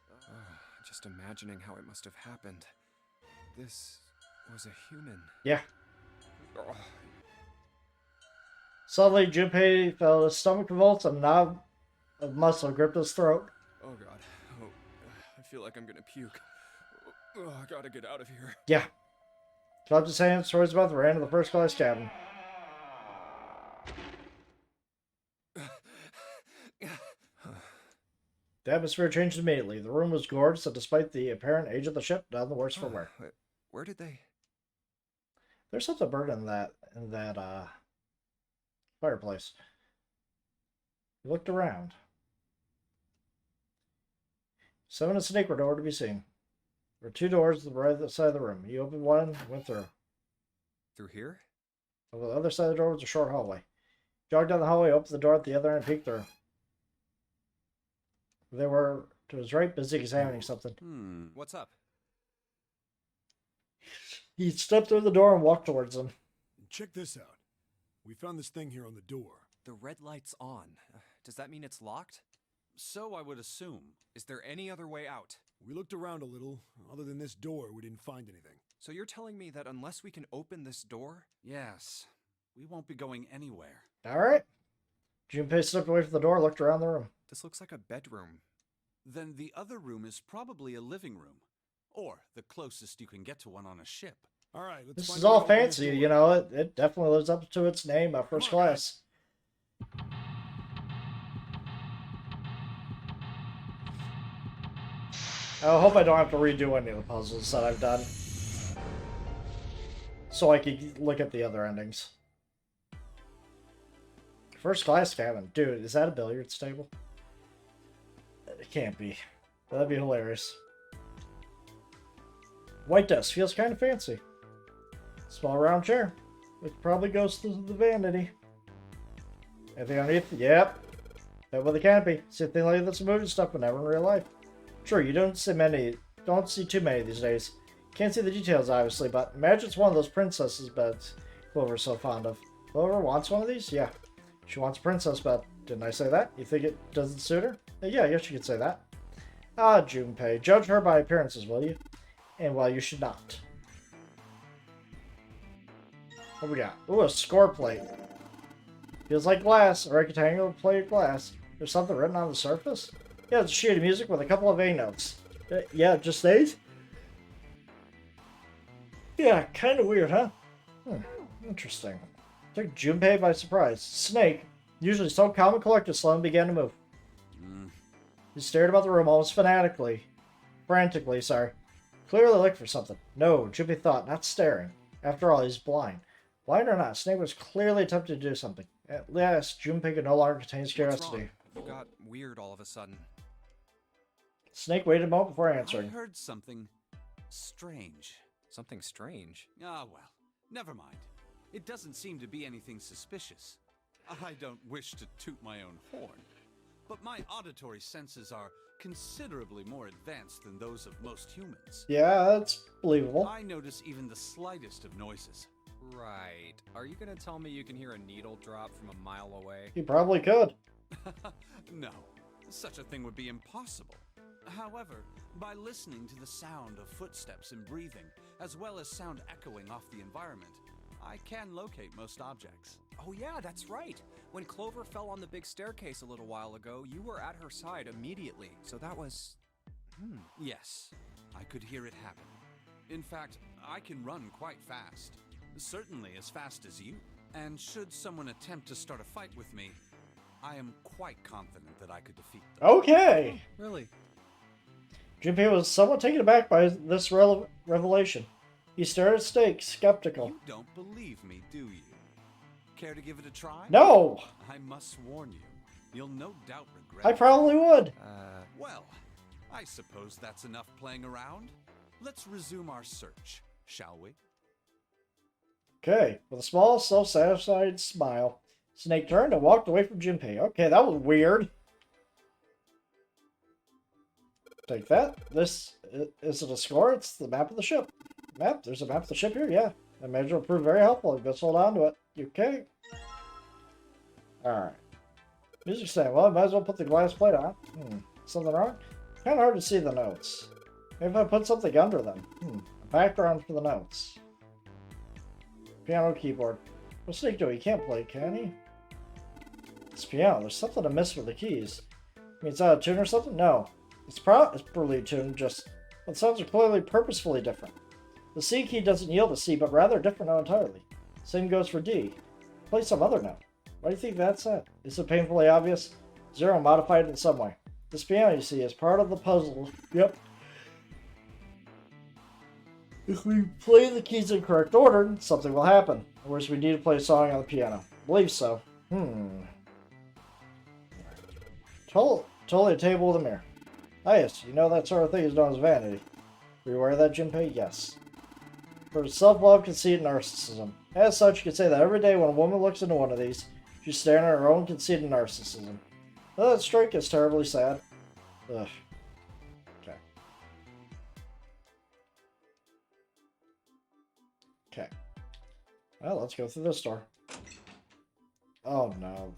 Just imagining how it must have happened. This was a human. Yeah. Ugh. Suddenly, Junpei felt his stomach convulse and a knob of muscle gripped his throat. Oh god. Oh, I feel like I'm gonna puke. Oh, I gotta get out of here. Yeah. Clapped his hands towards his mouth and ran to the first class cabin. The atmosphere changed immediately. The room was gorgeous, and despite the apparent age of the ship, none the worse for wear. Where did they... There's something burning in that fireplace. He looked around. Seven and Snake were nowhere to be seen. There were two doors to the right side of the room. He opened one and went through. Through here? Over the other side of the door was a short hallway. He jogged down the hallway, opened the door at the other end, and peeked through. They were, to his right, busy examining something. What's up? He stepped through the door and walked towards them. Check this out. We found this thing here on the door. The red light's on. Does that mean it's locked? So I would assume. Is there any other way out? We looked around a little. Other than this door, we didn't find anything. So you're telling me that unless we can open this door? Yes. We won't be going anywhere. Alright. Junpei stepped away from the door and looked around the room. This looks like a bedroom. Then the other room is probably a living room. Or the closest you can get to one on a ship. All right, let's This find is a way all to open this fancy, door. you know. It definitely lives up to its name, first class. I hope I don't have to redo any of the puzzles that I've done. So I could look at the other endings. First class cabin. Dude, is that a billiards table? It can't be. That'd be hilarious. White desk. Feels kind of fancy. Small round chair. Which probably goes to the vanity. Anything underneath? Yep. Bed with a canopy. See thing like this in movie stuff, but never in real life. Sure, you don't see too many these days. Can't see the details, obviously, but imagine it's one of those princesses beds Clover's so fond of. Clover wants one of these? Yeah. She wants a princess bed. Didn't I say that? You think it doesn't suit her? Yeah, I guess you could say that. Ah, Junpei. Judge her by appearances, will you? And well, you should not. What we got? Ooh, a score plate. Feels like glass, a rectangular plate of glass. There's something written on the surface? Yeah, it's a sheet of music with a couple of A notes. Yeah, just these? Yeah, kind of weird, huh? Interesting. Took Junpei by surprise. Snake, usually so calm and collected, slowly began to move. He stared about the room almost frantically, sorry. Clearly looked for something. No, Junpei thought, not staring. After all, he's blind. Blind or not, Snake was clearly attempting to do something. At last, Junpei could no longer contain his curiosity. You got weird all of a sudden. Snake waited a moment before answering. I heard something strange. Something strange? Ah, well, never mind. It doesn't seem to be anything suspicious. I don't wish to toot my own horn, but my auditory senses are considerably more advanced than those of most humans. Yeah, that's believable. I notice even the slightest of noises. Right. Are you gonna tell me you can hear a needle drop from a mile away? He probably could. No, such a thing would be impossible. However, by listening to the sound of footsteps and breathing, as well as sound echoing off the environment, I can locate most objects. Oh yeah, that's right. When Clover fell on the big staircase a little while ago, you were at her side immediately. So that was... Yes, I could hear it happen. In fact, I can run quite fast. Certainly as fast as you. And should someone attempt to start a fight with me, I am quite confident that I could defeat them. Okay. Really? Junpei was somewhat taken aback by this revelation. He stared at Snake, skeptical. You don't believe me, do you? Care to give it a try? No! I must warn you, you'll no doubt regret I probably would. Well, I suppose that's enough playing around. Let's resume our search, shall we? Okay. With a small, self-satisfied smile, Snake turned and walked away from Junpei. Okay, that was weird. Take that. This isn't a score, it's the map of the ship. Map? There's a map of the ship here? Yeah. That measure will prove very helpful. Just hold on to it. You okay? Alright. Music saying, well, I might as well put the glass plate on. Something wrong? Kind of hard to see the notes. Maybe if I put something under them. A background for the notes. Piano keyboard. What's Snake doing? He can't play, can he? It's piano. There's something amiss with the keys. I mean, it's out of tune or something? No. It's properly tuned, just... the sounds are clearly purposefully different. The C key doesn't yield a C, but rather a different note entirely. Same goes for D. Play some other note. Why do you think that's at? Is it painfully obvious? Zero modified it in some way. This piano, you see, is part of the puzzle. Yep. If we play the keys in correct order, something will happen. Of course, we need to play a song on the piano. I believe so. Totally a table with a mirror. Ah yes, you know that sort of thing is known as vanity. Were you aware of that, Junpei? Yes. For self-love, conceit, and narcissism. As such, you could say that every day when a woman looks into one of these, she's staring at her own conceit and narcissism. Though that streak is terribly sad. Ugh. Okay. Okay. Well, let's go through this door. Oh no.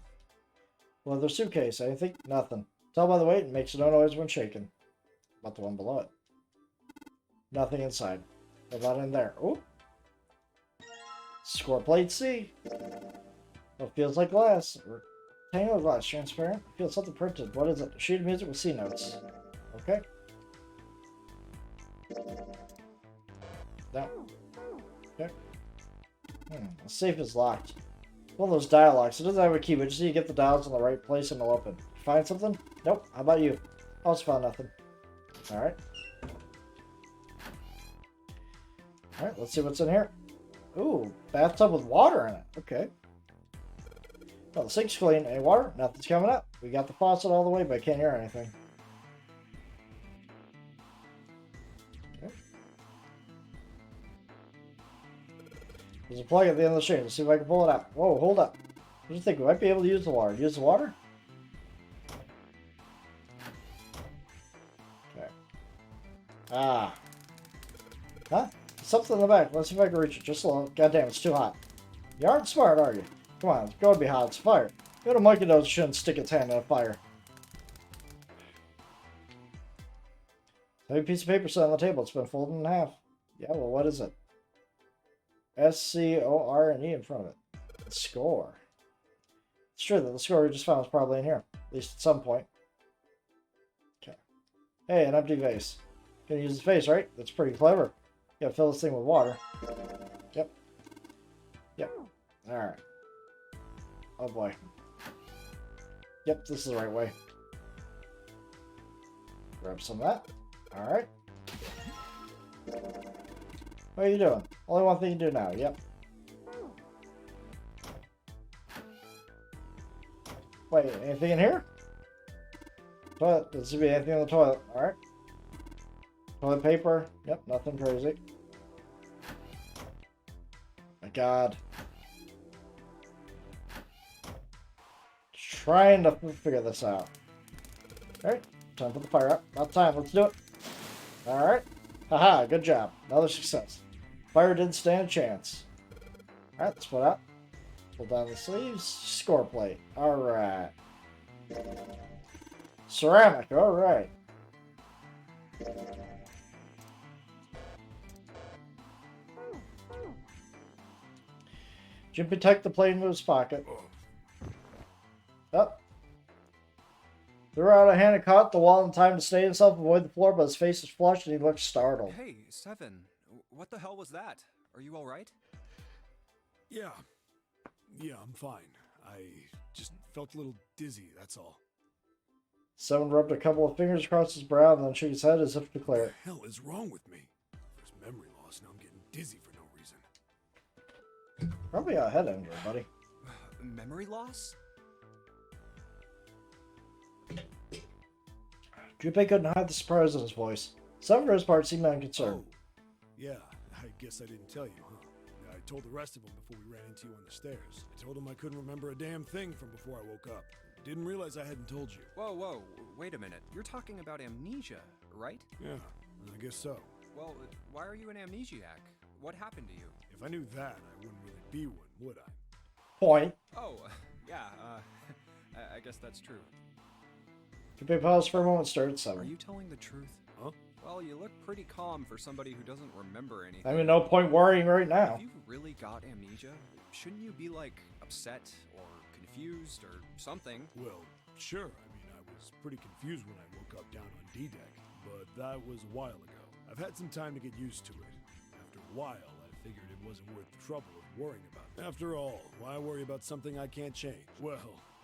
Leather suitcase. Anything? Nothing. Tell by the weight, it makes no noise when shaken. About the one below it. Nothing inside. What about in there? Oh. Score plate C. It feels like glass. Rectangular glass. Transparent. It feels something printed. What is it? A sheet of music with C notes. Okay. No. Okay. The safe is locked. One of those dial locks. It doesn't have a key, but just need to get the dials in the right place and it'll open. Find something? Nope. How about you? I also found nothing. Alright. Alright, let's see what's in here. Ooh, bathtub with water in it. Okay. Well, the sink's clean. Any water? Nothing's coming up. We got the faucet all the way, but I can't hear anything. Okay. There's a plug at the end of the chain. Let's see if I can pull it out. Whoa, hold up. What do you think? We might be able to use the water. Use the water? Okay. Ah. Huh? Something in the back. Let's see if I can reach it. Just a little. Goddamn, it's too hot. You aren't smart, are you? Come on, it's going to be hot. It's fire. Go to monkey nose shouldn't stick its hand in a fire. Heavy piece of paper sitting on the table. It's been folded in half. Yeah, well, what is it? S-C-O-R-N-E in front of it. Score. It's true that the score we just found is probably in here. At least at some point. Okay. Hey, an empty vase. Gonna use the vase, right? That's pretty clever. You gotta fill this thing with water. Yep. Yep. Alright. Oh boy. Yep, this is the right way. Grab some of that. Alright. What are you doing? Only one thing to do now. Yep. Wait, anything in here? Toilet. Does there be anything in the toilet? Alright. Toilet paper. Yep, nothing crazy. My god. Trying to figure this out. Alright, time for the fire up. About time, let's do it. Alright. Haha, good job. Another success. Fire didn't stand a chance. Alright, let's put out. Pull down the sleeves. Score plate. Alright. Ceramic, alright. Junpei tucked the plate into his pocket. Up. Threw out a hand and caught the wall in time to stay himself, avoid the floor, but his face was flushed and he looked startled. Hey, Seven. What the hell was that? Are you alright? Yeah. Yeah, I'm fine. I just felt a little dizzy, that's all. Seven rubbed a couple of fingers across his brow and then shook his head as if to declare. What the hell is wrong with me? First memory loss, now I'm getting dizzy for no reason. Probably a head injury, buddy. Memory loss? Junpei couldn't hide the surprise in his voice. Seven, for his part, seemed unconcerned. Oh, yeah, I guess I didn't tell you, huh? I told the rest of them before we ran into you on the stairs. I told them I couldn't remember a damn thing from before I woke up. Didn't realize I hadn't told you. Whoa, wait a minute. You're talking about amnesia, right? Yeah, I guess so. Well, why are you an amnesiac? What happened to you? If I knew that, I wouldn't really be one, would I? Point. Oh, yeah, I guess that's true. Could be paused for a moment, start at Are 7. you telling the truth? Huh? Well, you look pretty calm for somebody who doesn't remember anything. I mean, no point worrying right now. If you've really got amnesia, shouldn't you be, like, upset or confused or something? Well, sure. I mean, I was pretty confused when I woke up down on D-Deck, but that was a while ago. I've had some time to get used to it. After a while, I figured it wasn't worth the trouble of worrying about it. After all, why worry about something I can't change? Well,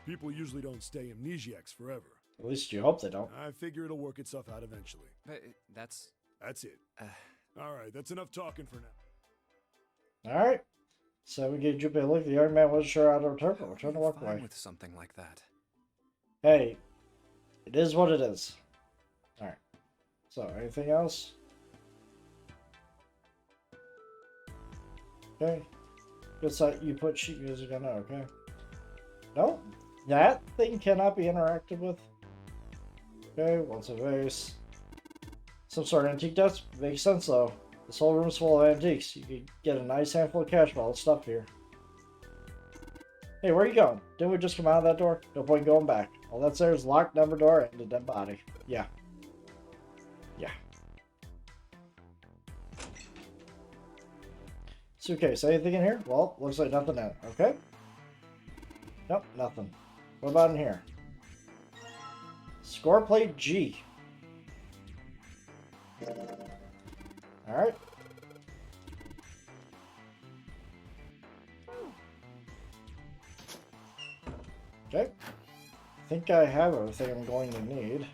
people usually don't stay amnesiacs forever. At least you hope they don't. I figure it'll work itself out eventually. But that's it. Alright, that's enough talking for now. Alright. So we gave Jupiter a look. The young man wasn't sure how to return, but returned to walk fine away. with something like that. Hey, it is what it is. Alright. So, anything else? Okay. Just like you put sheet music on it, okay? No, that thing cannot be interacted with. Okay, what's a vase? Some sort of antique desk? Makes sense though. This whole room's full of antiques. You could get a nice handful of cash for all the stuff here. Hey, where are you going? Didn't we just come out of that door? No point going back. All that's there is locked number door and a dead body. Yeah. Yeah. Suitcase, anything in here? Well, looks like nothing in it. Okay. Nope, nothing. What about in here? Score plate G. Alright. Okay. I think I have everything I'm going to need.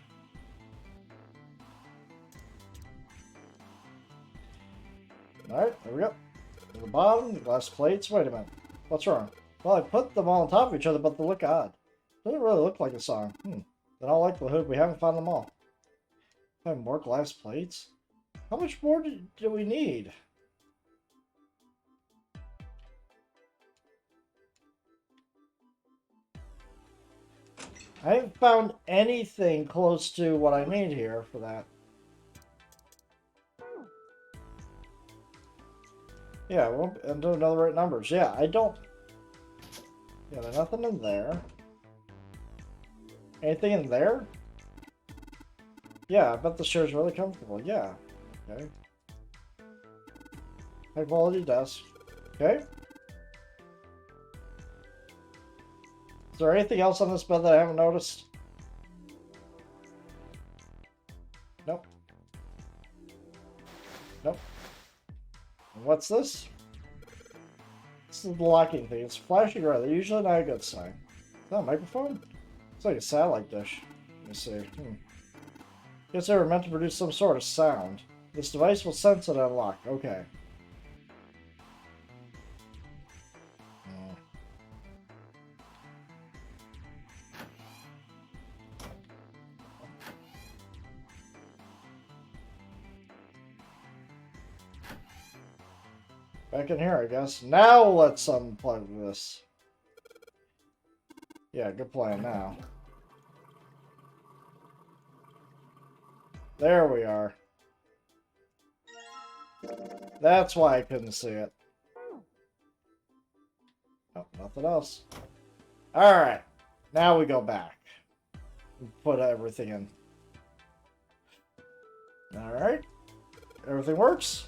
Alright, there we go. At the bottom, the glass plates. Wait a minute. What's wrong? Well, I put them all on top of each other, but they look odd. Doesn't really look like a song. In all likelihood, we haven't found them all. Find more glass plates? How much more do we need? I haven't found anything close to what I need here for that. Yeah, we won't enter another right numbers. Yeah, I don't... Yeah, there's nothing in there. Anything in there? Yeah, I bet the chair's really comfortable. Yeah. Okay. High quality desk. Okay. Is there anything else on this bed that I haven't noticed? Nope. Nope. And what's this? This is the locking thing. It's flashing red. They're usually not a good sign. Is that a microphone? It's like a satellite dish. Let me see. Guess they were meant to produce some sort of sound. This device will sense it and unlock. Okay. Back in here, I guess. Now let's unplug this. Yeah, good plan now. There we are. That's why I couldn't see it. Oh, nothing else. Alright. Now we go back. Put everything in. Alright. Everything works.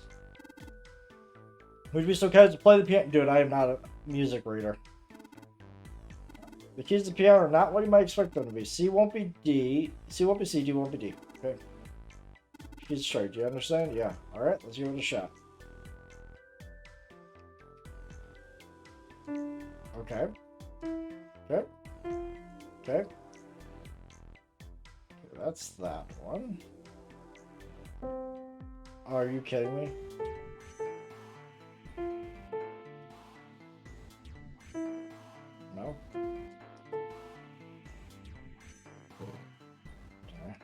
Would you be so kind to play the piano? Dude, I am not a music reader. The keys to the piano are not what you might expect them to be. C won't be D. C won't be C. D won't be D. Okay. Keys straight. Do you understand? Yeah. Alright, let's give it a shot. Okay. Okay. Okay. That's that one. Are you kidding me? No. Okay.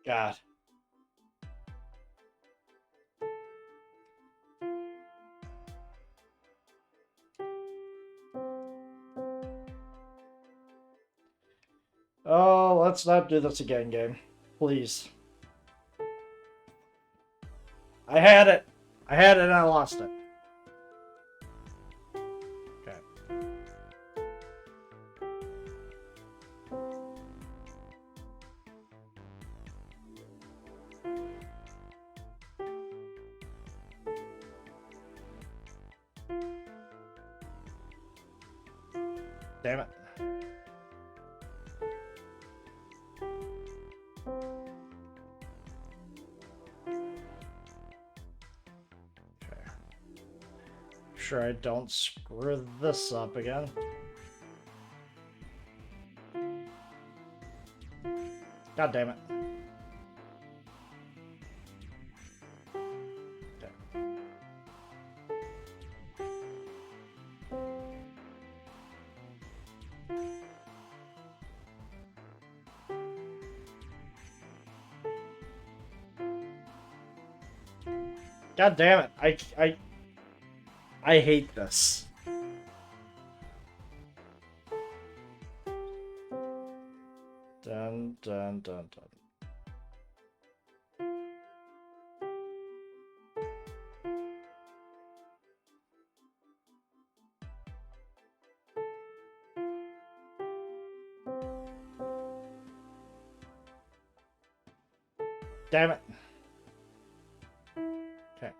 God. Oh, let's not do this again, game. Please. I had it. I had it and I lost it. Okay. Damn it. Sure I don't screw this up again. God damn it. Okay. God damn it. I hate this. Dun dun dun dun. Damn it. Okay.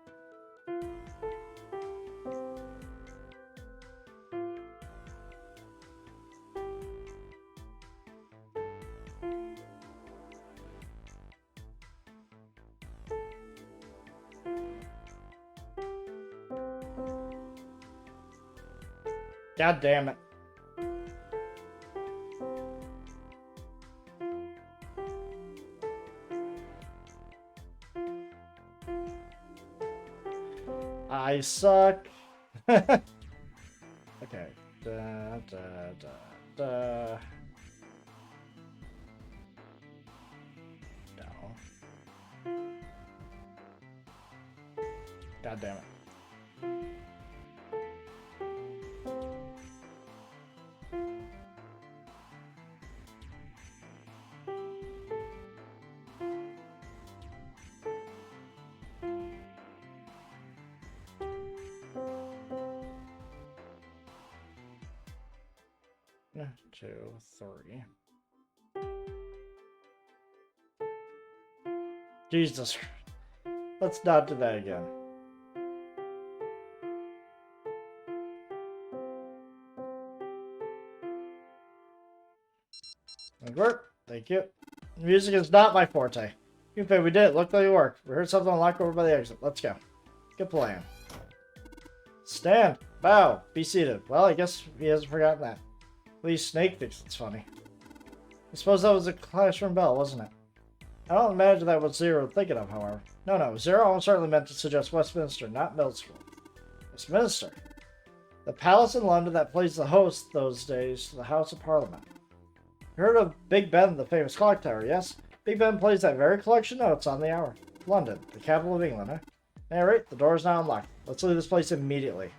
God damn it. I suck. Okay. Da, da, da, da. No. God damn it. Two, three. Jesus. Let's not do that again. Good work. Thank you. Music is not my forte. We did it. Looked like it worked. We heard something unlocked over by the exit. Let's go. Good plan. Stand. Bow. Be seated. Well, I guess he hasn't forgotten that. At least Snake thinks it's funny. I suppose that was a classroom bell, wasn't it? I don't imagine that was Zero thinking of, however. No, Zero almost certainly meant to suggest Westminster, not middle school. Westminster. The palace in London that plays the host those days to the House of Parliament. You heard of Big Ben, the famous clock tower, yes? Big Ben plays that very collection notes on the hour. London, the capital of England, huh? Alright, the door is now unlocked. Let's leave this place immediately.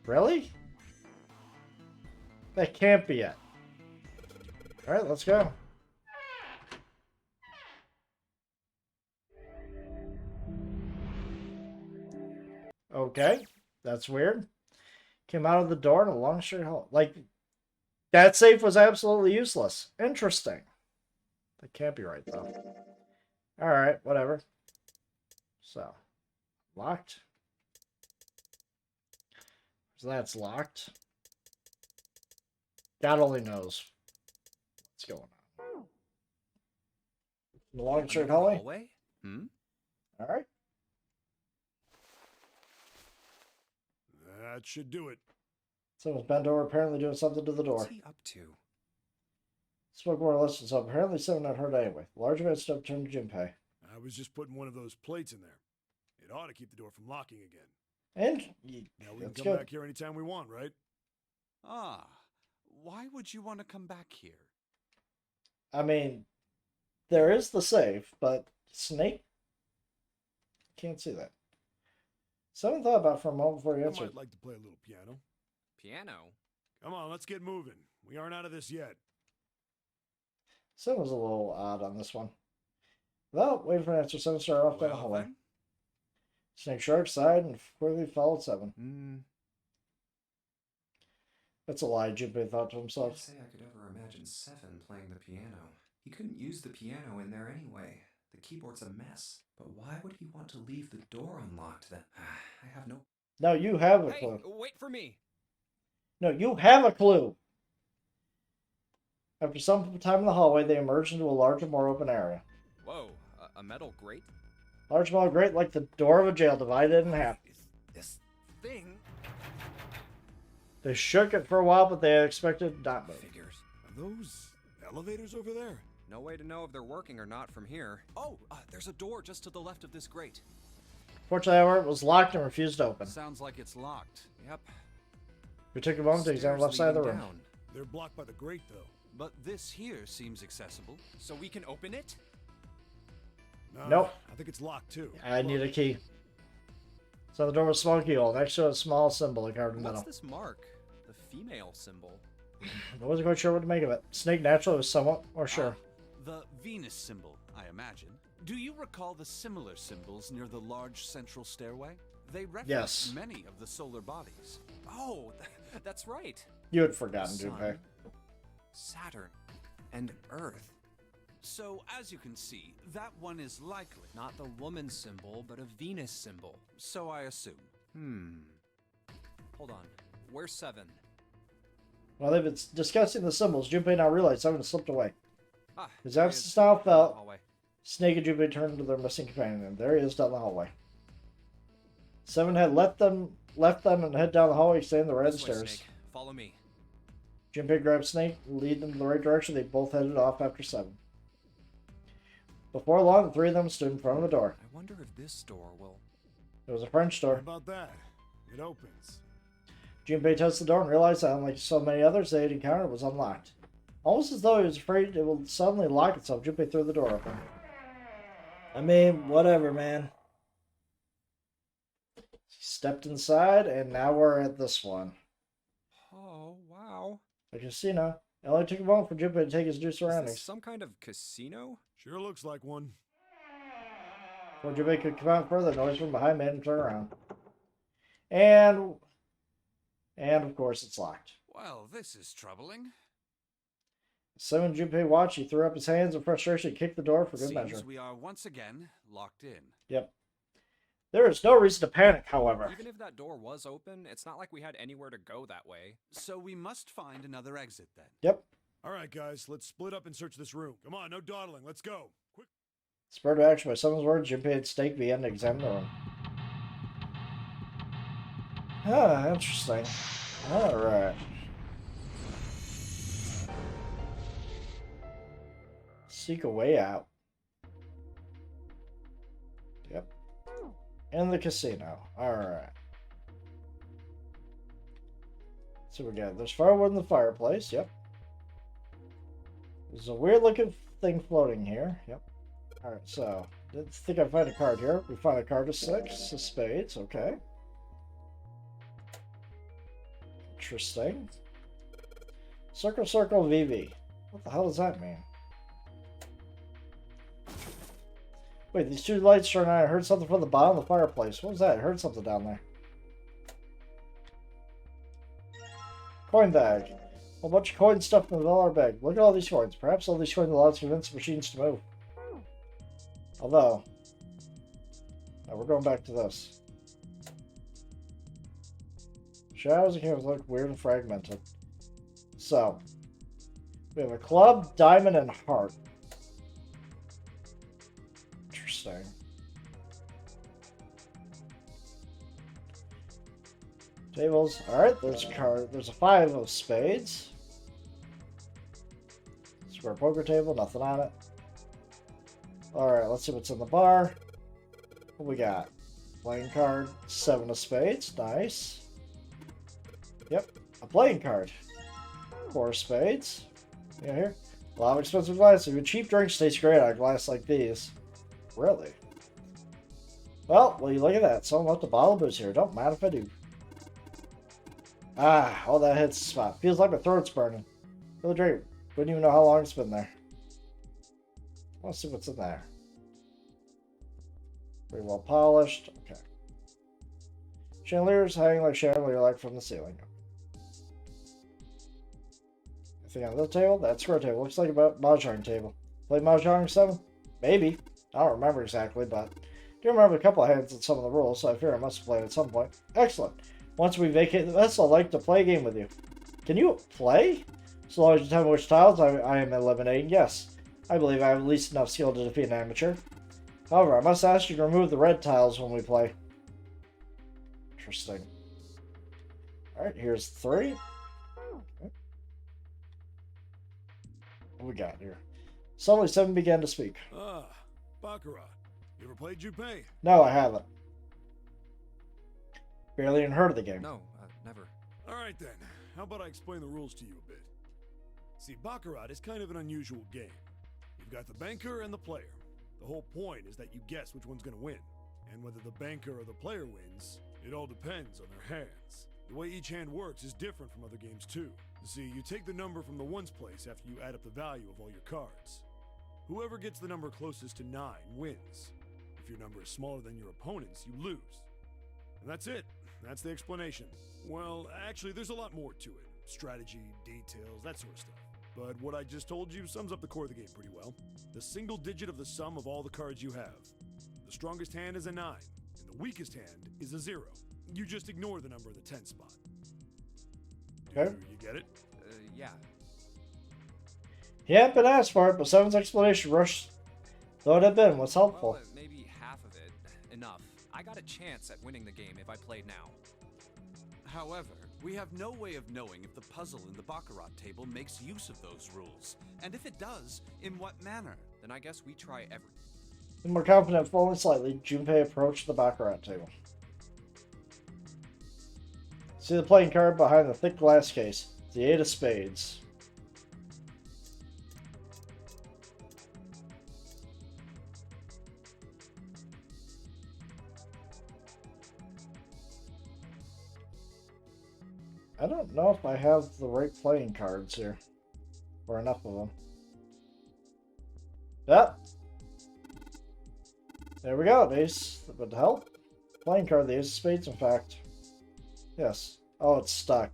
Really? That can't be it. Alright, let's go. Okay, that's weird. Came out of the door in a long straight hall. Like, that safe was absolutely useless. Interesting. That can't be right, though. Alright, whatever. So, locked. So that's locked. God only knows what's going on. The long straight hallway? Alright. That should do it. Someone's bent over, apparently doing something to the door. What's he up to? Spoke more or less, so apparently someone not heard anyway. Large man stepped turned to Junpei. I was just putting one of those plates in there. It ought to keep the door from locking again. And Now we can that's come good. back here anytime we want, right? Ah, why would you want to come back here? I mean, there is the safe, but Snake? Can't see that. Someone thought about it for a moment before you I answered. might like to play a little piano. Piano? Come on, let's get moving. We aren't out of this yet. Someone was a little odd on this one. Well, waiting for an answer. Seven started off down the Well, hallway. then. Snake Shark sighed and quickly followed Seven. That's a lie, Junpei thought to Can't himself. say I could ever imagine Seven playing the piano. He couldn't use the piano in there anyway. The keyboard's a mess. But why would he want to leave the door unlocked then? I have no... No, you have a Hey, clue. wait for me! No, you have a clue. After some time in the hallway, they emerged into a larger, more open area. Whoa, a metal grate? Large, small, great, like the door of a jail divided in half. This thing... They shook it for a while, but they had expected not move. Figures. Are those elevators over there? No way to know if they're working or not from here. Oh, there's a door just to the left of this grate. Fortunately, however, it was locked and refused to open. Sounds like it's locked. Yep. We took a moment to examine the left side of the room. Down. They're blocked by the grate, though. But this here seems accessible. So we can open it? No, Nope. I think it's locked, too. I need a key. So the door was a small keyhole. Next to a small symbol carved in What's metal. this mark? The female symbol. I wasn't quite sure what to make of it. Snake naturally was somewhat more sure. The Venus symbol, I imagine. Do you recall the similar symbols near the large central stairway? They reference Yes. many of the solar bodies. Oh, that's right. You had forgotten, Sun, Junpei. Saturn, and Earth. So, as you can see, that one is likely. Not the woman symbol, but a Venus symbol. So I assume. Hold on. Where's Seven? While they've been discussing the symbols, Junpei now realized someone had slipped away. Ah, His there he absence is, now down the felt. hallway. Snake and Junpei turned to their missing companion, and there he is down the hallway. Seven had left them and head down the hallway, staying the right of the This way, stairs. Snake. Follow me. Junpei grabbed Snake and lead them in the right direction. They both headed off after Seven. Before long, the three of them stood in front of the door. I wonder if this door will... It was a French How door. about that? It opens. Junpei touched the door and realized that, unlike so many others they had encountered, it was unlocked. Almost as though he was afraid it would suddenly lock itself, Junpei threw the door open. I mean, whatever, man. He stepped inside, and now we're at this one. Oh, wow. The casino. It only took a moment for Junpei to take his new Is surroundings. this some kind of casino? Sure looks like one. Before Junpei could come out further, noise from behind made him turn around. And of course, it's locked. Well, this is troubling. Seven Junpei watched. He threw up his hands in frustration and kicked the door for good Seems measure. we are once again locked in. Yep. There is no reason to panic, however. Even if that door was open, it's not like we had anywhere to go that way. So we must find another exit then. Yep. All right, guys, let's split up and search this room. Come on, no dawdling. Let's go. Quick. Spurred to action by someone's words, Junpei and Snake began to examine the room. Ah, interesting. Alright. Seek a way out. Yep. In the casino. Alright. So we got there's firewood in the fireplace. Yep. There's a weird looking thing floating here. Yep. Alright, so didn't think I'd find a card here. We find a card of 6 of spades. Okay. Interesting. Circle, circle, VV. What the hell does that mean? Wait, these two lights turned on. I heard something from the bottom of the fireplace. What was that? I heard something down there. Coin bag. A bunch of coins stuffed in the dollar bag. Look at all these coins. Perhaps all these coins allow us to convince the machines to move. Although, no, we're going back to this. Shadows and candles look weird and fragmented. So, we have a club, diamond, and heart. Interesting. Tables. Alright, there's a card. There's a 5 of spades. Square poker table, nothing on it. Alright, let's see what's in the bar. What we got? Playing card, 7 of spades. Nice. Yep, a playing card. 4 of spades. Yeah, here. A lot of expensive glasses. Even cheap drinks taste great on a glass like these. Really? Well, will you look at that? Someone left a bottle of booze here. Don't mind if I do. Ah, all that hits the spot. Feels like my throat's burning. Really drink. Wouldn't even know how long it's been there. Let's see what's in there. Pretty well polished. Okay. Chandeliers hang like chandelier light from the ceiling. Anything on the table? That square table. Looks like a mahjong table. Play mahjong 7? Maybe. I don't remember exactly, but I do remember a couple of hands and some of the rules, so I fear I must have played at some point. Excellent. Once we vacate the vessel, I'd like to play a game with you. Can you play? So long as you tell me which tiles I am eliminating, yes. I believe I have at least enough skill to defeat an amateur. However, I must ask you to remove the red tiles when we play. Interesting. Alright, here's 3. Okay. What we got here? Suddenly 7 began to speak. Ah, Baccarat. You ever played Junpei? No, I haven't. Barely even heard of the game. No, never. Alright then, how about I explain the rules to you a bit? See, Baccarat is kind of an unusual game. You've got the banker and the player. The whole point is that you guess which one's gonna win. And whether the banker or the player wins, it all depends on their hands. The way each hand works is different from other games too. You see, you take the number from the ones place after you add up the value of all your cards. Whoever gets the number closest to 9 wins. If your number is smaller than your opponent's, you lose. And that's it. That's the explanation. Well, actually, there's a lot more to it. Strategy, details, that sort of stuff. But what I just told you sums up the core of the game pretty well. The single digit of the sum of all the cards you have. The strongest hand is a 9, and the weakest hand is a 0. You just ignore the number in the 10 spot. Okay. You get it? Yeah. He hadn't been asked for it, but 7's explanation rushed though it had been was helpful. Well, maybe half of it. Enough. I got a chance at winning the game if I played now. However, we have no way of knowing if the puzzle in the Baccarat table makes use of those rules. And if it does, in what manner? Then I guess we try everything. More confident, falling slightly, Junpei approached the Baccarat table. See the playing card behind the thick glass case. The 8 of spades. I don't know if I have the right playing cards here. Or enough of them. Yep. There we go, ace. That would help. Playing card, the ace of spades, in fact. Yes. Oh, it's stuck.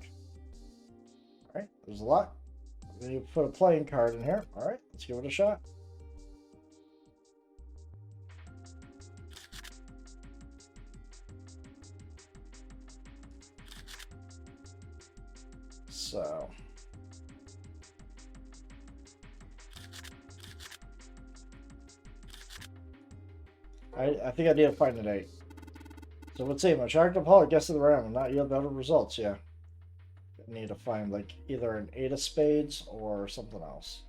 Alright, there's a lot. Then you put a playing card in here. Alright, let's give it a shot. So. I think I need to find an 8. So let's see, my shark opponent guess of the round will not yield better results, yeah. I need to find like either an 8 of spades or something else.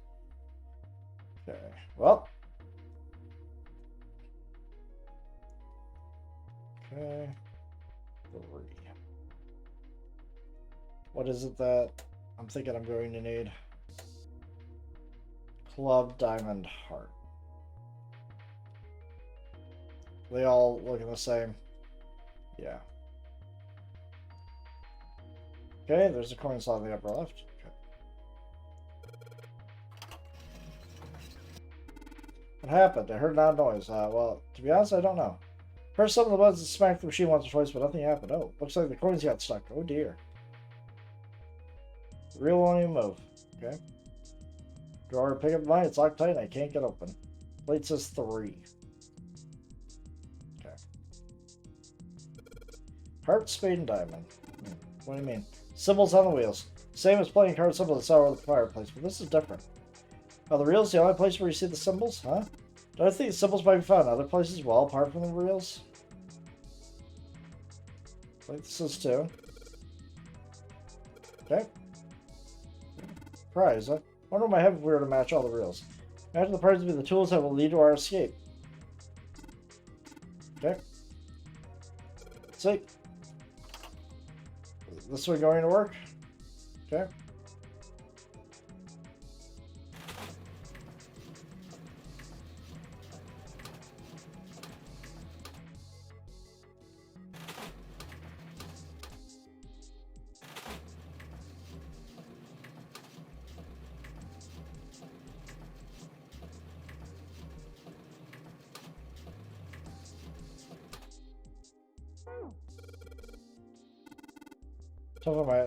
Okay, well. Okay. 3. What is it that I'm thinking I'm going to need? Club, diamond, heart. They all look the same. Yeah. Okay, there's a coin slot in the upper left. Okay. What happened? I heard a loud noise. Well, to be honest, I don't know. Heard some of the buttons smacked the machine once or twice, but nothing happened. Oh, looks like the coins got stuck. Oh dear. The reel won't even move. Okay. Drawer, pick up mine. It's locked tight and I can't get open. Plate says 3. Heart, spade, and diamond. What do you mean? Symbols on the wheels. Same as playing card symbols that saw over the fireplace, but this is different. Are the reels the only place where you see the symbols? Huh? Don't I think the symbols might be found in other places as well, apart from the reels? Like this is too. Okay. Prize, huh? Wonder what might happen if we were to match all the reels. Imagine the prize to be the tools that will lead to our escape. Okay. see. Is this one going to work? Okay.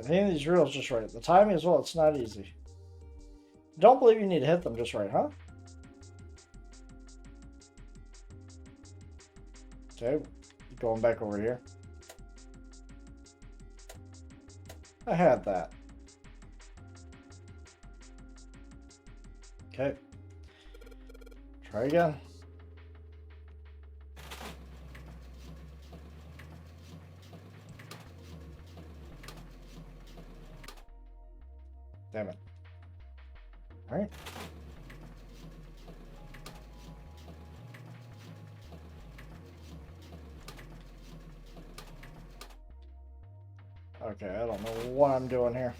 Hitting these reels just right. The timing as well, it's not easy. Don't believe you need to hit them just right, huh? Okay, going back over here. I had that. Okay. Try again. Damn it. Alright. Okay, I don't know what I'm doing here.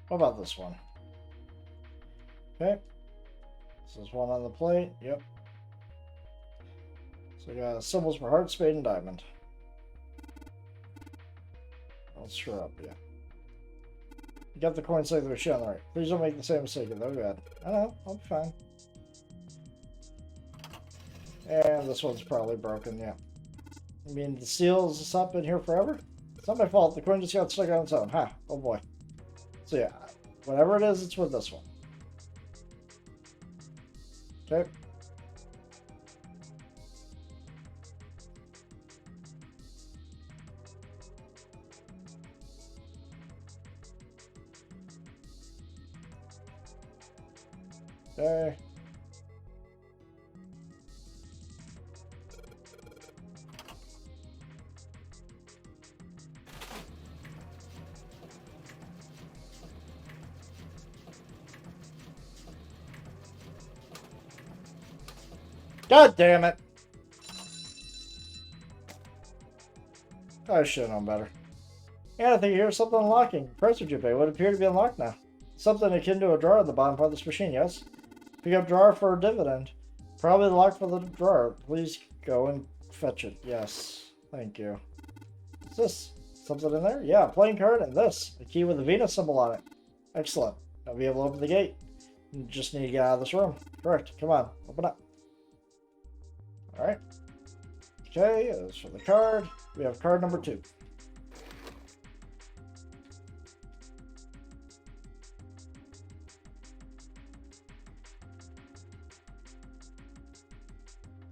What about this one? Okay. This is one on the plate. Yep. So we got symbols for heart, spade, and diamond. I'll screw up, yeah. You got the coin saved with shit on the right. Please don't make the same mistake. Oh god. I know, I'll be fine. And this one's probably broken, yeah. I mean, the seal is up in here forever? It's not my fault. The coin just got stuck on its own. Ha! Oh boy. So yeah, whatever it is, it's with this one. Okay. Okay. God damn it. I should have known better. And I think here's something unlocking. Price would you pay would appear to be unlocked now. Something akin to a drawer at the bottom part of this machine, yes? Pick up drawer for a dividend. Probably locked for the drawer. Please go and fetch it. Yes. Thank you. What's this? Something in there? Yeah, playing card and this. A key with a Venus symbol on it. Excellent. I'll be able to open the gate. You just need to get out of this room. Correct. Come on. Open up. Alright. Okay, as for the card, we have card number 2.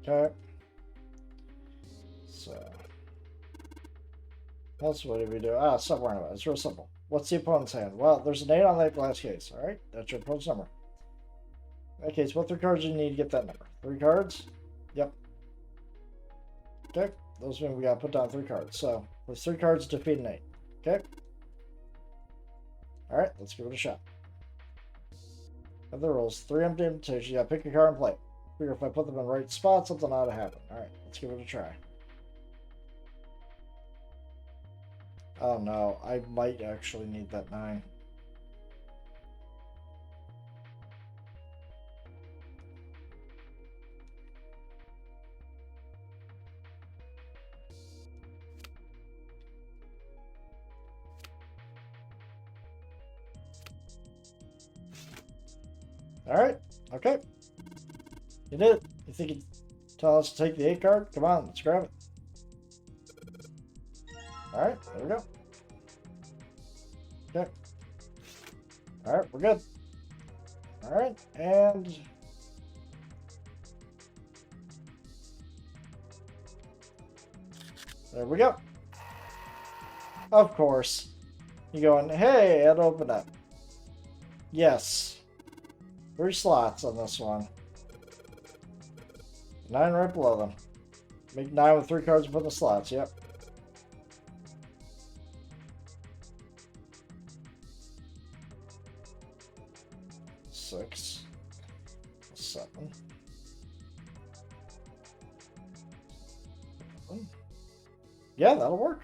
Okay. So. That's what do we do? Ah, submarine. It's real simple. What's the opponent's hand? Well, there's an 8 on that glass case. Alright, that's your opponent's number. In that case, what 3 cards do you need to get that number? 3 cards? Yep. Okay, those mean we gotta put down 3 cards. So, with 3 cards, defeat an 8. Okay? Alright, let's give it a shot. Have the rules. 3 empty invitations. You gotta pick a card and play it. Figure if I put them in the right spot, something ought to happen. Alright, let's give it a try. Oh no, I might actually need that 9. Alright, okay. You did it. You think you'd tell us to take the 8 card? Come on, let's grab it. Alright, there we go. Okay. Alright, we're good. Alright, and... there we go. Of course. You going, hey, it opened up. Yes. 3 slots on this one. 9 right below them. Make 9 with 3 cards and put in the slots, yep. 6, 7. Yeah, that'll work.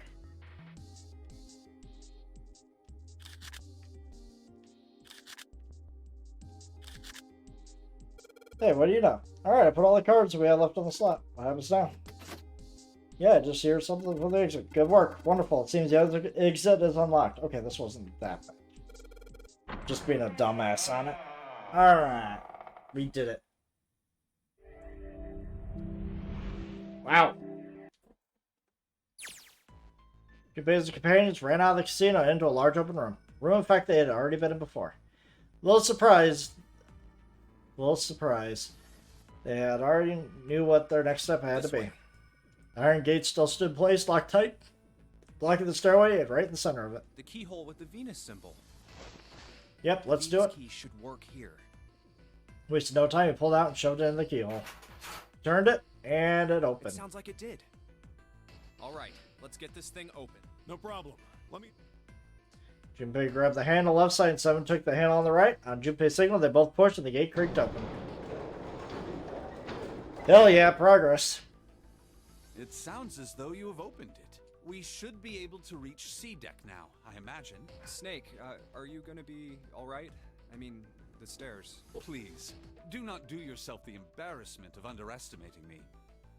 Hey, what do you know? Alright, I put all the cards we had left on the slot. What happens now? Yeah, just hear something from the exit. Good work. Wonderful. It seems the other exit is unlocked. Okay, this wasn't that bad. Just being a dumbass on it. Alright. We did it. Wow. Junpei's companions ran out of the casino and into a large open room. Room, in fact, they had already been in before. Little surprise. They had already knew what their next step had to be. The iron gate still stood in place, locked tight, blocking the stairway and right in the center of it. The keyhole with the Venus symbol. Yep, let's do it. Key should work here. Wasted no time, he pulled out and shoved it in the keyhole. Turned it, and it It opened. sounds like it did. All right, let's get this thing open. No problem. Let me. Junpei grabbed the hand on the left side and Seven took the hand on the right. On Junpei's signal, they both pushed and the gate creaked open. Hell yeah, progress. It sounds as though you have opened it. We should be able to reach C deck now, I imagine. Snake, are you gonna be all right? I mean, the stairs. Please, do not do yourself the embarrassment of underestimating me.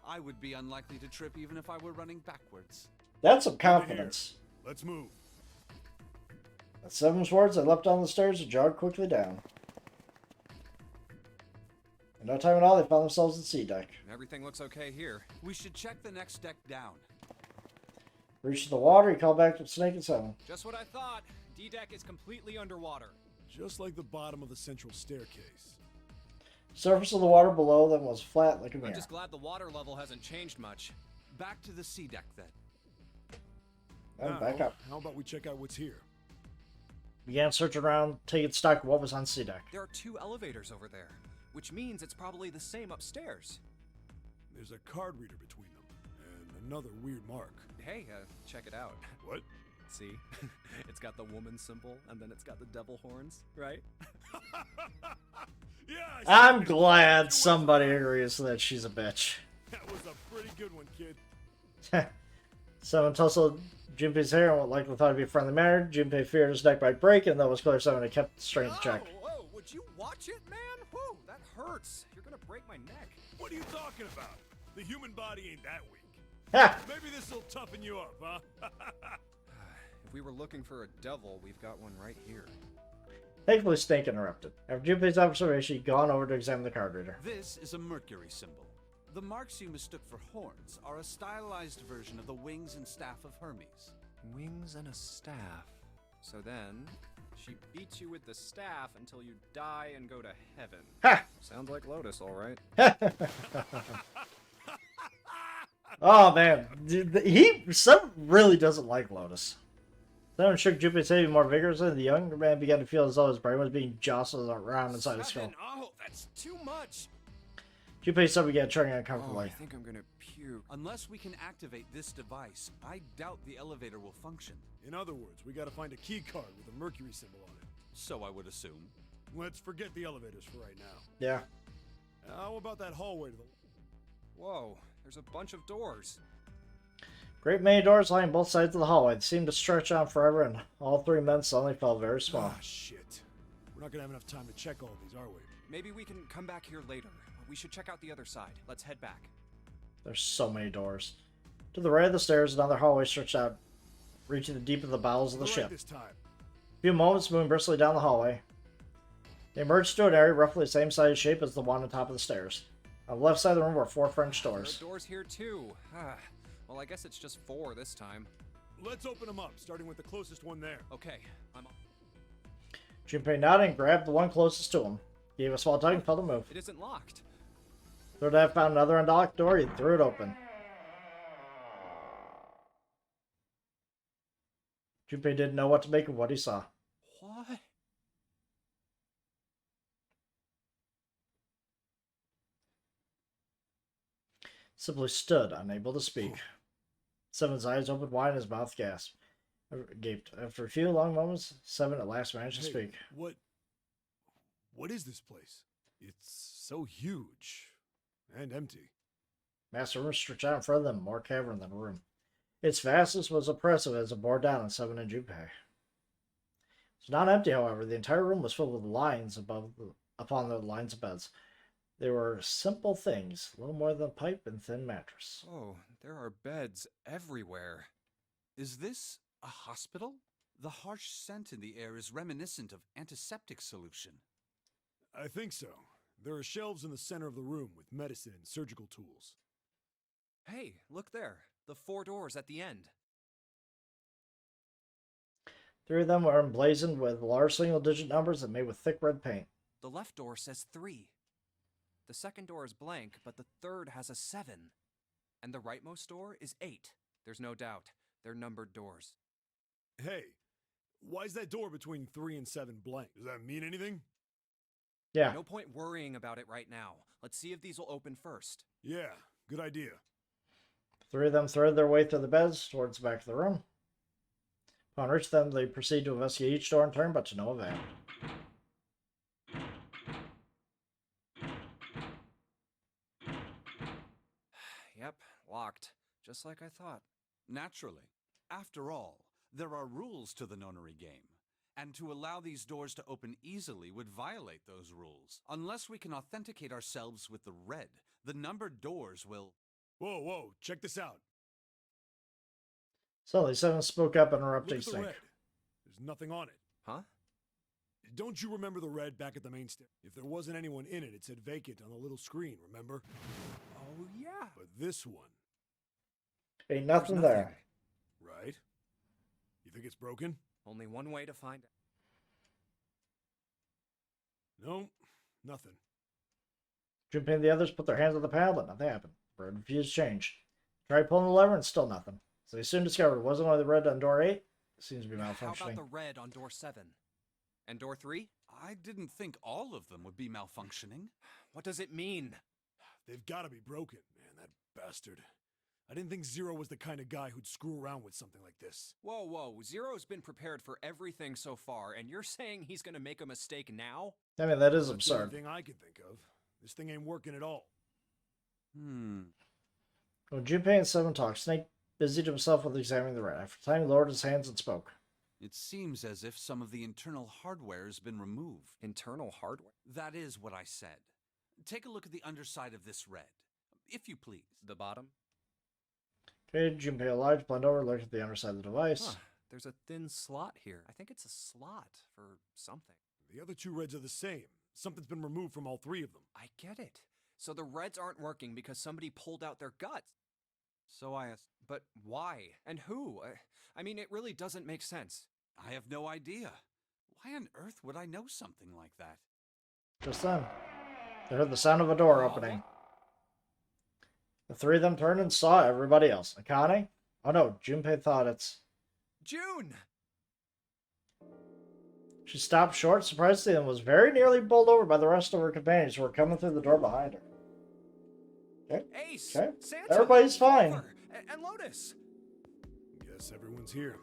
I would be unlikely to trip even if I were running backwards. That's some confidence. Let's move. At Seven's words, they leapt down the stairs and jogged quickly down. In no time at all, they found themselves in C deck. Everything looks okay here. We should check the next deck down. Reaching the water, he called back to Snake and Seven. Just what I thought. D-deck is completely underwater. Just like the bottom of the central staircase. Surface of the water below them was flat like a mirror. I'm just glad the water level hasn't changed much. Back to the C deck then. And back up. How about we check out what's here? Began searching around, taking stock of what was on C deck. There are 2 elevators over there, which means it's probably the same upstairs. There's a card reader between them, and another weird mark. Hey, check it out. What? See? It's got the woman symbol, and then it's got the devil horns, right? Yeah, I'm glad somebody agrees that she's a bitch. That was a pretty good one, kid. Seven tussled Junpei's hair in what likely thought to be a friendly manner. Junpei feared his neck might break, and though it was clear Seven had kept the strength in check. Whoa, would you watch it, man? Whoa, that hurts. You're gonna break my neck. What are you talking about? The human body ain't that weak. Ha! Maybe this'll toughen you up, huh? If we were looking for a devil, we've got one right here. Thankfully, Snake interrupted. After Junpei's observation, he'd gone over to examine the card reader. This is a Mercury symbol. The marks you mistook for horns are a stylized version of the wings and staff of Hermes. Wings and a staff. So then, she beats you with the staff until you die and go to heaven. Ha! Sounds like Lotus, all right. Oh man, Seven really doesn't like Lotus. Seven shook Junpei's head even more vigorously, and the younger man began to feel as though his brain was being jostled around inside his skull. Oh, that's too much. Junpei's stomach began turning Oh, uncomfortably. I think I'm gonna puke. Unless we can activate this device, I doubt the elevator will function. In other words, we gotta find a key card with a Mercury symbol on it. So I would assume. Let's forget the elevators for right now. Yeah. How about that hallway to the... Whoa, there's a bunch of doors. Great many doors lining both sides of the hallway. They seemed to stretch on forever, and all 3 men suddenly felt very small. Ah, shit. We're not gonna have enough time to check all of these, are we? Maybe we can come back here later. We should check out the other side. Let's head back. There's so many doors. To the right of the stairs, another hallway stretched out, reaching the deep of the bowels of the Right ship. this time. A few moments, moving briskly down the hallway. They emerged to an area roughly the same size shape as the one on top of the stairs. On the left side of the room were 4 French doors. There are doors here too. Well, I guess it's just 4 this time. Let's open them up, starting with the closest one there. Okay, Junpei nodded and grabbed the one closest to him. He gave a small tug and felt it move. It isn't locked. Third Eye found another unlocked door. He threw it open. Junpei didn't know what to make of what he saw. What? Simply stood, unable to speak. Seven's eyes opened wide and his mouth gaped. After a few long moments, Seven at last managed to speak. What is this place? It's so huge and empty. Master room stretched out in front of them, more cavern than a room. Its vastness was oppressive as it bore down on Seven and Junpei. It's not empty, however. The entire room was filled with lines upon the lines of beds. They were simple things, little more than a pipe and thin mattress. Oh, there are beds everywhere. Is this a hospital? The harsh scent in the air is reminiscent of antiseptic solution. I think so. There are shelves in the center of the room with medicine and surgical tools. Hey, look there. The 4 doors at the end. 3 of them were emblazoned with large single-digit numbers and made with thick red paint. The left door says 3. The second door is blank, but the third has a 7. And the rightmost door is 8. There's no doubt. They're numbered doors. Hey, why is that door between 3 and 7 blank? Does that mean anything? Yeah. No point worrying about it right now. Let's see if these will open first. Yeah, good idea. 3 of them threaded their way through the beds towards the back of the room. Upon reaching them, they proceed to investigate each door in turn, but to no avail. Yep, locked. Just like I thought. Naturally. After all, there are rules to the Nonary game, and to allow these doors to open easily would violate those rules. Unless we can authenticate ourselves with the red, the numbered doors will... Whoa, whoa, check this out. Suddenly, 7 spoke up, interrupting Look at the Snake. red. There's nothing on it. Huh? Don't you remember the red back at the main stair? If there wasn't anyone in it, it said vacant on the little screen, remember? Oh, yeah. But this one... Ain't nothing there. Right? You think it's broken? Only one way to find out. No, nothing. Junpei and the others put their hands on the panel, but nothing happened. Red refused change. Tried pulling the lever and still nothing. So they soon discovered it wasn't only the red on door 8. It seems to be malfunctioning. How about the red on door 7? And door 3? I didn't think all of them would be malfunctioning. What does it mean? They've got to be broken, man, that bastard. I didn't think Zero was the kind of guy who'd screw around with something like this. Whoa, whoa. Zero's been prepared for everything so far, and you're saying he's gonna make a mistake now? I mean, that is That's absurd. the only thing I can think of. This thing ain't working at all. When Junpei and 7 talked, Snake busied himself with examining the red. After time, he lowered his hands and spoke. It seems as if some of the internal hardware has been removed. Internal hardware? That is what I said. Take a look at the underside of this red, if you please. The bottom? Okay, Junpei allowed to blend over, looked at the underside of the device. Huh. There's a thin slot here. I think it's a slot for something. The other 2 reds are the same. Something's been removed from all 3 of them. I get it. So the reds aren't working because somebody pulled out their guts. So I asked, But why? And who? I mean, it really doesn't make sense. I have no idea. Why on earth would I know something like that? Just then, they heard the sound of a door opening. The 3 of them turned and saw everybody else. Akane? Oh no, Junpei thought it's... June! She stopped short, surprisingly, and was very nearly bowled over by the rest of her companions who were coming through the door behind her. Okay. Ace! Okay. Santa! Everybody's fine. Clover, and Lotus! Guess everyone's here.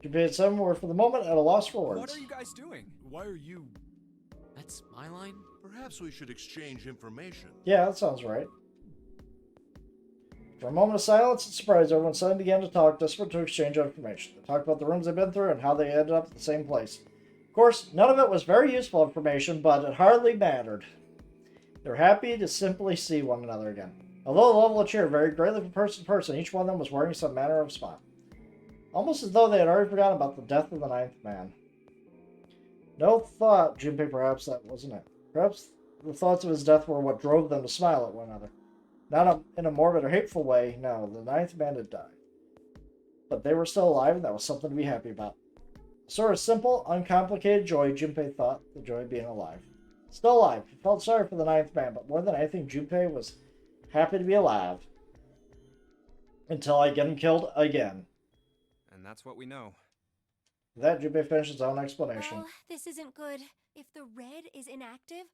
Junpei and 7 were, for the moment, at a loss for words. What are you guys doing? Why are you... That's my line? Perhaps we should exchange information. Yeah, that sounds right. For a moment of silence and surprise, everyone suddenly began to talk, desperate to exchange information. They talked about the rooms they'd been through and how they ended up at the same place. Of course, none of it was very useful information, but it hardly mattered. They were happy to simply see one another again. Although the level of cheer varied greatly from person to person, each one of them was wearing some manner of smile. Almost as though they had already forgotten about the death of the 9th man. No thought, Junpei, perhaps that wasn't it. Perhaps the thoughts of his death were what drove them to smile at one another. Not in a morbid or hateful way, no, the 9th man had died. But they were still alive, and that was something to be happy about. A sort of simple, uncomplicated joy, Junpei thought, the joy of being alive. Still alive. He felt sorry for the 9th man, but more than anything, Junpei was happy to be alive. Until I get him killed again. And that's what we know. With that, Junpei finished his own explanation. Oh, this isn't good. If the red is inactive,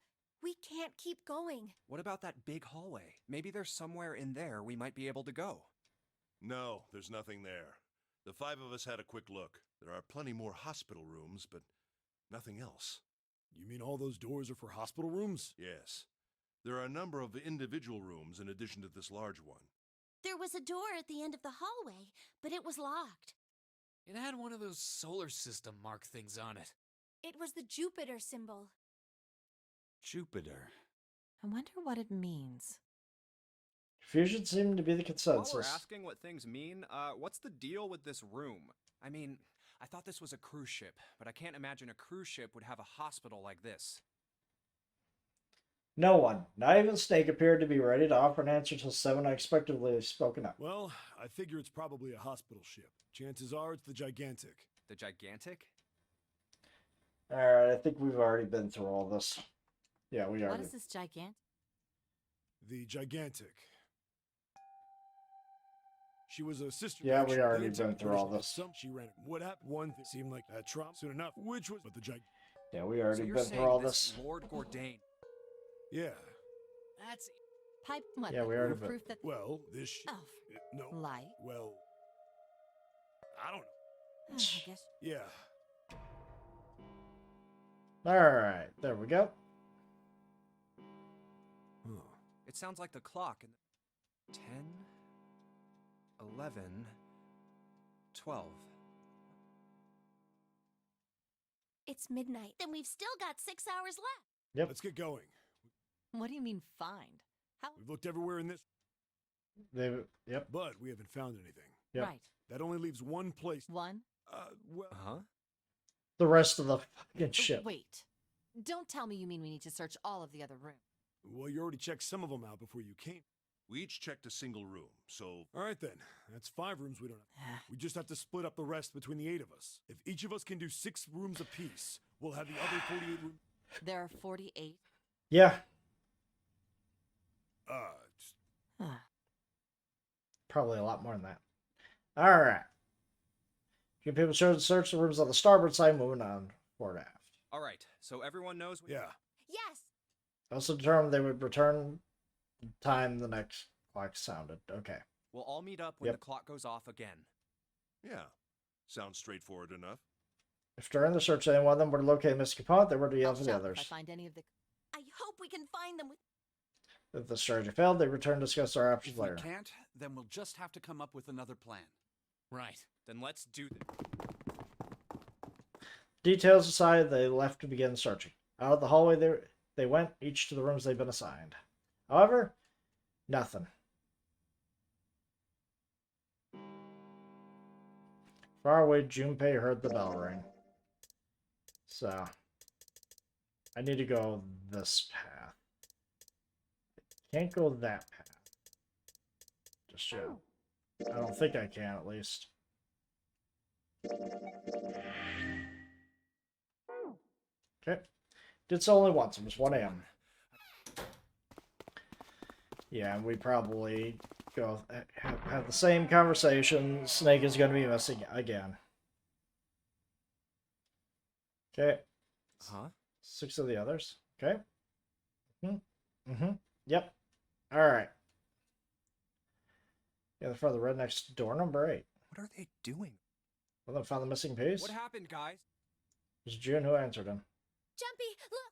we can't keep going. What about that big hallway? Maybe there's somewhere in there we might be able to go. No, there's nothing there. The 5 of us had a quick look. There are plenty more hospital rooms, but nothing else. You mean all those doors are for hospital rooms? Yes. There are a number of individual rooms in addition to this large one. There was a door at the end of the hallway, but it was locked. It had one of those solar system mark things on it. It was the Jupiter symbol. Jupiter. I wonder what it means. Confusion seemed to be the While we're consensus. asking what things mean, what's the deal with this room? I mean, I thought this was a cruise ship, but I can't imagine a cruise ship would have a hospital like this. No one, not even Snake, appeared to be ready to offer an answer till Seven unexpectedly spoken up. Well, I figure it's probably a hospital ship. Chances are it's the Gigantic. The Gigantic? Alright, I think we've already been through all this. Yeah, we What already. is this gigantic? The Gigantic. She was a sister. Yeah, we action already dancer. been through all this. She ran it. What happened? One thing seemed like that Trump soon enough, which was but the Yeah, we So already you're been saying through all this this. Lord Gordain. Yeah. That's pipe. What? Yeah, we already been. proof that. Well, this. Oh, No. light. Well, I don't know. I guess. Yeah. Alright, there we go. Huh. It sounds like the clock in 10, 11, 12. It's midnight. Then we've still got 6 hours left. Yep. Let's get going. What do you mean find? How? We've looked everywhere in this, Yep. but we haven't found anything. Yep. Right. That only leaves one place. One. Well, Huh? The rest of the fucking ship. Wait. Don't tell me you mean we need to search all of the other rooms. well, you already checked some of them out before you came. We each checked a single room, so All right, then. That's 5 rooms we don't have. We just have to split up the rest between the 8 of us. If each of us can do 6 rooms apiece, we'll have the other 48 rooms. There are 48. Yeah, Just Ah, probably a lot more than that. Alright. You people search the rooms on the starboard side, moving on forward aft. All right, so everyone knows. yeah. Yes. Also determined they would return in time the next clock sounded. Okay. We'll all meet up when Yep. the clock goes off again. yeah. Sounds straightforward enough. If during the search any one of them were to locate a missing component, they were to yell I'll for the shout if I others. find any of the. I hope we can find them with. If the strategy failed, they returned to discuss their options If we later. can't, then we'll just have to come up with another plan. Right. Then let's do this. Details aside, they left to begin searching. Out of the hallway they went, each to the rooms they'd been assigned. However, nothing. Far away, Junpei heard the bell ring. So, I need to go this path. Can't go that path. Just yet. I don't think I can, at least. Okay. Did so only once. It was 1 a.m. Yeah, and we probably go have the same conversation. Snake is going to be missing again. Okay. Huh? 6 of the others. Okay. Yep. All right. Yeah, they're from the red next door, number 8. What are they doing? Well, they found the missing piece. What happened, guys? It was June who answered him. Jumpy, look.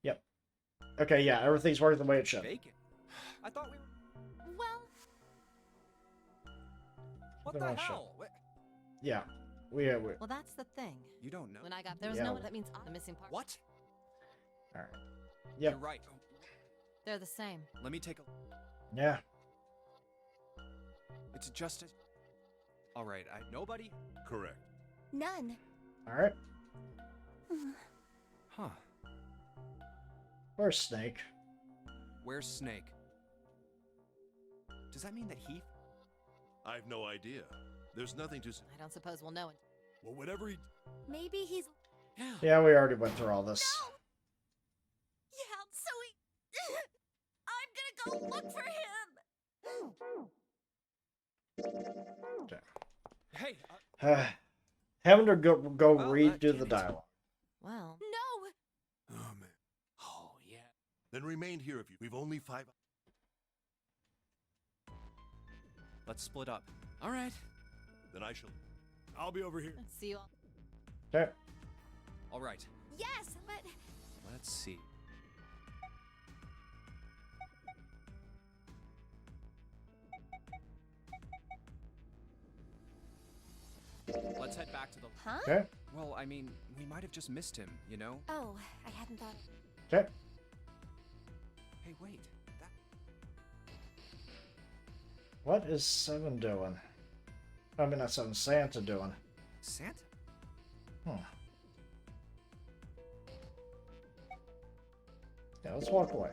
Yep. Okay, yeah, everything's working the way it should. Bacon. I thought we were. Well, What They're the on ship. hell? Yeah. We Well, that's the thing. You don't know. When I got there was Yeah. no one. That means the missing part. What? all right. Yep. You're right. They're the same. Let me take a. Yeah. It's just as. All right. Nobody. Correct. none. All right. Huh? Where's Snake? Where's Snake? Does that mean that he? I've no idea. There's nothing to. I don't suppose we'll know it. Well, whatever he. Maybe he's. Yeah. Yeah, we already went through all this. Yeah, so he. I'm gonna go look for him. Okay. Hey. Having to go Well, read that do can't the be- dialogue. Well, No. Oh, man. Oh, yeah. Then remain here if you. We've only 5. Let's split up. All right. Then I shall. I'll be over here. see you all. Okay. All right. Yes, but Let's see. Let's head back to the. huh? Okay. Well, I mean, we might have just missed him, you know? Oh, I hadn't thought. Okay. Hey, wait. That. What is 7 doing? I mean, not 7, Santa doing. Santa? Hmm. Yeah, let's walk away.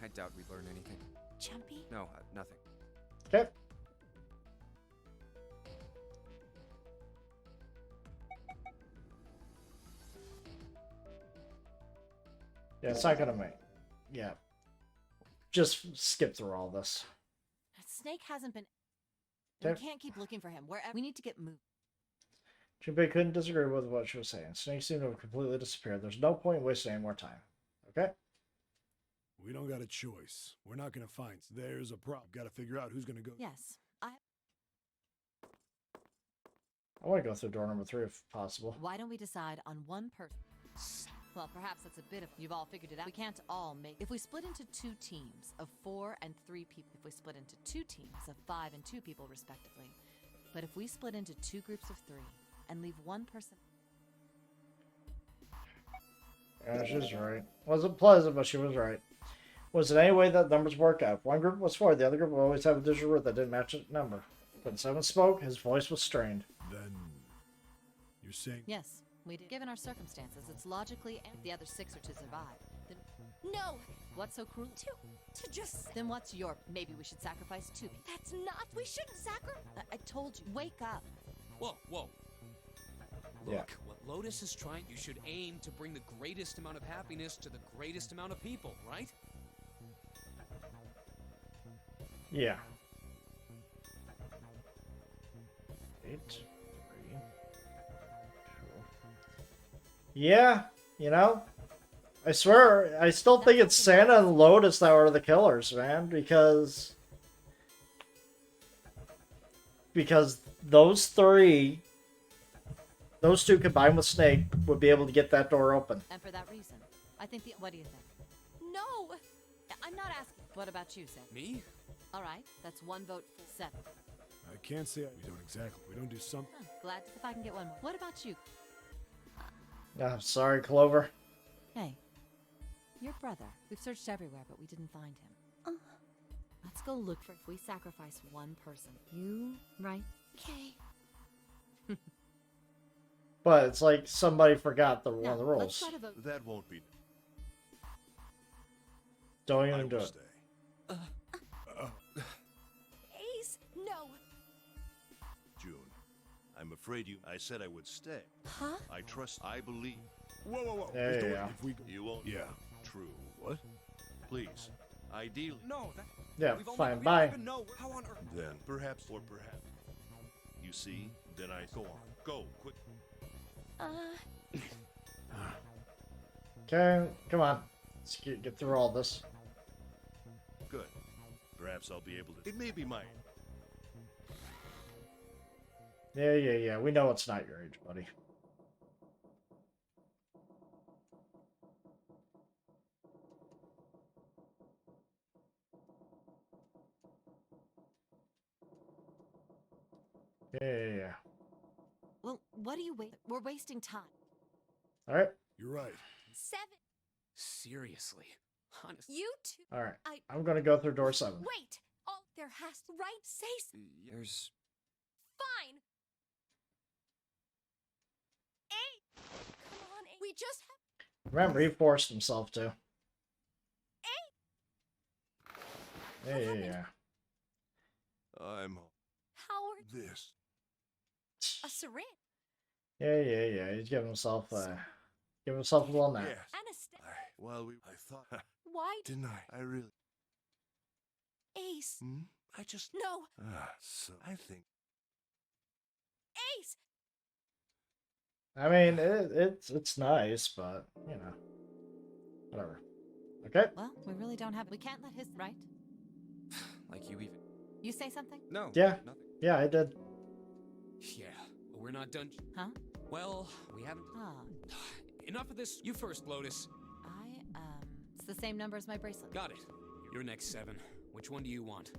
I doubt we'd learn anything. Jumpy? No, nothing. Okay. Yeah, it's not gonna make. Yeah. Just skip through all this. Snake hasn't been. Okay. We can't keep looking for him. Wherever we need to get moved. Junpei couldn't disagree with what she was saying. Snake seemed to have completely disappeared. There's no point in wasting any more time. Okay? We don't got a choice. We're not gonna find. There's a problem. Got to figure out who's gonna go. Yes, I want to go through door number 3 if possible. Why don't we decide on one person? Well, perhaps that's a bit of. You've all figured it out. We can't all make. If we split into 2 teams of 4 and 3 people, if we split into 2 teams of 5 and 2 people, respectively. But if we split into 2 groups of 3 and leave one person. Yeah, she's right. Wasn't pleasant, but she was right. Was it any way that numbers work out? One group was 4, the other group would always have a digital root that didn't match a number. When 7 spoke, his voice was strained. Then you're saying Yes, we did. Given our circumstances, it's logically and the other 6 are to survive. Then No! what's so cruel? To just. Then what's your? Maybe we should sacrifice 2 people. That's not. We shouldn't sacrifice. I told you. Wake up. Whoa, whoa. Look, Yeah. what Lotus is trying, you should aim to bring the greatest amount of happiness to the greatest amount of people, right? Yeah. 8, 3, 2. Yeah, you know, I swear, I still think it's Santa and Lotus that are the killers, man, because those 3, those 2 combined with Snake would be able to get that door open. And for that reason, I think the. What do you think? No! I'm not asking. What about you, Sam? Me? All right, that's 1 vote for 7. I can't say we don't exactly. We don't do something. Huh, glad if I can get 1 more. What about you? Sorry, Clover. Hey, your brother. We've searched everywhere, but we didn't find him. Let's go look for. If we sacrifice 1 person, you right? Okay. But it's like somebody forgot one of the Let's rules. try to vote. That won't be. Don't I even do will it. stay. Ace, no! June, I'm afraid you. I said I would stay. Huh? I trust. I believe. Whoa, whoa, whoa. Yeah, Just do it. yeah. If we You won't. Yeah. True. What? Please. Ideally. No, that. Yeah, we've only, fine, we bye. don't even know how on earth. Then perhaps or perhaps. You see? Then I go on. Go quick. Okay, come on. Let's get through all this. Good. Perhaps I'll be able to. It may be mine. Yeah. We know it's not your age, buddy. Yeah. Well, what do you wait? We're wasting time. All right. You're right. 7. Seriously. Honestly. You 2. All right. I. I'm gonna go through door 7. Wait! Oh, there has to. Right? Say. There's. Fine! 8! Come on, 8. We just have. Remember, he forced himself to. 8! Yeah. I'm Howard. this. A syringe. Yeah. He's giving himself a little nap. Yes. Anesthesia. I thought. Why? Didn't I really. Ace. Hmm? I just. No! So I think. Ace! I mean, it's nice, but you know, whatever. Okay. Well, we really don't have. We can't let his. Right? Like you even. You say something? No. Yeah. Nothing. Yeah, I did. Yeah, but we're not done. Huh? Well, we haven't. Ah. enough of this. You first, Lotus. It's the same number as my bracelet. Got it. You're next, 7. Which one do you want?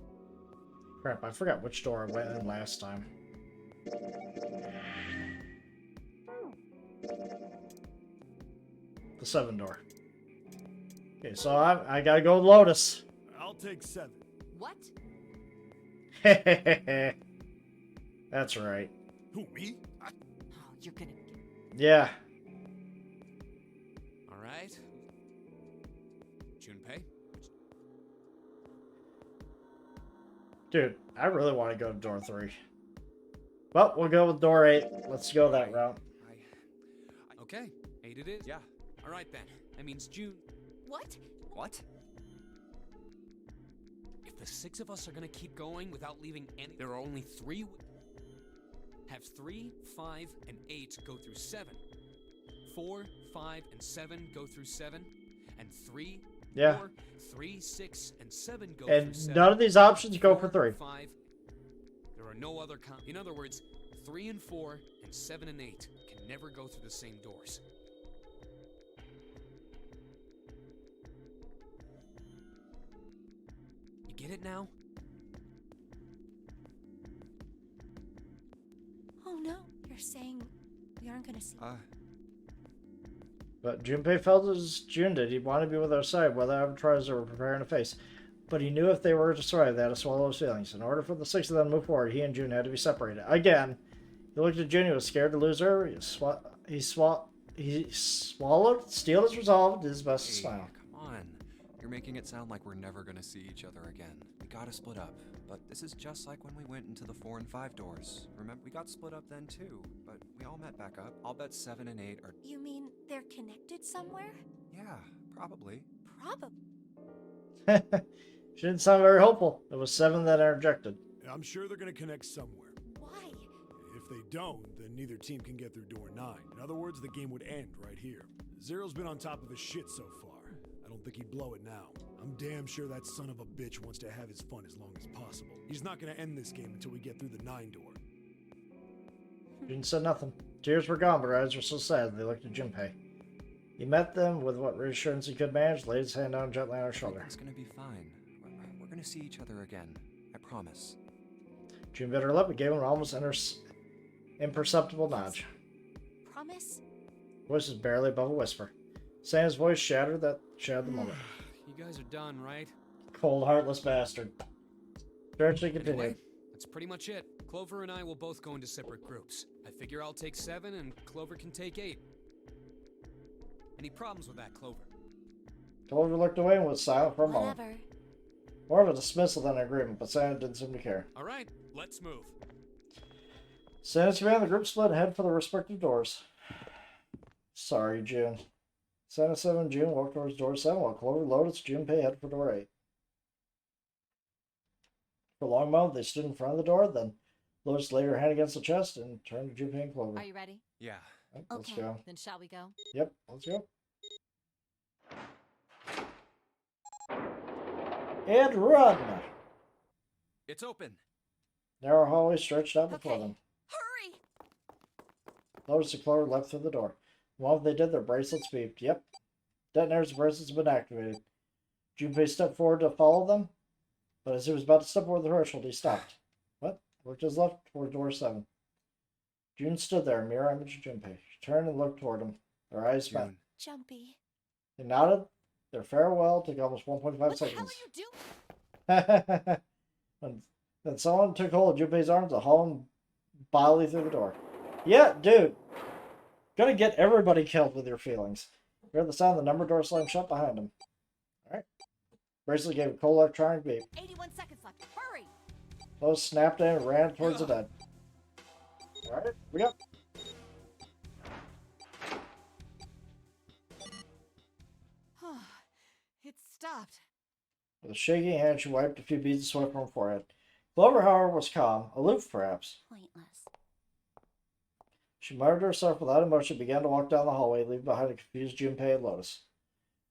Crap, I forgot which door I went in last time. The 7 door. Okay, so I gotta go with Lotus. I'll take 7. What? That's right. Who, me? Oh, you're gonna... Yeah. Alright. Junpei? Dude, I really want to go to door 3. Well, we'll go with door 8. Let's go that route. Okay, 8 it is. Yeah. Alright then. That means June. What? What? If the 6 of us are gonna keep going without leaving any, there are only 3. Have 3, 5, and 8 go through 7. 4, 5, and 7 go through 7, and 3, Yeah. 4, 3, 6, and 7 go And through 7. none of these options go for 3. 5. There are no other in other words, 3 and 4 and 7 and 8 can never go through the same doors. You get it now? Oh no, you're saying we aren't gonna see. But Junpei felt as June did. He wanted to be with our side, whether avatars were preparing to face. But he knew if they were to survive, they had to swallow his feelings. In order for the 6 of them to move forward, he and June had to be separated. Again, he looked at June. He was scared to lose her. He swallowed, steeled his resolve, did his best to smile. Come on. You're making it sound like we're never gonna see each other again. We gotta split up. But this is just like when we went into the 4 and 5 doors. Remember, we got split up then too, but we all met back up. I'll bet 7 and 8 are... You mean they're connected somewhere? Yeah, probably. Probably. She didn't sound very hopeful. It was 7 that interjected. I'm sure they're gonna connect somewhere. Why? If they don't, then neither team can get through door 9. In other words, the game would end right here. Zero's been on top of his shit so far. I don't think he'd blow it now. I'm damn sure that son of a bitch wants to have his fun as long as possible. He's not gonna end this game until we get through the 9 door. June said nothing. Tears were gone, but her eyes were so sad they looked at Junpei. He met them with what reassurance he could manage, laid his hand down gently on her shoulder. It's gonna be fine. We're gonna see each other again. I promise. June bit her lip and gave him an almost imperceptible nudge. Promise? Voice was barely above a whisper. Sam's voice shattered the moment. You guys are done, right? Cold, heartless bastard. Directly continued. Anyway, that's pretty much it. Clover and I will both go into separate groups. I figure I'll take 7 and Clover can take 8. Any problems with that, Clover? Clover looked away and was silent for a moment. Whatever. More of a dismissal than an agreement, but Santa didn't seem to care. All right, let's move. Santa's command, the group split and headed for the respective doors. Sorry, June. Santa 7 and June walked towards door 7 while Clover, Lotus, Junpei headed for door 8. For a long moment, they stood in front of the door, then Lotus laid her hand against the chest and turned to Junpei and Clover. Are you ready? Yeah. Yep, let's Okay. go. Then shall we go? Yep, let's go. And run! It's open. Narrow hallway stretched out before Okay. them. Hurry! Lotus and Clover leapt through the door. The moment they did, their bracelets beeped. Yep. Detonators and bracelets have been activated. Junpei stepped forward to follow them, but as he was about to step over the threshold, he stopped. What? Looked to his left toward door 7. June stood there, a mirror image of Junpei. She turned and looked toward him. Their eyes met. June. Jumpy. They nodded. Their farewell took almost 1.5 What the hell seconds. are you doing? Then someone took hold of Junpei's arms and hauled him bodily through the door. Yeah, dude. Gonna get everybody killed with your feelings. You heard the sound of the number door slam shut behind him. Alright. Bracelet gave a cold electronic beep. 81 seconds left. Hurry! Lowe's snapped in and ran towards the dead. Alright, we go. It stopped. With a shaking hand, she wiped a few beads of sweat from her forehead. Clover, however, was calm, aloof perhaps. Pointless. She muttered to herself without emotion, began to walk down the hallway, leaving behind a confused Junpei and Lotus.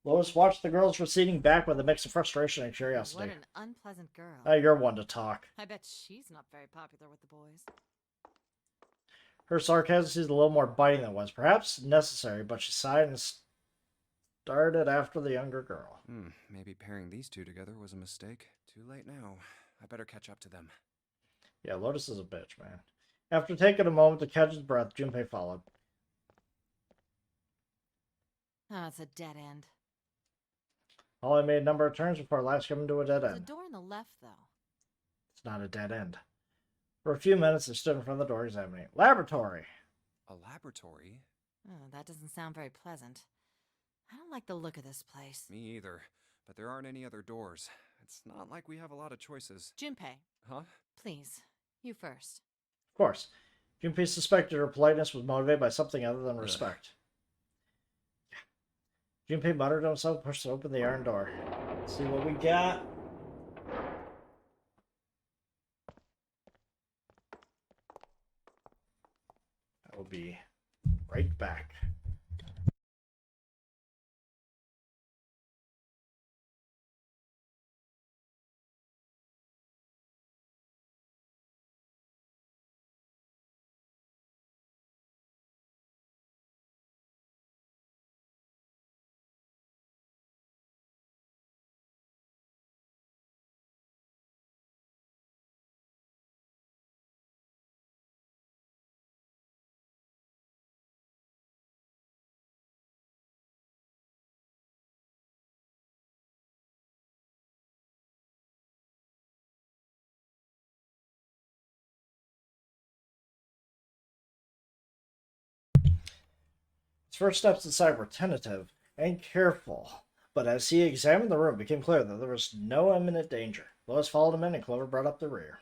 Lotus watched the girls receding back with a mix of frustration and curiosity. What an unpleasant girl. Oh, you're one to talk. I bet she's not very popular with the boys. Her sarcasm seemed a little more biting than it was. Perhaps necessary, but she sighed and started after the younger girl. Maybe pairing these two together was a mistake. Too late now. I better catch up to them. Yeah, Lotus is a bitch, man. After taking a moment to catch his breath, Junpei followed. Oh, it's a dead end. Holly made a number of turns before last coming to a dead There's a end. door on the left, though. It's not a dead end. For a few minutes, they stood in front of the door examining it. Laboratory! A laboratory? Oh, that doesn't sound very pleasant. I don't like the look of this place. Me either. But there aren't any other doors. It's not like we have a lot of choices. Junpei. Huh? Please, you first. Of course. Junpei suspected her politeness was motivated by something other than respect. Junpei muttered to himself and pushed open the iron door. Let's see what we got. I will be right back. His first steps inside were tentative and careful, but as he examined the room, it became clear that there was no imminent danger. Lois followed him in, and Clover brought up the rear.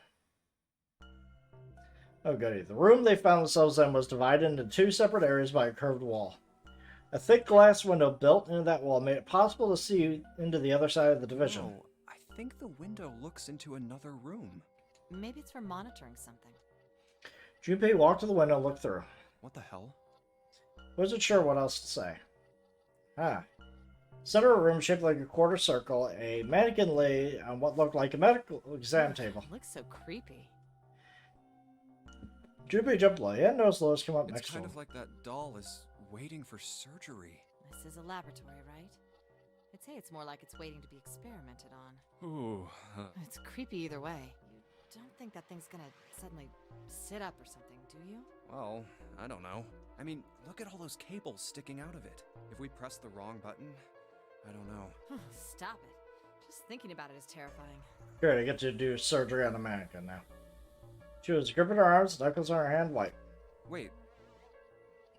Oh goody. The room they found themselves in was divided into two separate areas by a curved wall. A thick glass window built into that wall made it possible to see into the other side of the division. No, I think the window looks into another room. Maybe it's for monitoring something. Junpei walked to the window and looked through. What the hell? Wasn't sure what else to say. Center of a room shaped like a quarter circle, a mannequin lay on what looked like a medical exam table. It looks so creepy. Junpei jumped low. He hadn't noticed Lois come up next It's to kind him. of like that doll is waiting for surgery. This is a laboratory, right? I'd say it's more like it's waiting to be experimented on. Ooh. It's creepy either way. You don't think that thing's gonna suddenly sit up or something, do you? Well, I don't know. I mean, look at all those cables sticking out of it. If we press the wrong button, I don't know. Stop it. Just thinking about it is terrifying. Great, I get to do surgery on a mannequin now. She was gripping her arms, knuckles on her hand, white. Wait.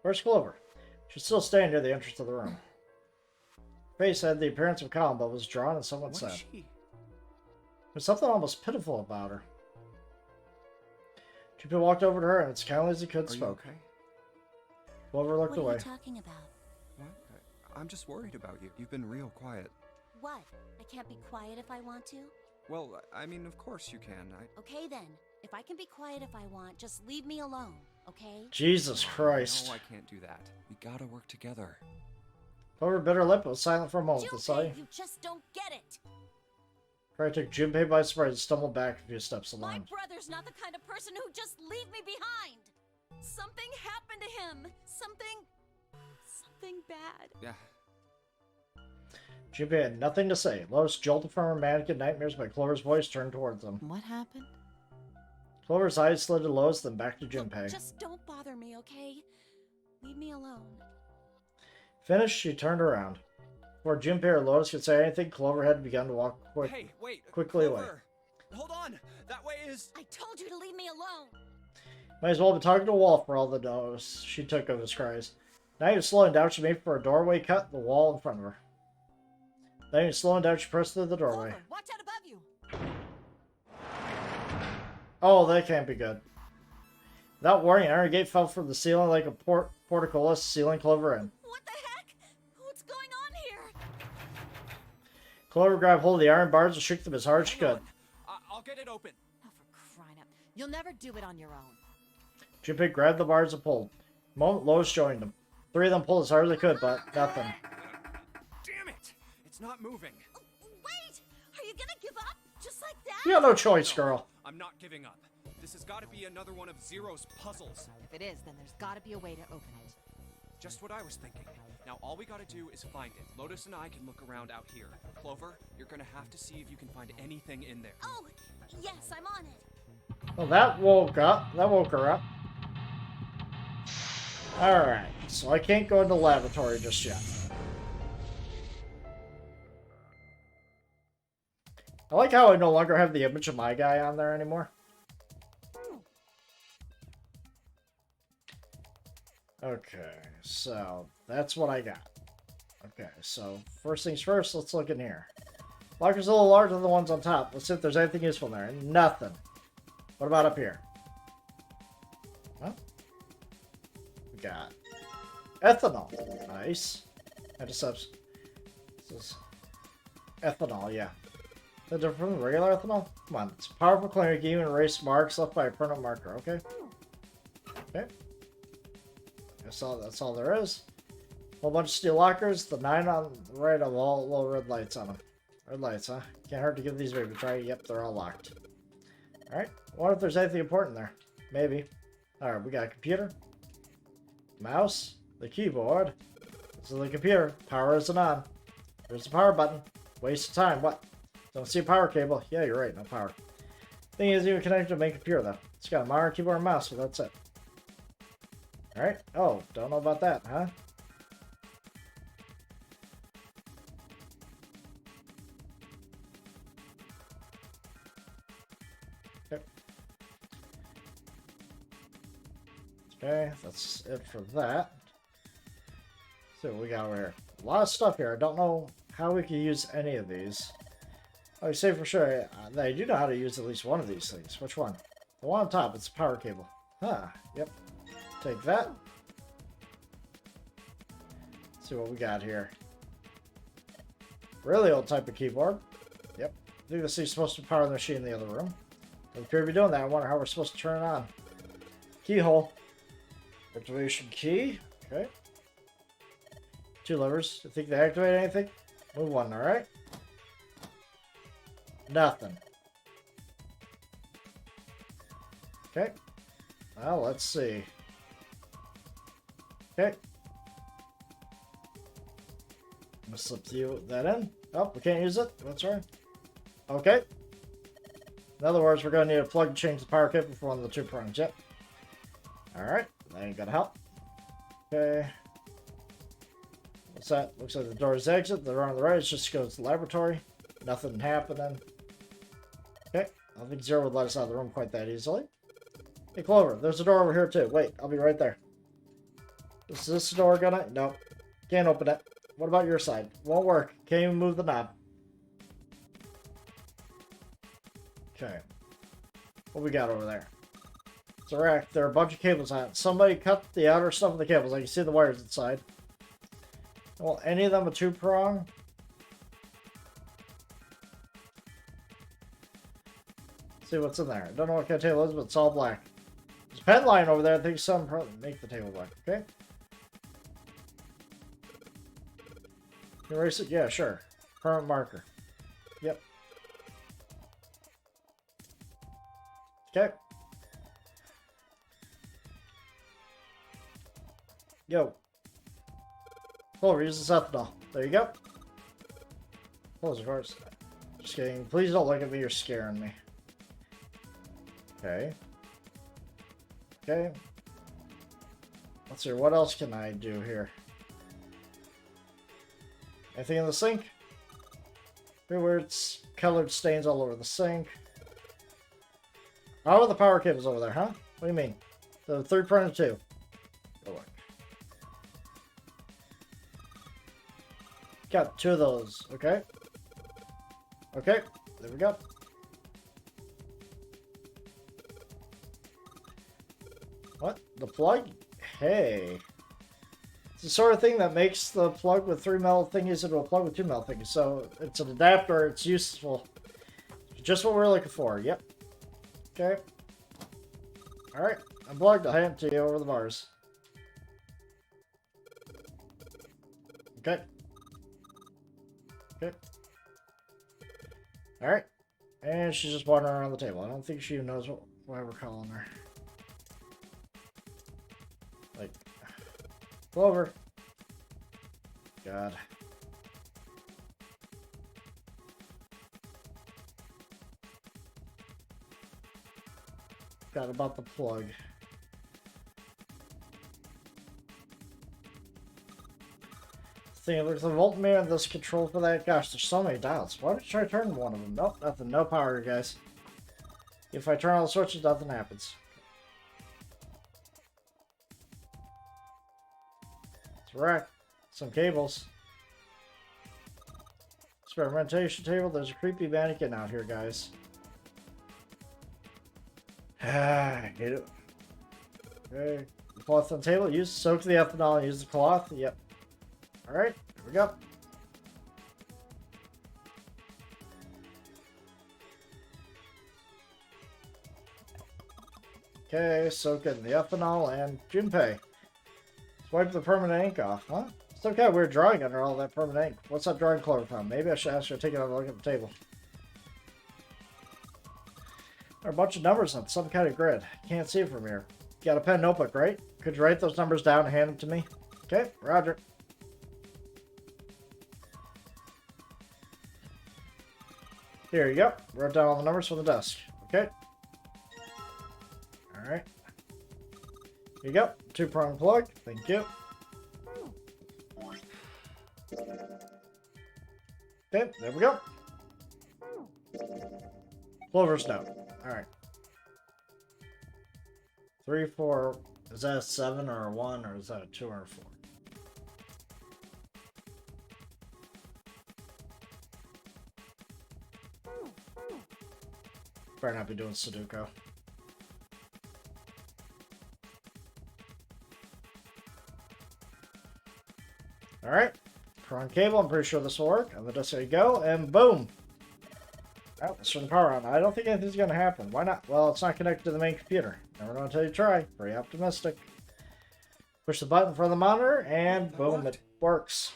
Where's Clover? She's still standing near the entrance of the room. Her face had the appearance of calm, but was drawn and somewhat What sad. is she? There's something almost pitiful about her. Junpei walked over to her, and as kindly as he could, Are you spoke. okay? Clover looked What away. are you talking about? What? I'm just worried about you. You've been real quiet. What? I can't be quiet if I want to? Well, I mean, of course you can. Okay then. If I can be quiet if I want, just leave me alone, okay? Jesus Christ. No, I can't do that. We gotta work together. Clover bit her lip and was silent for a moment. The sigh. You just don't get it! Cry took Junpei by surprise and stumbled back a few steps My alone. brother's not the kind of person who'd just leave me behind! Something happened to him! Something bad. Yeah. Junpei had nothing to say. Lois jolted from her mannequin nightmares by Clover's voice turned towards them. What happened? Clover's eyes slid to Lois, then back to Junpei. Just don't bother me, okay? Leave me alone. Finished, she turned around. Before Junpei or Lois could say anything, Clover had begun to walk Hey, wait. quickly away. Clover. Hold on. That way is... I told you to leave me alone! Might as well have been talking to a wall for all the notice she took of his cries. Not even slowing down, she made for a doorway cut in the wall in front of her. Not even slowing down, she pressed through the doorway. Clover, watch out above you! Oh, that can't be good. Without warning, an iron gate fell from the ceiling like a portcullis, sealing Clover in. What the heck? What's going on here? Clover grabbed hold of the iron bars and shook them as hard as she could. I'll get it open. Oh, for crying out. You'll never do it on your own. Junpei grabbed the bars and pulled. The moment Lois joined them. Three of them pulled as hard as they could, but nothing. Damn it! It's not moving. Wait! Are you gonna give up? Just like that? You got no choice, girl. I'm not giving up. This This has got to be another one of Zero's puzzles. If it is, then there's gotta be a way to open it. Just what I was thinking. Now all we gotta do is find it. Lotus and I can look around out here. Clover, you're gonna have to see if you can find anything in there. Oh, yes, I'm on it. Well, that woke up. That woke her up. Alright, so I can't go into the laboratory just yet. I like how I no longer have the image of my guy on there anymore. Okay, so that's what I got. Okay, so first things first, let's look in here. Locker's a little larger than the ones on top. Let's see if there's anything useful in there. Nothing. What about up here? Well, we got ethanol. Nice. Antisepsis. This is ethanol, yeah. Is that different from regular ethanol? Come on, it's a powerful cleaner. You can even erase marks left by a permanent marker, okay? Okay. That's all there is. A whole bunch of steel lockers. The 9 on the right have all little red lights on them. Red lights, huh? Can't hurt to give these babies a try. Yep, they're all locked. Alright. I wonder if there's anything important there. Maybe. Alright, we got a computer. Mouse. The keyboard. This is the computer. Power isn't on. There's the power button. Waste of time. What? Don't see a power cable. Yeah, you're right. No power. Thing isn't even connected to the main computer, though. It's got a monitor, keyboard, and mouse, so that's it. Alright. Oh, don't know about that, huh? Okay. Okay, that's it for that. Let's see what we got over here. A lot of stuff here. I don't know how we can use any of these. I say for sure that I do know how to use at least one of these things. Which one? The one on top. It's a power cable. Huh. Yep. Take that. See what we got here. Really old type of keyboard. Yep. I think this is supposed to power the machine in the other room. Doesn't appear to be doing that. I wonder how we're supposed to turn it on. Keyhole. Activation key. Okay. 2 levers. You think they activate anything? Move one, alright? Nothing. Okay. Well, let's see. Okay. I'm gonna slip that in. Oh, we can't use it. That's right. Okay. In other words, we're gonna need a plug to change the power cable for one of the 2 prongs. Yep. Alright. That ain't gonna help. Okay. What's that? Looks like the door's exit. The door on the right is just goes to the laboratory. Nothing happening. Okay. I don't think Zero would let us out of the room quite that easily. Hey, Clover, there's a door over here too. Wait, I'll be right there. Is this door gonna? Nope. Can't open it. What about your side? Won't work. Can't even move the knob. Okay. What we got over there? It's a rack. There are a bunch of cables on it. Somebody cut the outer stuff of the cables. I can see the wires inside. Well, any of them a 2-prong? See what's in there. I don't know what kind of table it is, but it's all black. There's a pen line over there. I think some probably make the table black. Okay. Erase it? Yeah, sure. Current marker. Yep. Okay. Yo. Clover, use this ethanol. There you go. Close, of course. Just kidding. Please don't look at me. You're scaring me. Okay. Okay. Let's see. What else can I do here? Anything in the sink? Here where it's colored stains all over the sink. How are the power cables over there, huh? What do you mean? The 3 and 2. Go look. Got 2 of those. Okay. Okay. There we go. What? The plug? Hey. It's the sort of thing that makes the plug with 3 metal thingies into a plug with 2 metal thingies. So it's an adapter. It's useful. Just what we're looking for. Yep. Okay. Alright. Unplugged. I'll hand it to you over the bars. Okay. Okay. Alright. And she's just wandering around the table. I don't think she even knows why we're calling her. Like, Clover. God. Forgot about the plug. There's a voltmeter and this control for that. Gosh, there's so many dials. Why don't you try turning one of them? Nope, nothing. No power, guys. If I turn all the switches, nothing happens. It's a wreck. Some cables. Experimentation table. There's a creepy mannequin out here, guys. I hate it. Okay. The cloth on the table. Use soak the ethanol and use the cloth. Yep. Alright, here we go. Okay, soak in the ethanol and Junpei. Wipe the permanent ink off, huh? Still got weird drawing under all that permanent ink. What's that drawing Clover found? Maybe I should ask her to take another look at the table. There are a bunch of numbers on some kind of grid. Can't see it from here. You got a pen and notebook, right? Could you write those numbers down and hand them to me? Okay, roger. Here you go. Wrote down all the numbers from the desk. Okay. Alright. Here you go. 2-prong plug. Thank you. Okay, there we go. Clover's note. Alright. 3, 4. Is that a 7 or a 1, or is that a 2 or a 4? Better not be doing Sudoku. Alright. Prong cable, I'm pretty sure this will work. And just there you go, and boom! Oh, let's turn the power on. I don't think anything's gonna happen. Why not? Well, it's not connected to the main computer. Never know until you try. Very optimistic. Push the button for the monitor, and boom, it works.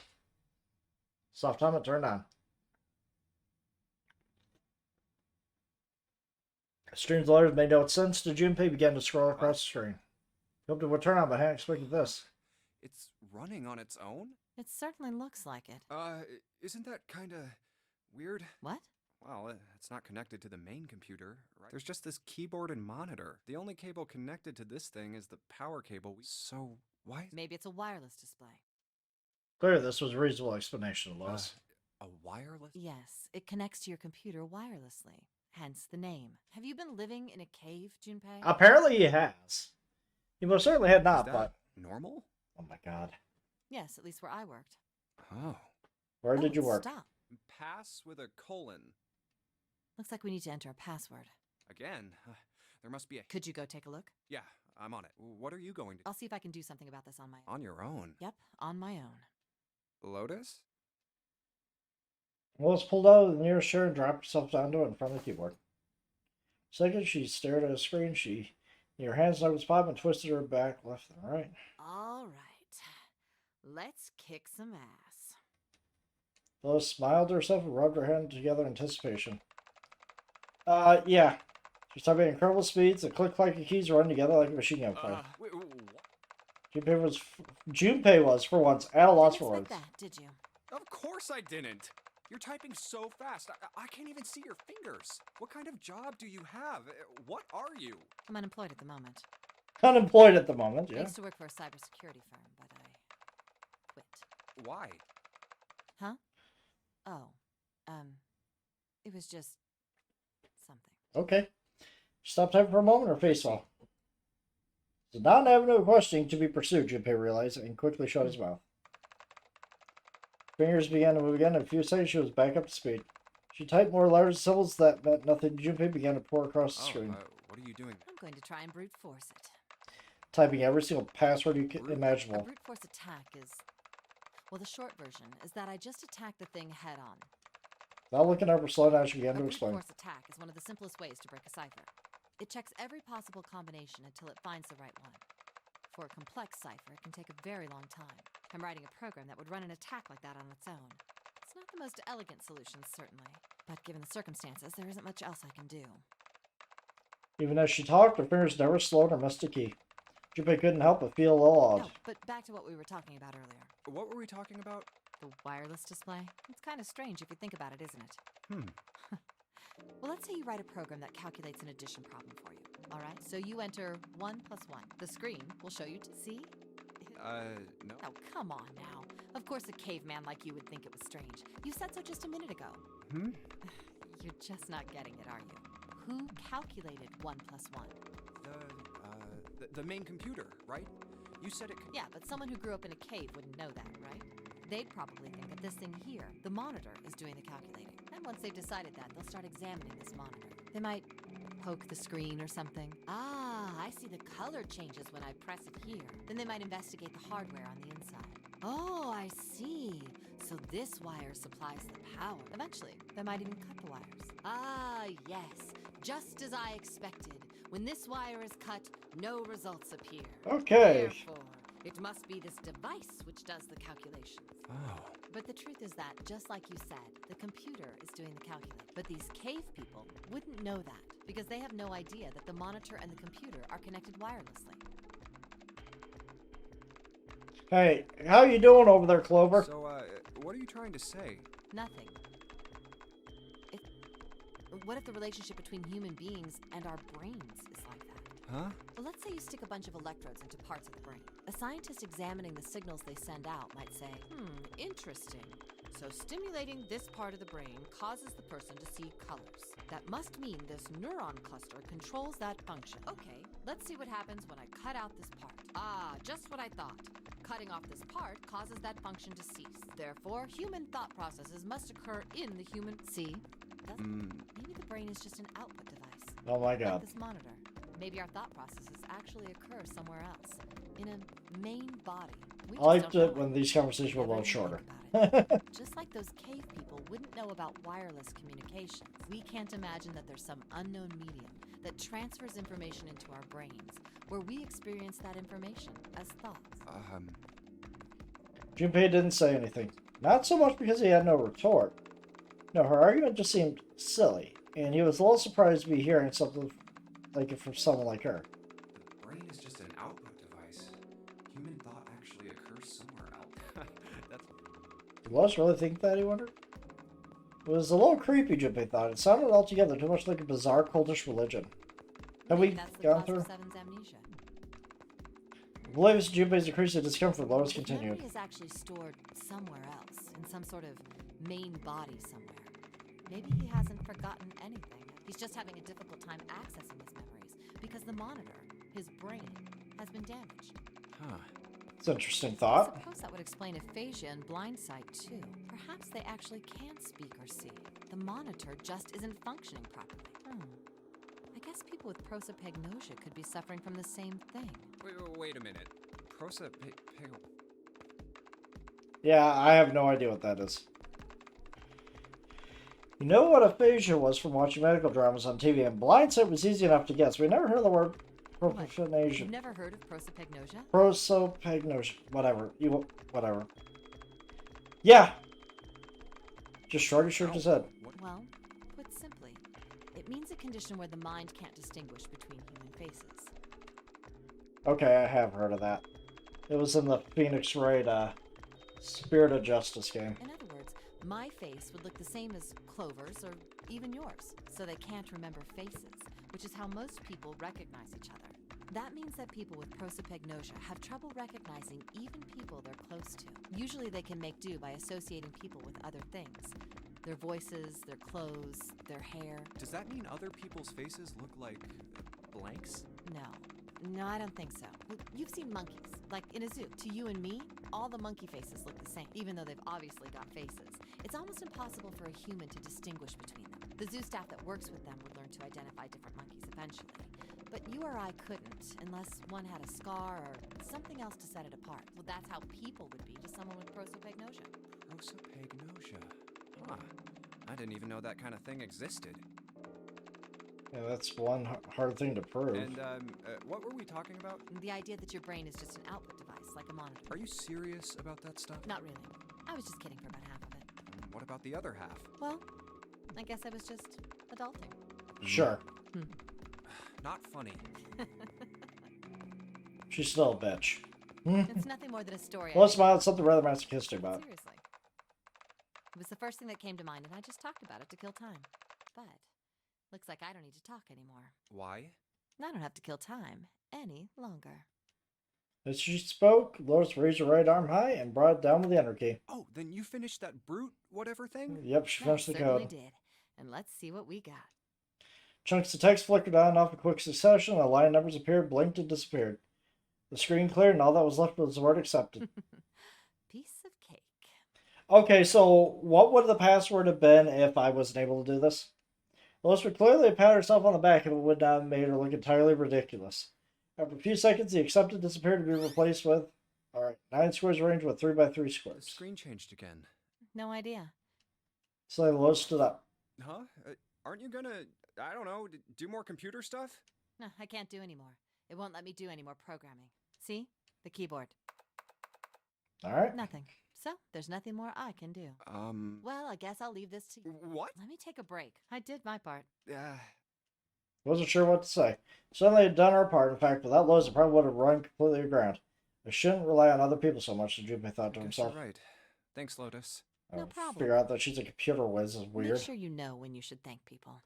Soft helmet turned on. Stream's letters made no sense to Junpei began to scroll across the screen. Hoped it would turn on, but I hadn't expected this. It's running on its own? It certainly looks like it. Isn't that kinda weird? What? Well, it's not connected to the main computer, right? There's just this keyboard and monitor. The only cable connected to this thing is the power cable. So, why? Maybe it's a wireless display. Clearly, this was a reasonable explanation, Lois. A wireless? Yes, it connects to your computer wirelessly. Hence the name. Have you been living in a cave, Junpei? Apparently he has. He most certainly had not, but... normal? Oh my god. Yes, at least where I worked. Oh. Where did you work? Stop. Pass with a colon. Looks like we need to enter a password. Again? There must be a... Could you go take a look? Yeah, I'm on it. What are you going to... I'll see if I can do something about this on my own. On your own? Yep, on my own. Lotus? Lois pulled out of the nearest chair and dropped herself down to it in front of the keyboard. Second, she stared at a screen. She, in her hands, snuggled spot and twisted her back left and right. All right. Let's kick some ass. Lois smiled to herself and rubbed her hands together in anticipation. Yeah. She's typing at incredible speeds. The click-clacky keys run together like a machine gun fire. Wait, what? Junpei was, for once, at a loss for words. That, did you? Of course I didn't. You're typing so fast. I can't even see your fingers. What kind of job do you have? What are you? I'm unemployed at the moment. Unemployed at the moment, yeah. I used to work for a cybersecurity firm, but I quit. Why? Huh? Oh, it was just something. Okay. Stop typing for a moment or face off. It's not an avenue of questioning to be pursued, Junpei realized, and quickly shut his mouth. Fingers began to move again. In a few seconds, she was back up to speed. She typed more letters and symbols that meant nothing. Junpei began to pour across the screen. What are you doing? I'm going to try and brute force it. Typing every single password you can imaginable. A brute force attack is... Well, the short version is that I just attack the thing head on. Without looking up or slowing down, she began to A brute explain. force attack is one of the simplest ways to break a cipher. It checks every possible combination until it finds the right one. For a complex cipher, it can take a very long time. I'm writing a program that would run an attack like that on its own. It's not the most elegant solution, certainly. But given the circumstances, there isn't much else I can do. Even as she talked, her fingers never slowed or missed a key. Junpei couldn't help but feel a little awed. No, but back to what we were talking about earlier. What were we talking about? The wireless display? It's kind of strange if you think about it, isn't it? Well, let's say you write a program that calculates an addition problem for you. All right? So you enter 1 plus 1. The screen will show you to see. No. Oh, come on now. Of course a caveman like you would think it was strange. You said so just a minute ago. You're just not getting it, are you? Who calculated 1 plus 1? The main computer, right? You said it could... Yeah, but someone who grew up in a cave wouldn't know that, right? They'd probably think that this thing here, the monitor, is doing the calculating. And once they've decided that, they'll start examining this monitor. They might poke the screen or something. Ah, I see the color changes when I press it here. Then they might investigate the hardware on the inside. Oh, I see. So this wire supplies the power. Eventually, they might even cut the wires. Ah, yes. Just as I expected. When this wire is cut, no results appear. Okay. Therefore, it must be this device which does the calculations. Oh. But the truth is that, just like you said, the computer is doing the calculating. But these cave people wouldn't know that, because they have no idea that the monitor and the computer are connected wirelessly. Hey, how you doing over there, Clover? So, what are you trying to say? Nothing. What if the relationship between human beings and our brains is like that? Huh? Well, let's say you stick a bunch of electrodes into parts of the brain. A scientist examining the signals they send out might say, interesting. So stimulating this part of the brain causes the person to see colors. That must mean this neuron cluster controls that function. Okay, let's see what happens when I cut out this part. Ah, just what I thought. Cutting off this part causes that function to cease. Therefore, human thought processes must occur in the human... See? Maybe the brain is just an output device. Oh my god. Like this monitor. Maybe our thought processes actually occur somewhere else. In a main body. We I just liked don't it know when these conversations were a Never little even shorter. think about it. Just like those cave people wouldn't know about wireless communications, we can't imagine that there's some unknown medium that transfers information into our brains, where we experience that information as thoughts. Junpei didn't say anything. Not so much because he had no retort. No, her argument just seemed silly, and he was a little surprised to be hearing something like it from someone like her. The brain is just an output device. Human thought actually occurs somewhere else. Did Lois really think that, he wondered? It was a little creepy, Junpei thought. It sounded altogether too much like a bizarre cultish religion. Have we That's the gone cause through? of Seven's amnesia. Believes Junpei's increasing discomfort. Lois If continued. memory is actually stored somewhere else, in some sort of main body somewhere. Maybe he hasn't forgotten anything. He's just having a difficult time accessing his memories because the monitor, his brain, has been damaged. Huh. It's an interesting I thought. suppose that would explain aphasia and blindsight too. Perhaps they actually can speak or see. The monitor just isn't functioning properly. I guess people with prosopagnosia could be suffering from the same thing. Wait a minute. Yeah, I have no idea what that is. You know what aphasia was from watching medical dramas on TV, and blindsight was easy enough to guess. We never heard of the word prosopagnosia. You've never heard of prosopagnosia? Prosopagnosia. Whatever. Yeah! Just shrug his head. Well, put simply, it means a condition where the mind can't distinguish between human faces. Okay, I have heard of that. It was in the Phoenix Wright, Spirit of Justice game. In other words, my face would look the same as Clover's or even yours, so they can't remember faces, which is how most people recognize each other. That means that people with prosopagnosia have trouble recognizing even people they're close to. Usually they can make do by associating people with other things. Their voices, their clothes, their hair. Does that mean other people's faces look like blanks? No, I don't think so. You've seen monkeys, like in a zoo. To you and me, all the monkey faces look the same, even though they've obviously got faces. It's almost impossible for a human to distinguish between them. The zoo staff that works with them would learn to identify different monkeys eventually. But you or I couldn't, unless one had a scar or something else to set it apart. Well, that's how people would be to someone with prosopagnosia. Prosopagnosia. Huh. I didn't even know that kind of thing existed. Yeah, that's one hard thing to prove. And, what were we talking about? The idea that your brain is just an output device, like a monitor. Are you serious about that stuff? Not really. I was just kidding for about half of it. What about the other half? Well, I guess I was just adulting. Sure. not funny. She's still a bitch. It's nothing more than a story. Well, smile at something rather masochistic about it. Seriously. It was the first thing that came to mind, and I just talked about it to kill time. But looks like I don't need to talk anymore. Why? I don't have to kill time any longer. As she spoke, Lois raised her right arm high and brought it down with the enter key. Oh, then you finished that brute whatever thing? Yep, she finished the certainly code. did. And let's see what we got. Chunks of text flickered on and off in quick succession, and the line numbers appeared, blinked, and disappeared. The screen cleared, and all that was left was the word accepted. Piece of cake. Okay, so what would the password have been if I wasn't able to do this? Lois would clearly have patted herself on the back if it would not have made her look entirely ridiculous. After a few seconds, the accepted disappeared to be replaced with, alright, 9 squares arranged with 3x3 The squares. screen changed again. No idea. So Lois stood up. Huh? Aren't you gonna, I don't know, do more computer stuff? No, I can't do anymore. It won't let me do any more programming. See? The keyboard. Alright. Nothing. So, there's nothing more I can do. Well, I guess I'll leave this to you. What? Let me take a break. I did my part. Wasn't sure what to say. Certainly had done her part, in fact, without Lois, it probably would have run completely aground. I shouldn't rely on other people so much, Junpei thought to Guess himself. you're right. Thanks, Lotus. No problem. Figure out that she's a computer whiz is weird. Make sure you know when you should thank people.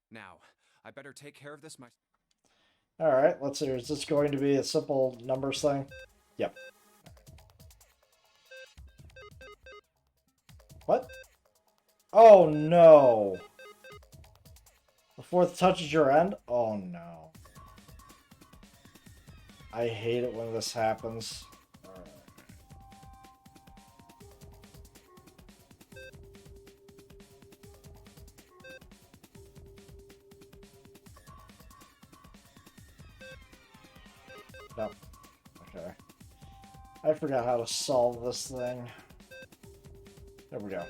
Now, I better take care of this myself. Alright, let's see. Is this going to be a simple numbers thing? Yep. What? Oh no! The fourth touches your end? Oh no. I hate it when this happens. No. Okay. I forgot how to solve this thing. There we go.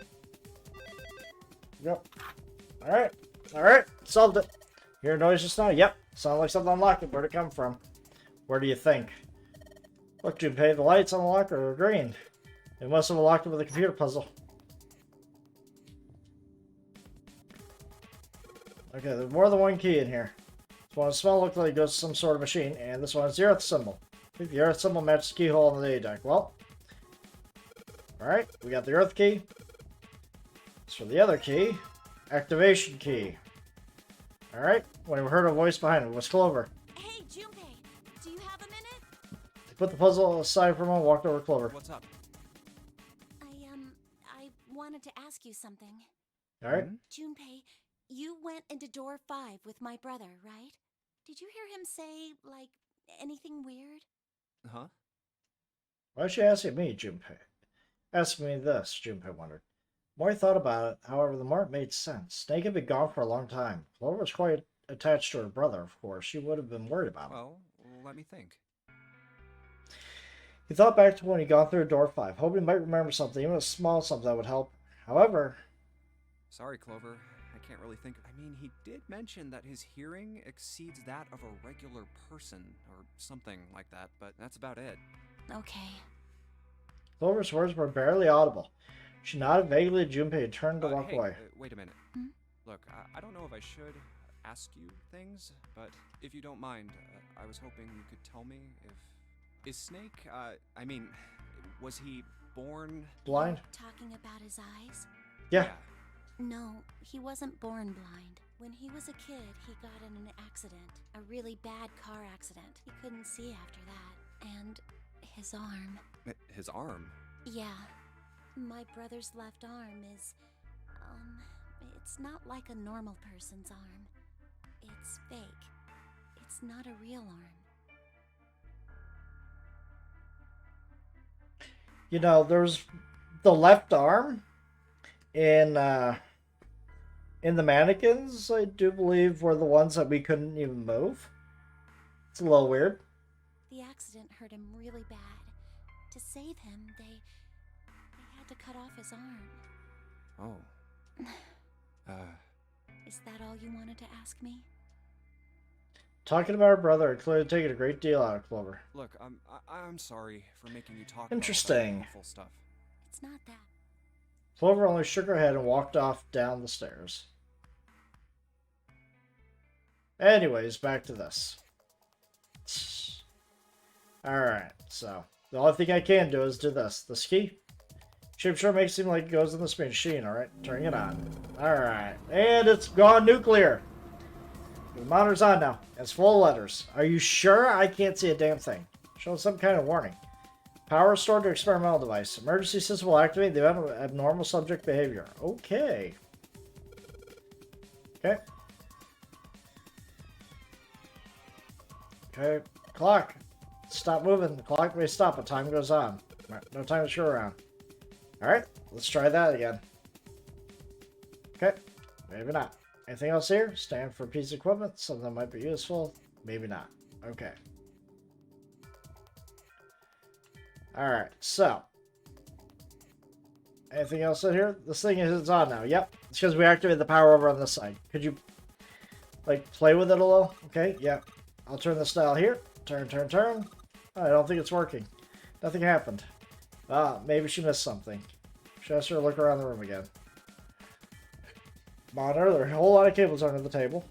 Yep. Alright. Alright. Solved it. Hear a noise just now? Yep. Sounded like something unlocked. Where'd it come from? Where do you think? Look, Junpei, the lights on the locker are green. They must have unlocked it with a computer puzzle. Okay, there's more than one key in here. This one smell looked like it goes to some sort of machine, and this one is the Earth symbol. I think the Earth symbol matches the keyhole on the A deck. Well, alright, we got the Earth key. As for the other key, activation key. Alright, when we heard a voice behind it, it was Clover. Hey, Junpei, do you have a minute? They put the puzzle aside for a moment and walked over to Clover. What's up? I wanted to ask you something. Alright. Junpei, you went into door 5 with my brother, right? Did you hear him say, like, anything weird? Huh? Why is she asking me, Junpei? Ask me this, Junpei wondered. The more I thought about it, however, the more it made sense. Snake had been gone for a long time. Clover was quite attached to her brother, of course. She would have been worried about him. Well, let me think. He thought back to when he'd gone through door 5, hoping he might remember something, even a small something that would help. However... Sorry, Clover. I can't really think. I mean, he did mention that his hearing exceeds that of a regular person, or something like that, but that's about it. Okay. Clover's words were barely audible. She nodded vaguely at Junpei and turned to walk Hey, away. Wait a minute. Hmm? Look, I don't know if I should ask you things, but if you don't mind, I was hoping you could tell me if... Is Snake, was he born... Blind? Talking about his eyes? Yeah. No, he wasn't born blind. When he was a kid, he got in an accident. A really bad car accident. He couldn't see after that. And his arm. His arm? Yeah. My brother's left arm is, it's not like a normal person's arm. It's fake. It's not a real arm. You know, there's the left arm in the mannequins, I do believe, were the ones that we couldn't even move. It's a little weird. The accident hurt him really bad. To save him, they had to cut off his arm. Oh. Is that all you wanted to ask me? Talking about her brother had clearly taken a great deal out of Clover. Look, I'm sorry for making you talk Interesting. about awful stuff. It's not that. Clover only shook her head and walked off down the stairs. Anyways, back to this. Alright, so the only thing I can do is do this. This key. Shapeshifter makes it seem like it goes in this machine, alright? Turning it on. Alright. And it's gone nuclear. The monitor's on now. It's full of letters. Are you sure? I can't see a damn thing. Showing some kind of warning. Power restored to experimental device. Emergency system will activate the event of abnormal subject behavior. Okay. Okay. Okay. Clock. Stop moving. The clock may stop, but time goes on. No time to screw around. Alright, let's try that again. Okay, maybe not. Anything else here? Stand for a piece of equipment. Something that might be useful. Maybe not. Okay. Alright, so. Anything else in here? This thing is on now. Yep, it's because we activated the power over on this side. Could you, like, play with it a little? Okay, yeah. I'll turn this dial here. Turn, turn, turn. Oh, I don't think it's working. Nothing happened. Ah, maybe she missed something. Should I ask her to look around the room again? Monitor, there are a whole lot of cables under the table.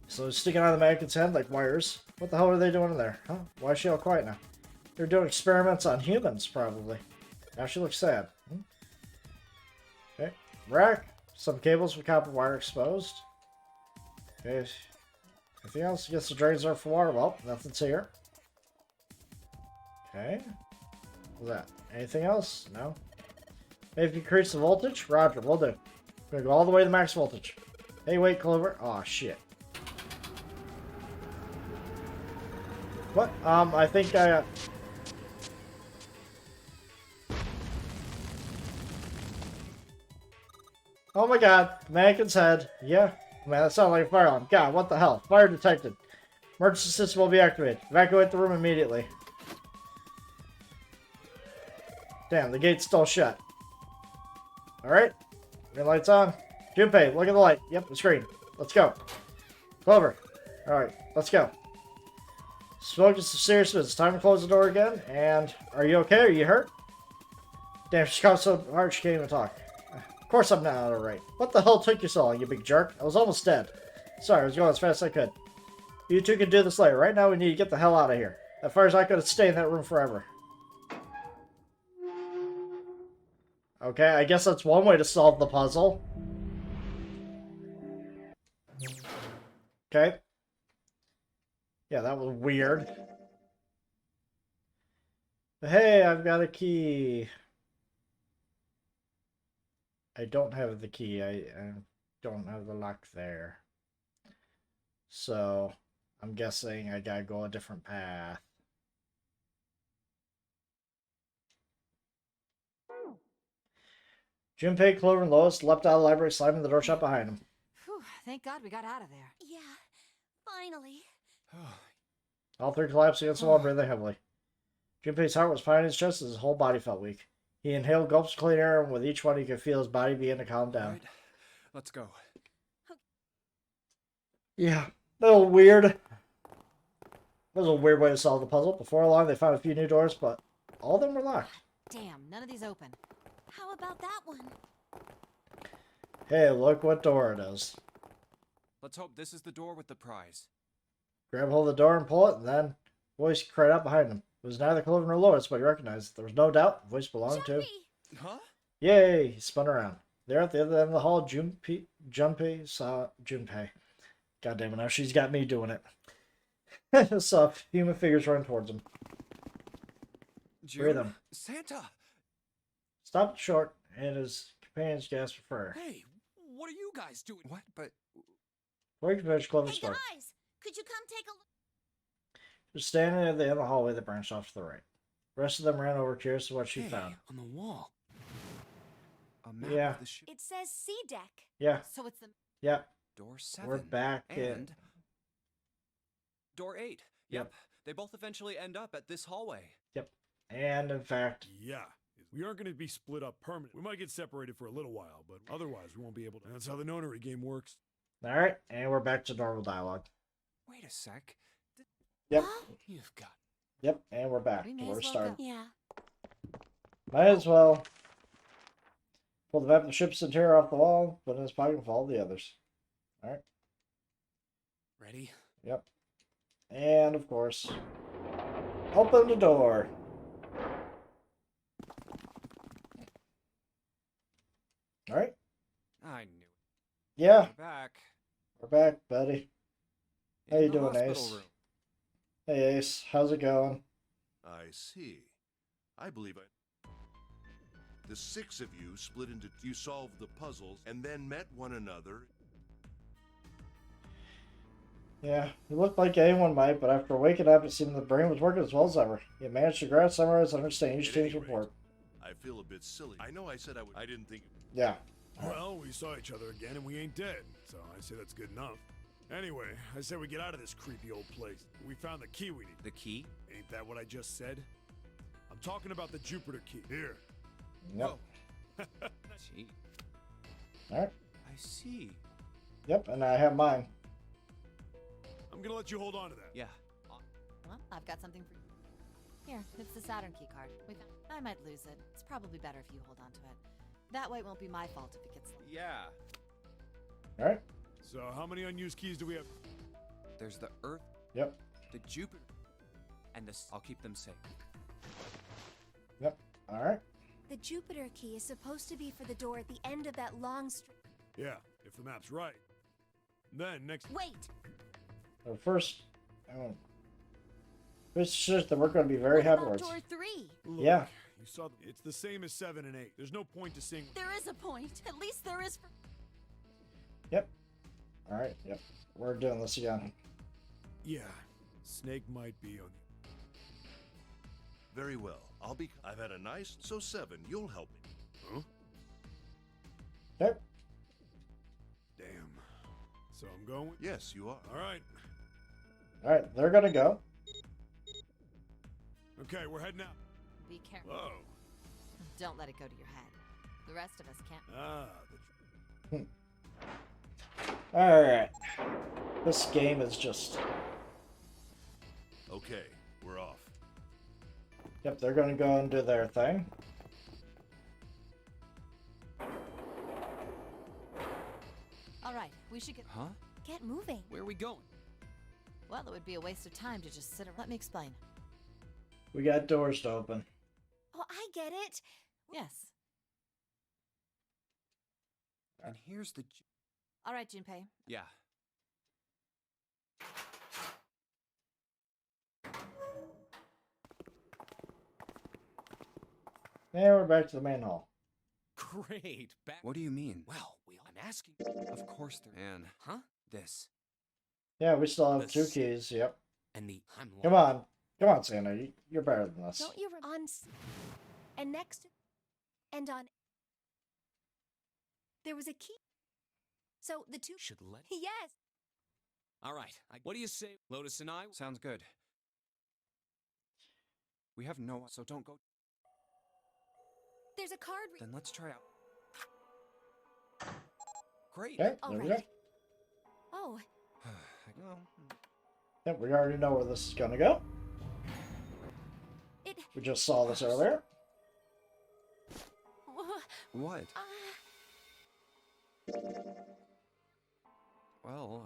So they're sticking out of the mannequin's head like wires. What the hell are they doing in there? Huh? Why is she all quiet now? They're doing experiments on humans, probably. Now she looks sad. Okay. Rack. Some cables with copper wire exposed. Okay. Anything else? I guess the drains are for water. Well, nothing's here. Okay. What's that? Anything else? No? Maybe increase the voltage? Roger, we'll do. We're gonna go all the way to max voltage. Hey, wait, Clover. Oh, shit. What? I think I... Oh my god. Mannequin's head. Yeah. Man, that sounded like a fire alarm. God, what the hell? Fire detected. Emergency system will be activated. Evacuate the room immediately. Damn, the gate's still shut. Alright. Green light's on. Junpei, look at the light. Yep, the screen. Let's go. Clover. Alright, let's go. Smoke is serious business. Time to close the door again. And are you okay? Are you hurt? Damn, she coughed so hard she can't even talk. Of course I'm not alright. What the hell took you so long, you big jerk? I was almost dead. Sorry, I was going as fast as I could. You two can do this later. Right now we need to get the hell out of here. As far as I could stay in that room forever. Okay, I guess that's one way to solve the puzzle. Okay. Yeah, that was weird. But hey, I've got a key. I don't have the key. I don't have the lock there. So, I'm guessing I gotta go a different path. Junpei, Clover, and Lois leapt out of the library, slamming the door shut behind them. Whew, thank God we got out of there. Yeah, finally. All three collapsed against the wall, breathing heavily. Junpei's heart was pounding his chest as his whole body felt weak. He inhaled gulps of clean air, and with each one he could feel his body begin to calm down. Right. Let's go. Yeah, that was weird. That was a weird way to solve the puzzle. Before long, they found a few new doors, but all of them were locked. Damn, none of these open. How about that one? Hey, look what door it is. Let's hope this is the door with the prize. Grab hold of the door and pull it, and then a voice cried out behind him. It was neither Clover nor Lois, but he recognized it. There was no doubt the voice belonged to... Huh? Yay! He spun around. There at the other end of the hall, Junpei saw Junpei. God damn it, now she's got me doing it. Saw human figures running towards him. Three of them. Santa! Stopped short, and his companions gasped for fire. Hey, what are you guys doing? What? But... Before he could finish, Clover Hey spoke. guys, could you come take a look? She was standing at the end of the hallway that branched off to the right. The rest of them ran over, curious to what she Hey, found. on the wall. A map Yeah. of the ship. It says C deck. Yeah, So it's the... yeah. Door 7. We're back in. And... Door 8. Yep. They both eventually end up at this hallway. Yep. And in fact, Yeah. We aren't going to be split up permanently. We might get separated for a little while, but otherwise we won't be able to. That's how the Nonary game works. alright, and we're back to normal dialogue. Wait a sec. Yep, You've got... yep, and we're back. We may We're as well starting. go. Yeah. Might as well pull the map of the ship's interior off the wall, put it in his pocket and follow the others. Alright. Ready? Yep. And of course, open the door. All right. I knew it. Yeah, We're back. we're back, buddy. How In you the doing, hospital Ace? room. Hey, Ace. How's it going? I see. I believe I. The 6 of you split into. You solved the puzzles and then met one another. Yeah, it looked like anyone might, but after waking up, it seemed the brain was working as well as ever. You managed to grasp, summarize, and understand each At team's any rate, report. I feel a bit silly. I know I said I would. I didn't think. Yeah. Well, we saw each other again and we ain't dead, so I say that's good enough. Anyway, I say we get out of this creepy old place. We found the key we need. The key? Ain't that what I just said? I'm talking about the Jupiter key. Here. Yep. Gee. All right. I see. Yep, and I have mine. I'm gonna let you hold on to that. Yeah. Well, I've got something for you. Here, it's the Saturn key card. I might lose it. It's probably better if you hold on to it. That way it won't be my fault if it gets... Yeah. All right. So how many unused keys do we have? There's the Earth, Yep. the Jupiter, and the. I'll keep them safe. Yep. All right. The Jupiter key is supposed to be for the door at the end of that long street. Yeah, if the map's right. Then next. Wait! First, this shit that we're going to be very What happy about with. door 3? Look, Yeah. You saw. It's the same as 7 and 8. There's no point to seeing. There is a point. At least there is for. Yep. All right. Yep. We're doing this again. Yeah, Snake might be on. Very well. I've had a nice. So 7, you'll help me. Huh? Yep. Damn. So I'm going. Yes, you are. All right. All right. They're going to go. Okay, we're heading out. Be careful. Whoa. Don't let it go to your head. The rest of us can't. All right. This game is just... Okay, we're off. Yep, they're going to go and do their thing. All right, we should get... Huh? Get moving. Where are we going? Well, it would be a waste of time to just sit around. Let me explain. We got doors to open. Oh, I get it. Yes. And here's the. All right, Junpei. Yeah. And we're back to the main hall. Great. Back. What do you mean? Well, I'm asking. Of course there. And Huh? this. Yeah, we still have 2 This- keys. Yep. And the. I'm Come on. Come on, Santa. You're better than this. Don't you on and next and on there was a key. So the 2 Should let. Yes. All right. What do you say, Lotus and I? Sounds good. We have no. So don't go. There's a card. Then let's try out. Great. Okay, All there we right. go. Oh, Well, Yep, we already know where this is going to go. it We just saw this earlier. what? uh, Well,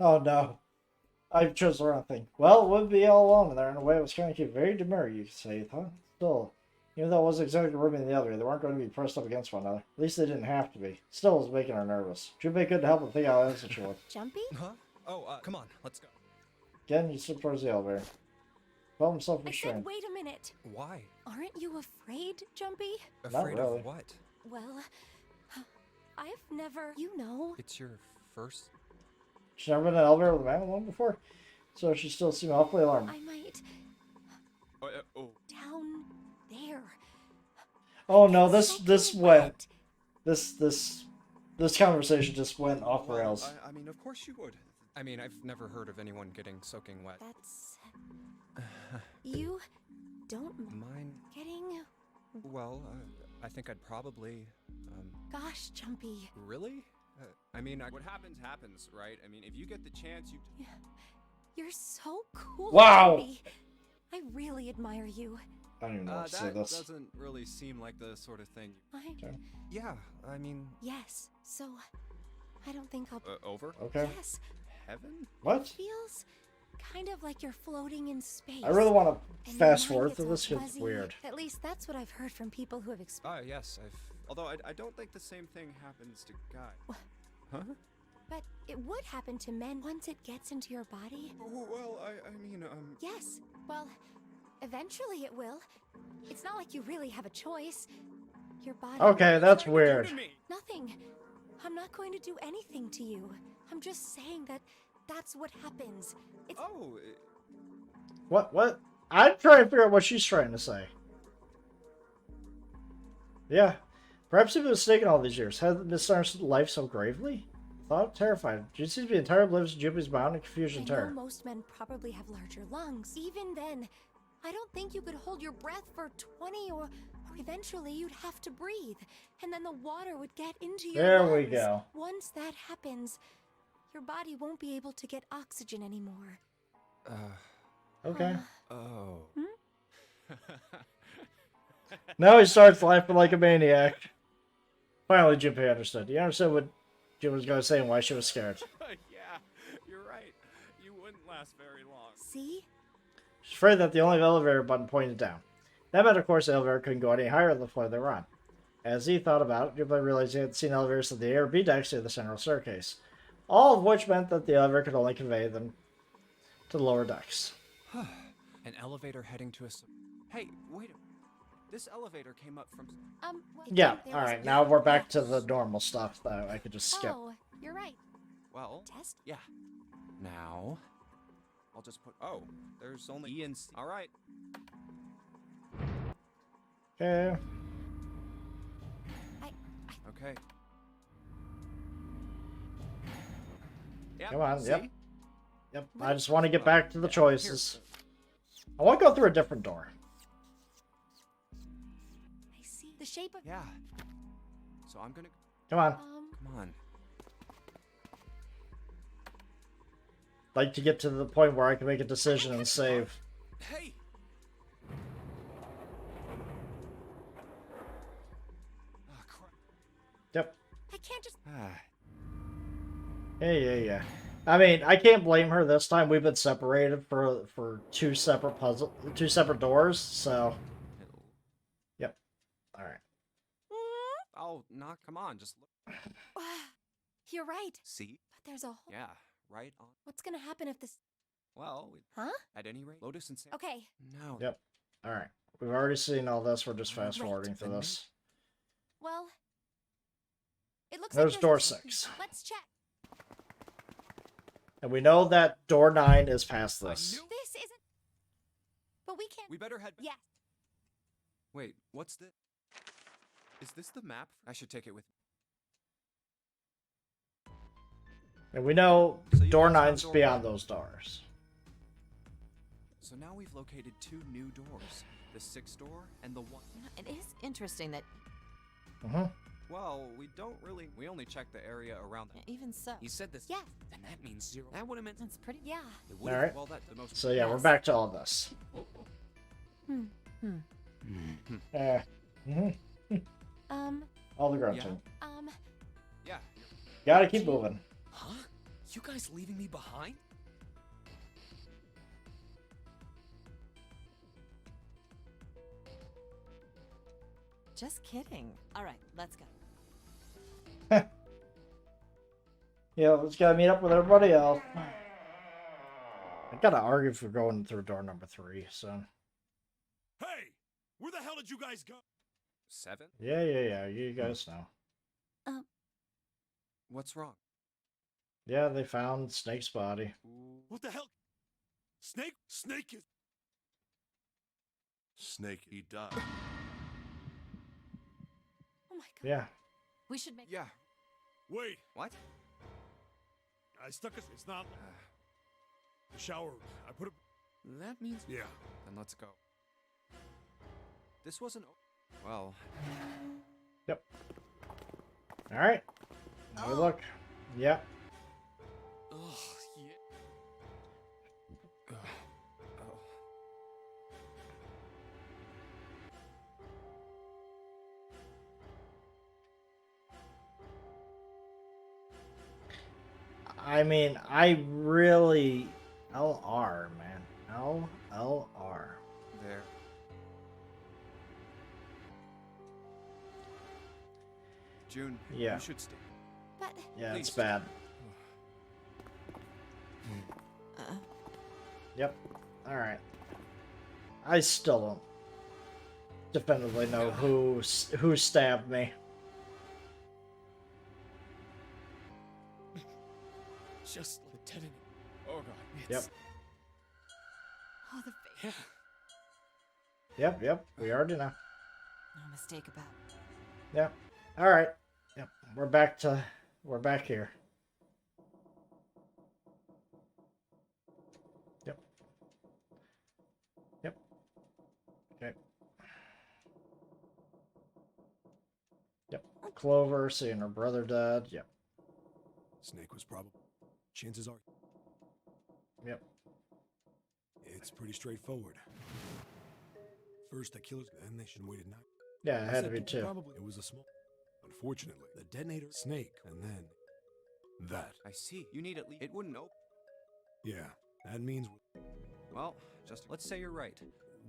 Oh no. I chose the wrong thing. Well, it would be all alone in there in a way it was kind of cute. Very demure, you could say, huh? Still, even though it wasn't exactly rooming the other, they weren't going to be pressed up against one another. At least they didn't have to be. Still, it was making her nervous. Junpei couldn't help but think how innocent she was. Jumpy? huh? Oh, come on, let's go. Again, he slipped towards the elevator. Felt himself I said, restrained. wait a minute. Why? Aren't you afraid, Jumpy? Not Afraid really. of what? Well, I've never, you know. It's your first. She's never been in an elevator with a man alone before, so she still seemed awfully alarmed. I might Oh. down there. Oh no, this Soaking went wet. this conversation just went off the rails. I mean, of course you would. I mean, I've never heard of anyone getting soaking wet. That's you don't Mine. getting. Well, I think I'd probably. Gosh, Jumpy. Really? I mean, what happens happens, right? I mean, if you get the chance, you. You're so cool. Wow. Jumpy. I really admire you. I don't even know what to say That this. doesn't really seem like the sort of thing. Okay. Yeah, I mean. Yes. So, I don't think I'll. Over? Okay. Yes. heaven? What? Feels kind of like you're floating in space. I really want to and your fast mind forward gets through all this because it's fuzzy. weird. At least that's what I've heard from people who have experienced. Yes, although I don't think the same thing happens to guys. Huh? But it would happen to men once it gets into your body. Well, I mean, Yes. Well, eventually it will. It's not like you really have a choice. Your body. Okay, that's weird. Nothing. I'm not going to do anything to you. I'm just saying that that's what happens. It's What? I'm trying to figure out what she's trying to say. Yeah. Perhaps if it was taken all these years, had misunderstood life so gravely? Thought terrified. She seems to be entirely oblivious to Juppie's bound and confusion I terror. know most men probably have larger lungs. Even then, I don't think you could hold your breath for 20 or eventually you'd have to breathe. And then the water would get into your There lungs. we go. Once that happens, your body won't be able to get oxygen anymore. Okay. Oh. Now he starts laughing like a maniac. Finally, Juppie understood. He understood what Juppie was going to say and why she was scared. Yeah, you're right. You wouldn't last very long. See? She's afraid that the only elevator button pointed down. That meant, of course, the elevator couldn't go any higher than the floor they were on. As he thought about it, Juppie realized he had seen elevators at the A or B decks near the central staircase. All of which meant that the elevator could only convey them to the lower decks. An elevator heading to a... Hey, wait a minute. This elevator came up from... Well, Yeah, there was alright, a- now we're back to the normal stuff that I could just skip. Oh, you're right. Well, Test? yeah. Now... I'll just put... Oh, there's only E and C. Alright. Okay. Okay. Yep, Come on, see? Yep, I just want to get back to the choices. I want to go through a different door. I see the shape of. Yeah. So I'm gonna... Come on. Come on. Like to get to the point where I can make a decision and save. Hey! Oh, crap. Yep. I can't just. Yeah. I mean, I can't blame her this time. We've been separated for two separate doors, so. Yep. All right. Oh, come on, just look. You're right. See? But there's a whole. Yeah, right on. What's gonna happen if this? Well, Huh? at any rate, Lotus and Sam... Okay. No. Yep. All right. We've already seen all this. We're just fast forwarding through this. Well, it looks There's like door 6. Let's check. And we know that door 9 is past this. This isn't. But we can't. We better head back. Yes. Wait, what's this? Is this the map? I should take it with me. And we know So you door guys found 9's door beyond 1. those doors. So now we've located 2 new doors. The 6th door and the 1. You know, it is interesting that Well, we only checked the area around the... even so. He said this. Yes. Then that means 0. That would have meant. That's pretty. Yeah. It All would've- right. Well, that the most... So yeah, we're Yes. back to all this. All the grunting. Yeah. Gotta keep moving. Huh? You guys leaving me behind? Just kidding. All right, let's go. Yeah, let's gotta meet up with everybody else. I gotta argue for going through door number 3, so. Hey! Where the hell did you guys go? 7? Yeah, you guys know. What's wrong? Yeah, they found Snake's body. What the hell? Snake? Snake is... Snake, he died. Oh my god. Yeah. We should make. Yeah. Wait, What? I stuck it. It's not... the shower. I put it... That means. Yeah. Then let's go. This wasn't... Well... Yep. Alright. Now we look. Yeah. Ugh, yeah. Oh. I mean, I really... LR, man. LR. There. June, Yeah. you should stay. But Yeah, it's Please. bad. Uh, Yep. Alright. I still don't definitively know who stabbed me. Just like the detonate. Oh god. Yep. oh, the face. Yeah. Yep, we already know. No mistake about it. Yep. Alright. Yep. We're back here. Yep. Yep. Okay. Yep. Clover seeing her brother dead. Yep. Snake was probably. Chances are. Yep. It's pretty straightforward. First, the killers, then they should have waited night. Yeah, it had to be two. Probably it was a small. Unfortunately, the detonator, Snake, and then that. I see. You need at least. It wouldn't open. Yeah, that means Well, just let's say you're right.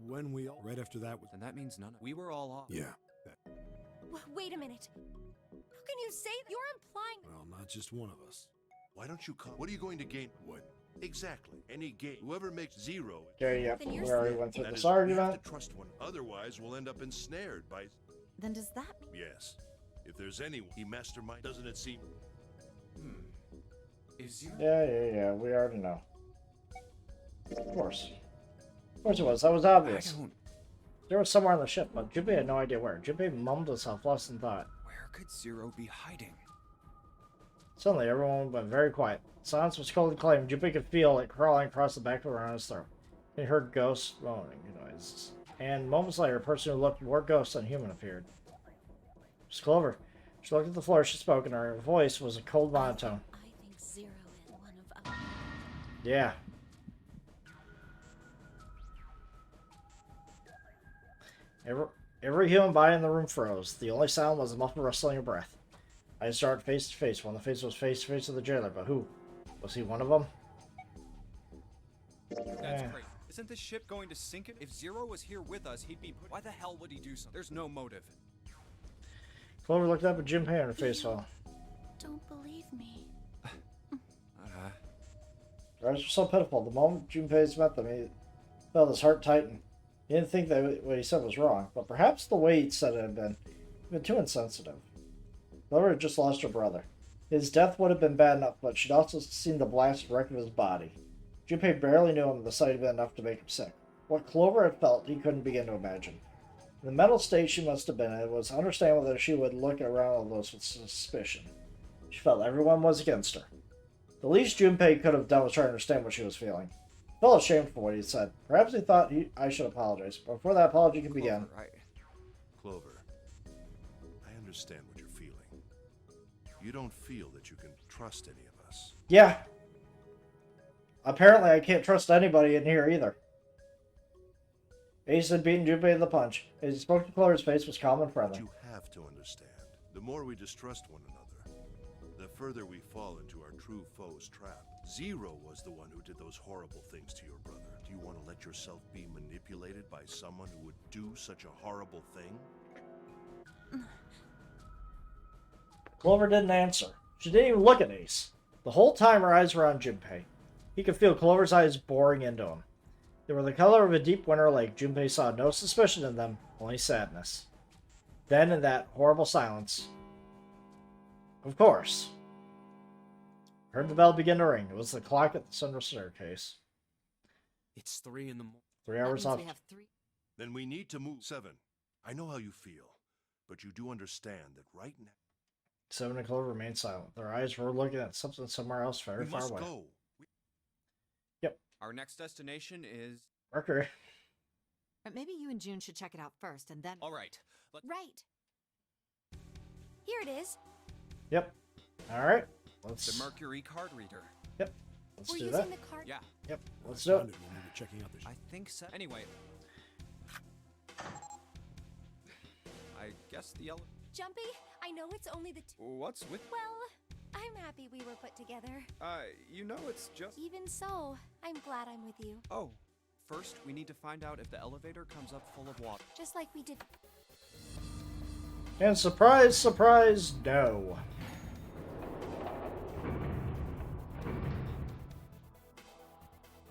when we all right after that was. Then that means none. We were all off. Yeah. That, wait a minute. How can you say that? You're implying well, not just one of us. Why don't you come? What are you going to gain? What? Exactly. Any game. Whoever makes zero. Okay, yep. Then We you're already saying- went through That this is, we have argument. to trust one. Otherwise, we'll end up ensnared by. Then does that mean Yes. If there's anyone he mastermind, doesn't it seem? If Zero Yeah. We already know. Of course. Of course it was. That was obvious. There was somewhere on the ship, but Junpei had no idea where. Junpei mumbled himself, lost in thought. Where could Zero be hiding? Suddenly, everyone went very quiet. Silence was cold and claimed. Junpei could feel it crawling across the back of around his throat. He heard ghosts moaning noises. And moments later, a person who looked more ghost than human appeared. It was Clover. She looked at the floor, she spoke, and her voice was a cold monotone. I think Zero is one of us. Yeah. Every human body in the room froze. The only sound was the muffled rustling of breath. I started face to face. One of the faces was face to face with the jailer, but who? Was he one of them? That's great. Isn't this ship going to sink it? If Zero was here with us, he'd be put. Why the hell would he do something? There's no motive. Clover looked up at Junpei and her face fell. Don't believe me. Her eyes were so pitiful. The moment Junpei's met them, he felt his heart tighten. He didn't think that what he said was wrong, but perhaps the way he'd said it had been too insensitive. Clover had just lost her brother. His death would have been bad enough, but she'd also seen the blasted wreck of his body. Junpei barely knew him, and the sight had been enough to make him sick. What Clover had felt, he couldn't begin to imagine. In the mental state she must have been in, it was understandable that she would look around all those with suspicion. She felt everyone was against her. The least Junpei could have done was try to understand what she was feeling. He felt ashamed for what he said. Perhaps he thought I should apologize, but before that apology could begin... Clover, I understand what you're feeling. You don't feel that you can trust any of us. Yeah. Apparently I can't trust anybody in here either. Ace had beaten Junpei to the punch. As he spoke to Clover's face was calm and friendly. You have to understand. The more we distrust one another, the further we fall into our true foe's trap. Zero was the one who did those horrible things to your brother. Do you want to let yourself be manipulated by someone who would do such a horrible thing? Clover didn't answer. She didn't even look at Ace. The whole time her eyes were on Junpei. He could feel Clover's eyes boring into him. They were the color of a deep winter lake. Junpei saw no suspicion in them, only sadness. Then, in that horrible silence, of course, heard the bell begin to ring. It was the clock at the central staircase. It's 3 in the morning. 3 hours That left. means we have 3. Then we need to move. 7. I know how you feel, but you do understand that right now 7 and Clover remained silent. Their eyes were looking at something somewhere else very we far must away. go. Our next destination is. Mercury. But maybe you and June should check it out first, and then. All right. Right. Here it is. Yep. Alright. Let's... The Mercury card reader. Yep. Let's We're do using that. the card. Yeah, Yep. Let's I do found it. it when we were checking out the I think so. Anyway. I guess the yellow. Jumpy, I know it's only the What's with. well, I'm happy we were put together. You know it's just... Even so, I'm glad I'm with you. Oh, first we need to find out if the elevator comes up full of water. Just like we did. And surprise, surprise, no.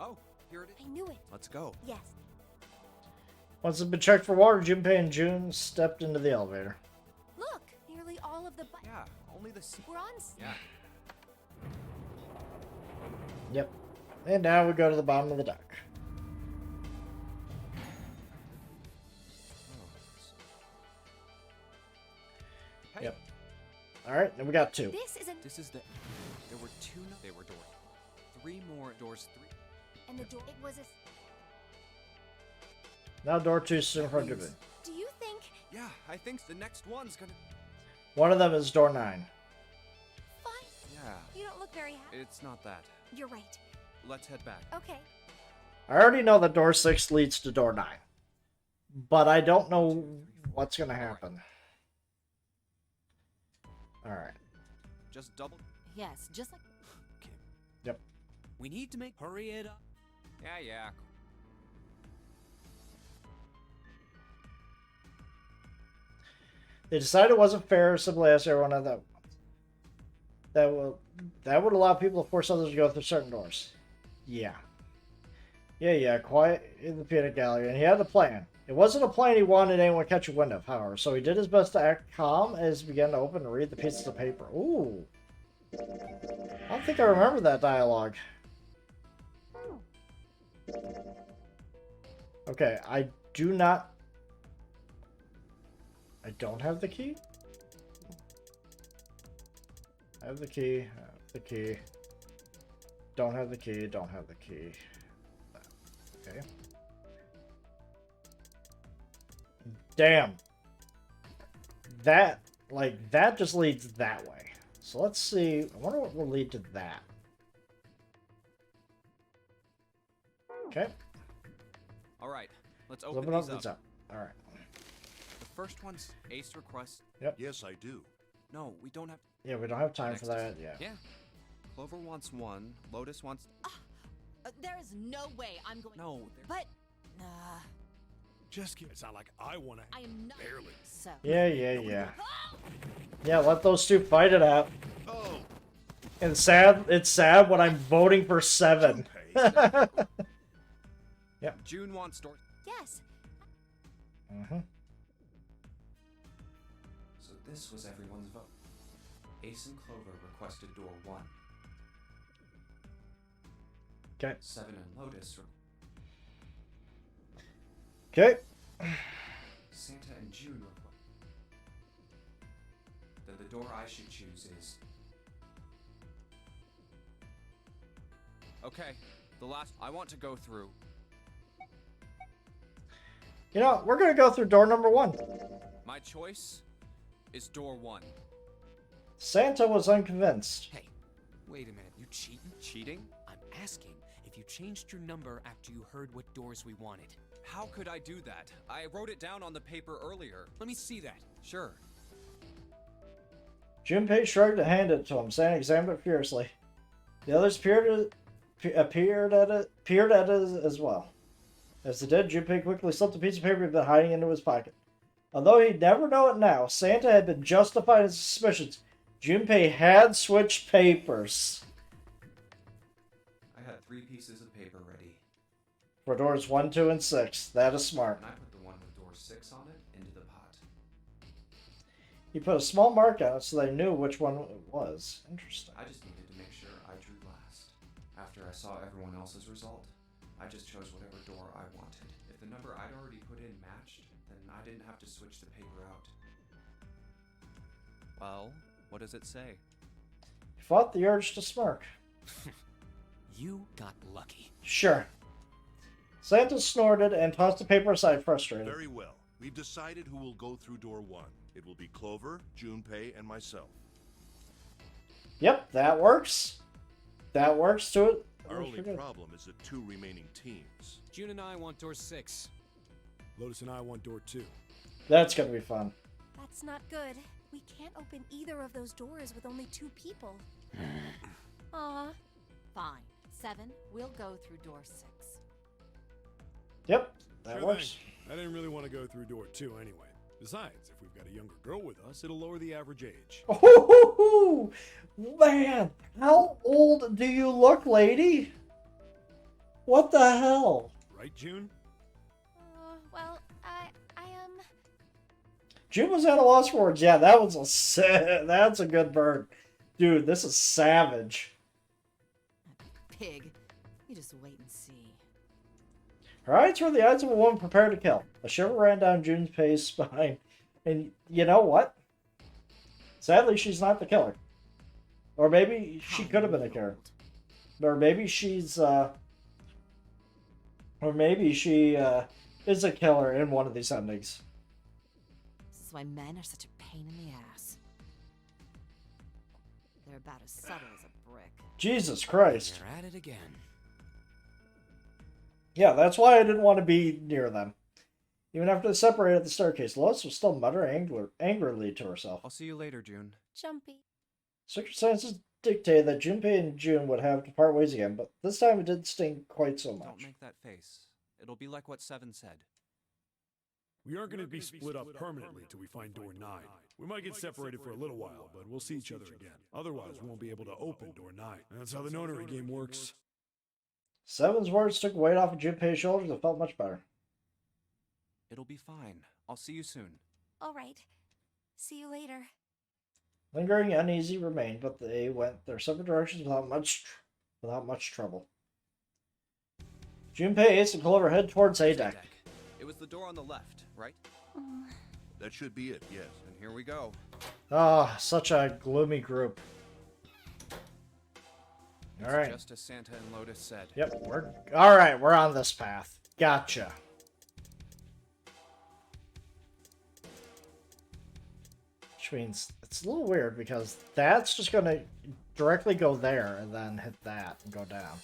Oh, here it is. I knew it. Let's go. Yes. Once it's been checked for water, Junpei and June stepped into the elevator. Look, nearly all of the Yeah, only the... We're on. Yeah. Yep. And now we go to the bottom of the dock. Hey. Yep. Alright, then we got 2. This is the... There were 2... They were doors. 3 more doors. 3... And the door... It was a... Now door 2 is in front of me. Do you think... Yeah, I think the next one's gonna... One of them is door 9. Fine. Yeah. You don't look very happy. It's not that. You're right. Let's head back. Okay. I already know that door 6 leads to door 9. But I don't know what's going to happen. Alright. Just double... Yes, just like... Okay. Yep. We need to make... Hurry it up. Yeah. They decided it wasn't fair to simply ask everyone at that would allow people to force others to go through certain doors. Yeah. Quiet in the peanut gallery, and he had a plan. It wasn't a plan he wanted anyone to catch a wind of, however, so he did his best to act calm as he began to open and read the pieces of paper. Ooh. I don't think I remember that dialogue. Okay, I don't have the key? I have the key. I have the key. Don't have the key. Don't have the key. Okay. Damn. That just leads that way. So let's see. I wonder what will lead to that. Okay. All right. Let's Open open up these the up. top. All right. The first one's Ace request. Yep. Yes, I do. No, we don't have... Yeah, we don't have time Next for that. Yeah. Yeah. Clover wants 1. Lotus wants... there is no way I'm going... No, But... Just kidding. It's not like I want to. I am not... Barely. So... Yeah. Yeah, let those two fight it out. Oh. And it's sad when I'm voting for 7. Yep. June wants door... Yes. Mm-hmm. So this was everyone's vote. Ace and Clover requested door 1. Okay. 7 and Lotus... Okay. Santa and June request... Then the door I should choose is... Okay. The last... I want to go through... You know, we're going to go through door number 1. My choice is door 1. Santa was unconvinced. Hey, wait a minute. You cheating? Cheating? I'm asking if you changed your number after you heard what doors we wanted. How could I do that? I wrote it down on the paper earlier. Let me see that. Sure. Junpei shrugged and handed it to him. Santa examined it furiously. The others peered at it as well. As they did, Junpei quickly slipped a piece of paper he'd been hiding into his pocket. Although he'd never know it now, Santa had been justified in his suspicions. Junpei had switched papers. I had 3 pieces of paper ready. For doors 1, 2, and 6. That is smart. And I put the one with door 6 on it into the pot. He put a small mark on it so they knew which one it was. Interesting. I just needed to make sure I drew last. After I saw everyone else's result, I just chose whatever door I wanted. If the number I'd already put in matched, then I didn't have to switch the paper out. Well, what does it say? He fought the urge to smirk. You got lucky. Sure. Santa snorted and tossed the paper aside, frustrated. Very well. We've decided who will go through door 1. It will be Clover, Junpei, and myself. Yep, that works. That works to it. Our only problem is the 2 remaining teams. June and I want door 6. Lotus and I want door 2. That's gonna be fun. That's not good. We can't open either of those doors with only 2 people. Aw. Fine. 7, we'll go through door 6. Yep, that Sure works. thing. I didn't really want to go through door 2 anyway. Besides, if we've got a younger girl with us, it'll lower the average age. Oh, man, how old do you look, lady? What the hell? Right, June? Well, I June was at a loss for words. Yeah, that was that's a good bird. Dude, this is savage. Pig. You just wait and see. Her eyes were the eyes of a woman prepared to kill. A shiver ran down June's face behind. And you know what? Sadly, she's not the killer. Or maybe she could have been a killer. Or maybe she's, or maybe she, is a killer in one of these endings. This is why men are such a pain in the ass. They're about as subtle as a brick. Jesus Christ. You're at it again. Yeah, that's why I didn't want to be near them. Even after they separated at the staircase, Lois was still muttering angrily to herself. I'll see you later, June. jumpy. Circumstances dictated that Junpei and June would have to part ways again, but this time it didn't sting quite so Don't much. make that face. It'll be like what Seven said. We aren't going to be split up permanently till we find door 9. We might get separated for a little while, but we'll see each other again. Otherwise, we won't be able to open door 9. That's how the Nonary game works. Seven's words took weight off of Junpei's shoulders and felt much better. It'll be fine. I'll see you soon. All right. See you later. Lingering uneasy remained, but they went their separate directions without much trouble. Junpei aced and Clover head towards A deck. It was the door on the left, right? That should be it, yes. And here we go. Ah, such a gloomy group. It's Alright. just as Santa and Lotus said. Yep, alright, we're on this path. Gotcha. Which means it's a little weird because that's just gonna directly go there and then hit that and go down.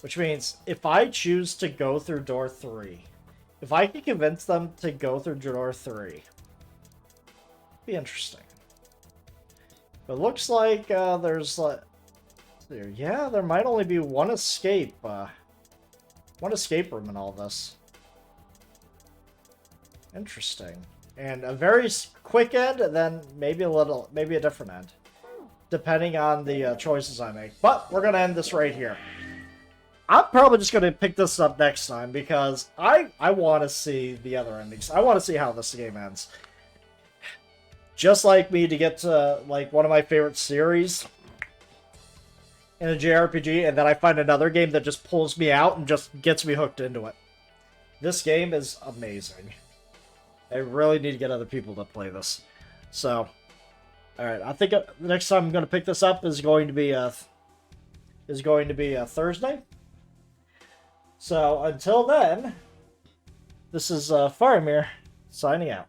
Which means if I choose to go through door 3, if I can convince them to go through door 3, be interesting. But it looks like there's like there might only be one escape room in all this. Interesting. And a very quick end, and then maybe a different end, depending on the choices I make. But we're gonna end this right here. I'm probably just gonna pick this up next time because I want to see the other endings. I want to see how this game ends. Just like me to get to like one of my favorite series in a JRPG, and then I find another game that just pulls me out and just gets me hooked into it. This game is amazing. I really need to get other people to play this. So, alright, I think the next time I'm going to pick this up is going to be a Thursday. So, until then, this is Faramir signing out.